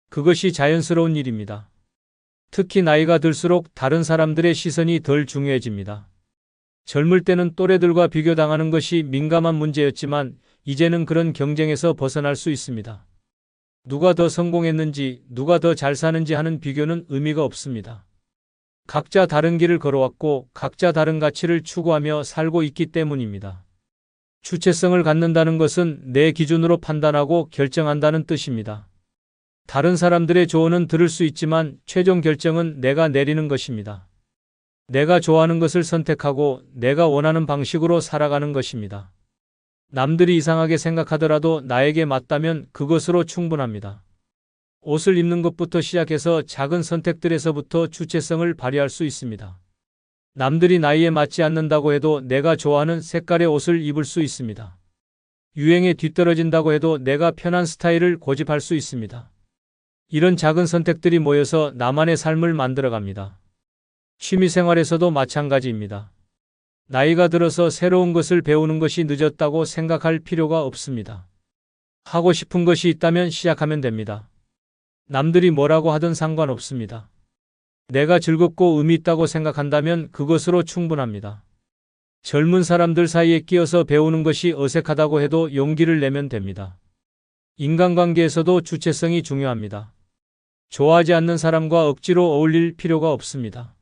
그것이 자연스러운 일입니다. 특히 나이가 들수록 다른 사람들의 시선이 덜 중요해집니다. 젊을 때는 또래들과 비교당하는 것이 민감한 문제였지만 이제는 그런 경쟁에서 벗어날 수 있습니다. 누가 더 성공했는지, 누가 더 잘 사는지 하는 비교는 의미가 없습니다. 각자 다른 길을 걸어왔고 각자 다른 가치를 추구하며 살고 있기 때문입니다. 주체성을 갖는다는 것은 내 기준으로 판단하고 결정한다는 뜻입니다. 다른 사람들의 조언은 들을 수 있지만 최종 결정은 내가 내리는 것입니다. 내가 좋아하는 것을 선택하고 내가 원하는 방식으로 살아가는 것입니다. 남들이 이상하게 생각하더라도 나에게 맞다면 그것으로 충분합니다. 옷을 입는 것부터 시작해서 작은 선택들에서부터 주체성을 발휘할 수 있습니다. 남들이 나이에 맞지 않는다고 해도 내가 좋아하는 색깔의 옷을 입을 수 있습니다. 유행에 뒤떨어진다고 해도 내가 편한 스타일을 고집할 수 있습니다. 이런 작은 선택들이 모여서 나만의 삶을 만들어갑니다. 취미생활에서도 마찬가지입니다. 나이가 들어서 새로운 것을 배우는 것이 늦었다고 생각할 필요가 없습니다. 하고 싶은 것이 있다면 시작하면 됩니다. 남들이 뭐라고 하든 상관없습니다. 내가 즐겁고 의미 있다고 생각한다면 그것으로 충분합니다. 젊은 사람들 사이에 끼어서 배우는 것이 어색하다고 해도 용기를 내면 됩니다. 인간관계에서도 주체성이 중요합니다. 좋아하지 않는 사람과 억지로 어울릴 필요가 없습니다.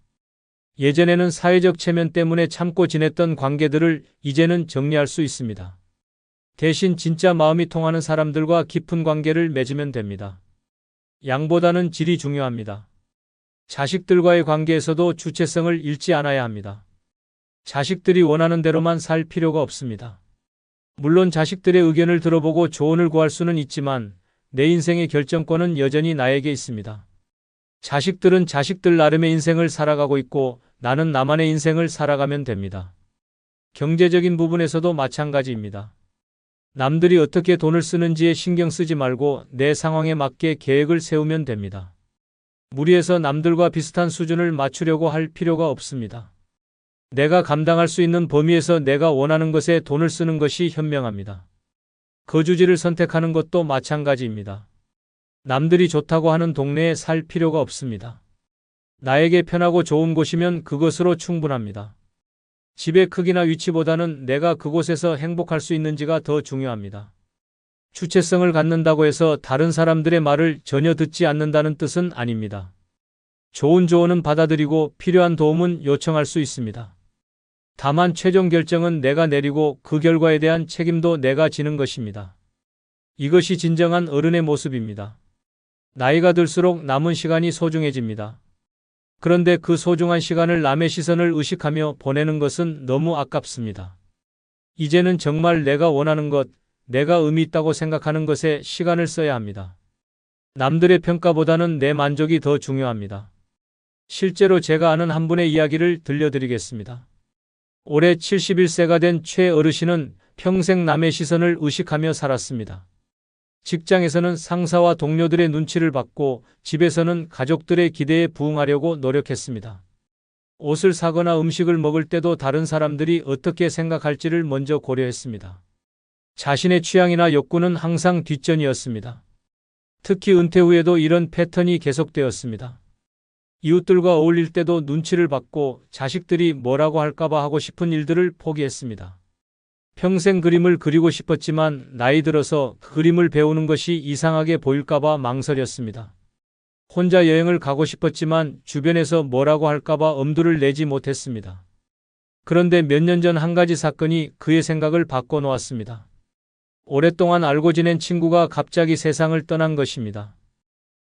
예전에는 사회적 체면 때문에 참고 지냈던 관계들을 이제는 정리할 수 있습니다. 대신 진짜 마음이 통하는 사람들과 깊은 관계를 맺으면 됩니다. 양보다는 질이 중요합니다. 자식들과의 관계에서도 주체성을 잃지 않아야 합니다. 자식들이 원하는 대로만 살 필요가 없습니다. 물론 자식들의 의견을 들어보고 조언을 구할 수는 있지만 내 인생의 결정권은 여전히 나에게 있습니다. 자식들은 자식들 나름의 인생을 살아가고 있고 나는 나만의 인생을 살아가면 됩니다. 경제적인 부분에서도 마찬가지입니다. 남들이 어떻게 돈을 쓰는지에 신경 쓰지 말고 내 상황에 맞게 계획을 세우면 됩니다. 무리해서 남들과 비슷한 수준을 맞추려고 할 필요가 없습니다. 내가 감당할 수 있는 범위에서 내가 원하는 것에 돈을 쓰는 것이 현명합니다. 거주지를 선택하는 것도 마찬가지입니다. 남들이 좋다고 하는 동네에 살 필요가 없습니다. 나에게 편하고 좋은 곳이면 그것으로 충분합니다. 집의 크기나 위치보다는 내가 그곳에서 행복할 수 있는지가 더 중요합니다. 주체성을 갖는다고 해서 다른 사람들의 말을 전혀 듣지 않는다는 뜻은 아닙니다. 좋은 조언은 받아들이고 필요한 도움은 요청할 수 있습니다. 다만 최종 결정은 내가 내리고 그 결과에 대한 책임도 내가 지는 것입니다. 이것이 진정한 어른의 모습입니다. 나이가 들수록 남은 시간이 소중해집니다. 그런데 그 소중한 시간을 남의 시선을 의식하며 보내는 것은 너무 아깝습니다. 이제는 정말 내가 원하는 것, 내가 의미 있다고 생각하는 것에 시간을 써야 합니다. 남들의 평가보다는 내 만족이 더 중요합니다. 실제로 제가 아는 한 분의 이야기를 들려드리겠습니다. 올해 71세가 된 최 어르신은 평생 남의 시선을 의식하며 살았습니다. 직장에서는 상사와 동료들의 눈치를 받고 집에서는 가족들의 기대에 부응하려고 노력했습니다. 옷을 사거나 음식을 먹을 때도 다른 사람들이 어떻게 생각할지를 먼저 고려했습니다. 자신의 취향이나 욕구는 항상 뒷전이었습니다. 특히 은퇴 후에도 이런 패턴이 계속되었습니다. 이웃들과 어울릴 때도 눈치를 받고 자식들이 뭐라고 할까봐 하고 싶은 일들을 포기했습니다. 평생 그림을 그리고 싶었지만 나이 들어서 그림을 배우는 것이 이상하게 보일까봐 망설였습니다. 혼자 여행을 가고 싶었지만 주변에서 뭐라고 할까봐 엄두를 내지 못했습니다. 그런데 몇 년 전 한 가지 사건이 그의 생각을 바꿔놓았습니다. 오랫동안 알고 지낸 친구가 갑자기 세상을 떠난 것입니다.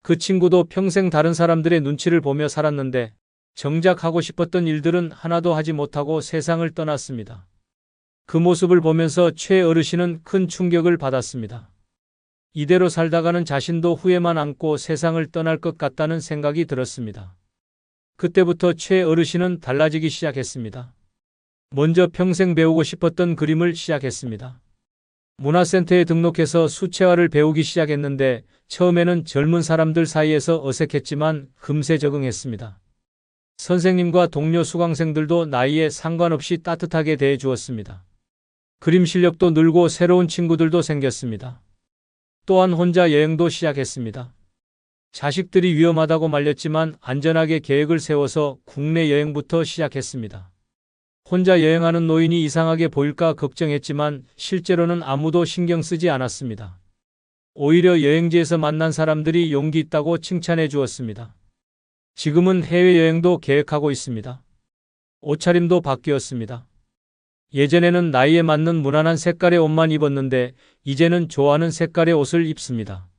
그 친구도 평생 다른 사람들의 눈치를 보며 살았는데 정작 하고 싶었던 일들은 하나도 하지 못하고 세상을 떠났습니다. 그 모습을 보면서 최 어르신은 큰 충격을 받았습니다. 이대로 살다가는 자신도 후회만 안고 세상을 떠날 것 같다는 생각이 들었습니다. 그때부터 최 어르신은 달라지기 시작했습니다. 먼저 평생 배우고 싶었던 그림을 시작했습니다. 문화센터에 등록해서 수채화를 배우기 시작했는데 처음에는 젊은 사람들 사이에서 어색했지만 금세 적응했습니다. 선생님과 동료 수강생들도 나이에 상관없이 따뜻하게 대해 주었습니다. 그림 실력도 늘고 새로운 친구들도 생겼습니다. 또한 혼자 여행도 시작했습니다. 자식들이 위험하다고 말렸지만 안전하게 계획을 세워서 국내 여행부터 시작했습니다. 혼자 여행하는 노인이 이상하게 보일까 걱정했지만 실제로는 아무도 신경 쓰지 않았습니다. 오히려 여행지에서 만난 사람들이 용기 있다고 칭찬해 주었습니다. 지금은 해외여행도 계획하고 있습니다. 옷차림도 바뀌었습니다. 예전에는 나이에 맞는 무난한 색깔의 옷만 입었는데 이제는 좋아하는 색깔의 옷을 입습니다.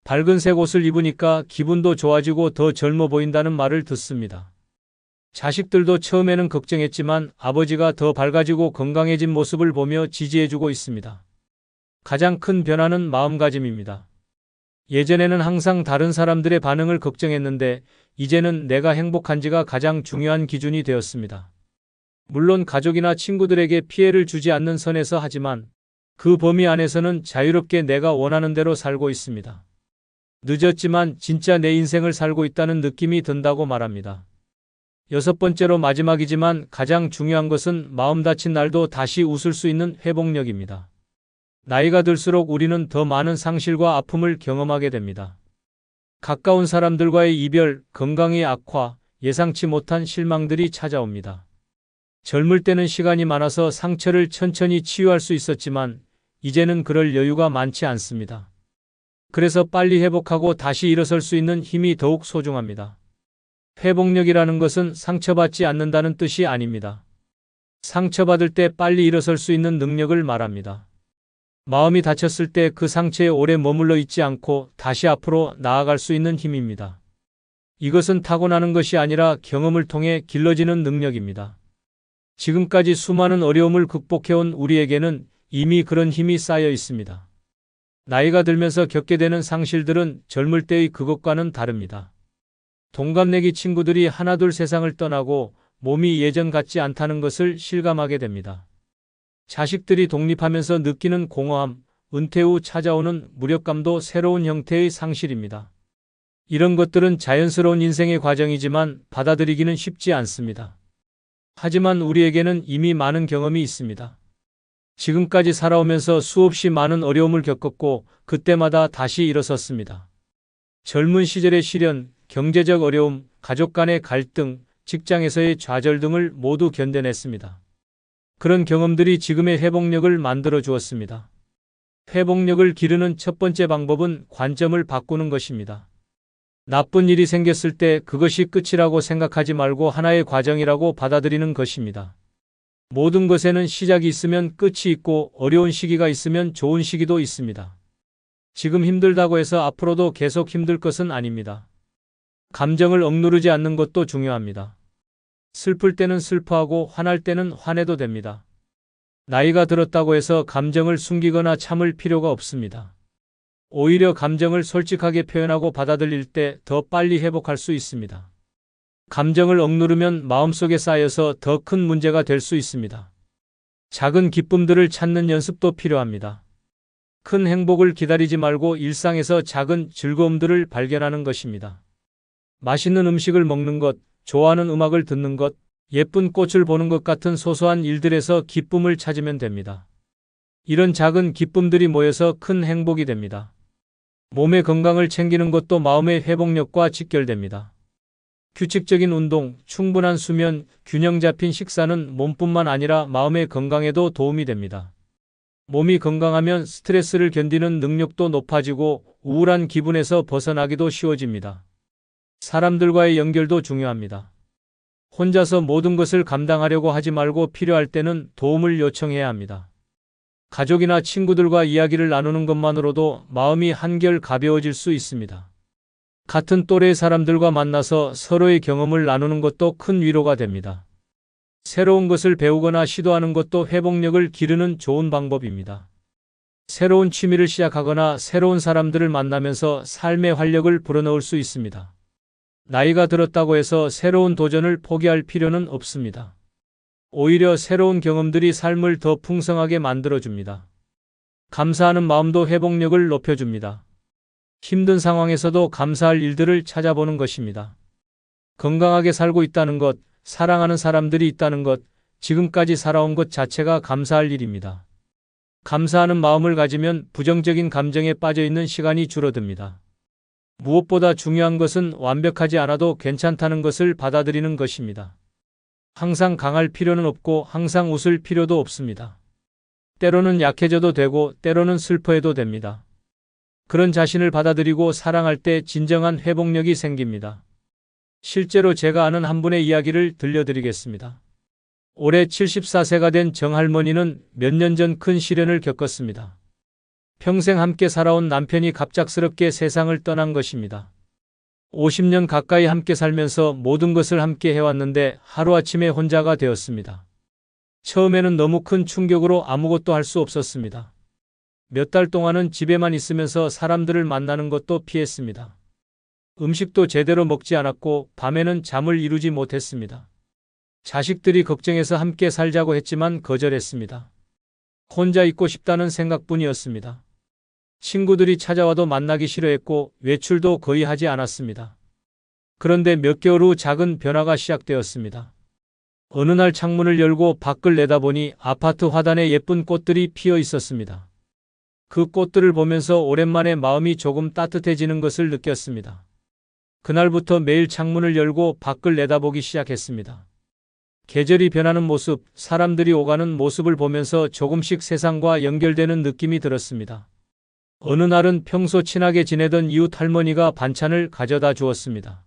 밝은색 옷을 입으니까 기분도 좋아지고 더 젊어 보인다는 말을 듣습니다. 자식들도 처음에는 걱정했지만 아버지가 더 밝아지고 건강해진 모습을 보며 지지해주고 있습니다. 가장 큰 변화는 마음가짐입니다. 예전에는 항상 다른 사람들의 반응을 걱정했는데 이제는 내가 행복한지가 가장 중요한 기준이 되었습니다. 물론 가족이나 친구들에게 피해를 주지 않는 선에서 하지만 그 범위 안에서는 자유롭게 내가 원하는 대로 살고 있습니다. 늦었지만 진짜 내 인생을 살고 있다는 느낌이 든다고 말합니다. 6번째로 마지막이지만 가장 중요한 것은 마음 다친 날도 다시 웃을 수 있는 회복력입니다. 나이가 들수록 우리는 더 많은 상실과 아픔을 경험하게 됩니다. 가까운 사람들과의 이별, 건강의 악화, 예상치 못한 실망들이 찾아옵니다. 젊을 때는 시간이 많아서 상처를 천천히 치유할 수 있었지만 이제는 그럴 여유가 많지 않습니다. 그래서 빨리 회복하고 다시 일어설 수 있는 힘이 더욱 소중합니다. 회복력이라는 것은 상처받지 않는다는 뜻이 아닙니다. 상처받을 때 빨리 일어설 수 있는 능력을 말합니다. 마음이 다쳤을 때 그 상처에 오래 머물러 있지 않고 다시 앞으로 나아갈 수 있는 힘입니다. 이것은 타고나는 것이 아니라 경험을 통해 길러지는 능력입니다. 지금까지 수많은 어려움을 극복해온 우리에게는 이미 그런 힘이 쌓여 있습니다. 나이가 들면서 겪게 되는 상실들은 젊을 때의 그것과는 다릅니다. 동갑내기 친구들이 하나둘 세상을 떠나고 몸이 예전 같지 않다는 것을 실감하게 됩니다. 자식들이 독립하면서 느끼는 공허함, 은퇴 후 찾아오는 무력감도 새로운 형태의 상실입니다. 이런 것들은 자연스러운 인생의 과정이지만 받아들이기는 쉽지 않습니다. 하지만 우리에게는 이미 많은 경험이 있습니다. 지금까지 살아오면서 수없이 많은 어려움을 겪었고 그때마다 다시 일어섰습니다. 젊은 시절의 시련, 경제적 어려움, 가족 간의 갈등, 직장에서의 좌절 등을 모두 견뎌냈습니다. 그런 경험들이 지금의 회복력을 만들어 주었습니다. 회복력을 기르는 첫 번째 방법은 관점을 바꾸는 것입니다. 나쁜 일이 생겼을 때 그것이 끝이라고 생각하지 말고 하나의 과정이라고 받아들이는 것입니다. 모든 것에는 시작이 있으면 끝이 있고 어려운 시기가 있으면 좋은 시기도 있습니다. 지금 힘들다고 해서 앞으로도 계속 힘들 것은 아닙니다. 감정을 억누르지 않는 것도 중요합니다. 슬플 때는 슬퍼하고 화날 때는 화내도 됩니다. 나이가 들었다고 해서 감정을 숨기거나 참을 필요가 없습니다. 오히려 감정을 솔직하게 표현하고 받아들일 때 더 빨리 회복할 수 있습니다. 감정을 억누르면 마음속에 쌓여서 더 큰 문제가 될 수 있습니다. 작은 기쁨들을 찾는 연습도 필요합니다. 큰 행복을 기다리지 말고 일상에서 작은 즐거움들을 발견하는 것입니다. 맛있는 음식을 먹는 것, 좋아하는 음악을 듣는 것, 예쁜 꽃을 보는 것 같은 소소한 일들에서 기쁨을 찾으면 됩니다. 이런 작은 기쁨들이 모여서 큰 행복이 됩니다. 몸의 건강을 챙기는 것도 마음의 회복력과 직결됩니다. 규칙적인 운동, 충분한 수면, 균형 잡힌 식사는 몸뿐만 아니라 마음의 건강에도 도움이 됩니다. 몸이 건강하면 스트레스를 견디는 능력도 높아지고 우울한 기분에서 벗어나기도 쉬워집니다. 사람들과의 연결도 중요합니다. 혼자서 모든 것을 감당하려고 하지 말고 필요할 때는 도움을 요청해야 합니다. 가족이나 친구들과 이야기를 나누는 것만으로도 마음이 한결 가벼워질 수 있습니다. 같은 또래의 사람들과 만나서 서로의 경험을 나누는 것도 큰 위로가 됩니다. 새로운 것을 배우거나 시도하는 것도 회복력을 기르는 좋은 방법입니다. 새로운 취미를 시작하거나 새로운 사람들을 만나면서 삶의 활력을 불어넣을 수 있습니다. 나이가 들었다고 해서 새로운 도전을 포기할 필요는 없습니다. 오히려 새로운 경험들이 삶을 더 풍성하게 만들어줍니다. 감사하는 마음도 회복력을 높여줍니다. 힘든 상황에서도 감사할 일들을 찾아보는 것입니다. 건강하게 살고 있다는 것, 사랑하는 사람들이 있다는 것, 지금까지 살아온 것 자체가 감사할 일입니다. 감사하는 마음을 가지면 부정적인 감정에 빠져 있는 시간이 줄어듭니다. 무엇보다 중요한 것은 완벽하지 않아도 괜찮다는 것을 받아들이는 것입니다. 항상 강할 필요는 없고 항상 웃을 필요도 없습니다. 때로는 약해져도 되고 때로는 슬퍼해도 됩니다. 그런 자신을 받아들이고 사랑할 때 진정한 회복력이 생깁니다. 실제로 제가 아는 한 분의 이야기를 들려드리겠습니다. 올해 74세가 된 정할머니는 몇 년 전 큰 시련을 겪었습니다. 평생 함께 살아온 남편이 갑작스럽게 세상을 떠난 것입니다. 50년 가까이 함께 살면서 모든 것을 함께 해왔는데 하루아침에 혼자가 되었습니다. 처음에는 너무 큰 충격으로 아무것도 할 수 없었습니다. 몇 달 동안은 집에만 있으면서 사람들을 만나는 것도 피했습니다. 음식도 제대로 먹지 않았고 밤에는 잠을 이루지 못했습니다. 자식들이 걱정해서 함께 살자고 했지만 거절했습니다. 혼자 있고 싶다는 생각뿐이었습니다. 친구들이 찾아와도 만나기 싫어했고 외출도 거의 하지 않았습니다. 그런데 몇 개월 후 작은 변화가 시작되었습니다. 어느 날 창문을 열고 밖을 내다보니 아파트 화단에 예쁜 꽃들이 피어 있었습니다. 그 꽃들을 보면서 오랜만에 마음이 조금 따뜻해지는 것을 느꼈습니다. 그날부터 매일 창문을 열고 밖을 내다보기 시작했습니다. 계절이 변하는 모습, 사람들이 오가는 모습을 보면서 조금씩 세상과 연결되는 느낌이 들었습니다. 어느 날은 평소 친하게 지내던 이웃 할머니가 반찬을 가져다 주었습니다.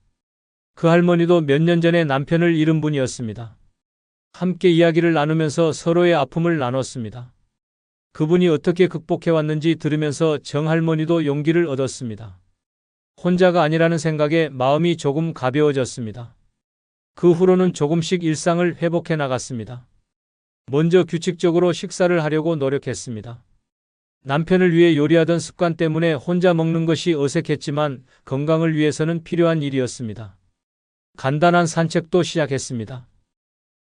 그 할머니도 몇 년 전에 남편을 잃은 분이었습니다. 함께 이야기를 나누면서 서로의 아픔을 나눴습니다. 그분이 어떻게 극복해왔는지 들으면서 정할머니도 용기를 얻었습니다. 혼자가 아니라는 생각에 마음이 조금 가벼워졌습니다. 그 후로는 조금씩 일상을 회복해 나갔습니다. 먼저 규칙적으로 식사를 하려고 노력했습니다. 남편을 위해 요리하던 습관 때문에 혼자 먹는 것이 어색했지만 건강을 위해서는 필요한 일이었습니다. 간단한 산책도 시작했습니다.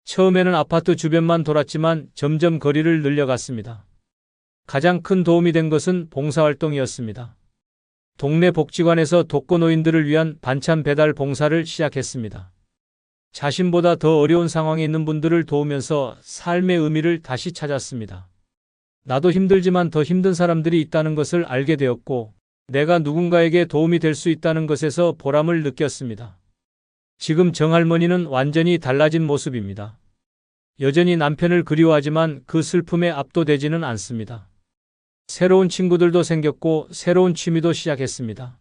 처음에는 아파트 주변만 돌았지만 점점 거리를 늘려갔습니다. 가장 큰 도움이 된 것은 봉사활동이었습니다. 동네 복지관에서 독거노인들을 위한 반찬 배달 봉사를 시작했습니다. 자신보다 더 어려운 상황에 있는 분들을 도우면서 삶의 의미를 다시 찾았습니다. 나도 힘들지만 더 힘든 사람들이 있다는 것을 알게 되었고, 내가 누군가에게 도움이 될 수 있다는 것에서 보람을 느꼈습니다. 지금 정할머니는 완전히 달라진 모습입니다. 여전히 남편을 그리워하지만 그 슬픔에 압도되지는 않습니다. 새로운 친구들도 생겼고 새로운 취미도 시작했습니다.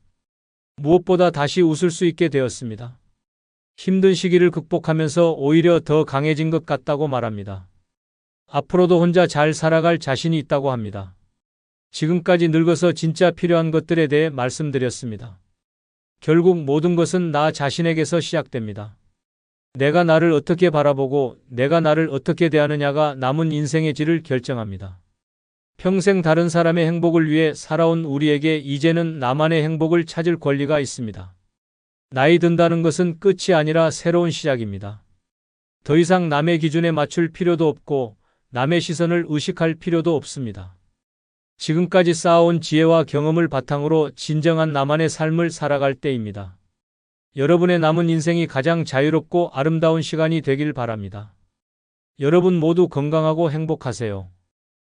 무엇보다 다시 웃을 수 있게 되었습니다. 힘든 시기를 극복하면서 오히려 더 강해진 것 같다고 말합니다. 앞으로도 혼자 잘 살아갈 자신이 있다고 합니다. 지금까지 늙어서 진짜 필요한 것들에 대해 말씀드렸습니다. 결국 모든 것은 나 자신에게서 시작됩니다. 내가 나를 어떻게 바라보고 내가 나를 어떻게 대하느냐가 남은 인생의 질을 결정합니다. 평생 다른 사람의 행복을 위해 살아온 우리에게 이제는 나만의 행복을 찾을 권리가 있습니다. 나이 든다는 것은 끝이 아니라 새로운 시작입니다. 더 이상 남의 기준에 맞출 필요도 없고 남의 시선을 의식할 필요도 없습니다. 지금까지 쌓아온 지혜와 경험을 바탕으로 진정한 나만의 삶을 살아갈 때입니다. 여러분의 남은 인생이 가장 자유롭고 아름다운 시간이 되길 바랍니다. 여러분 모두 건강하고 행복하세요.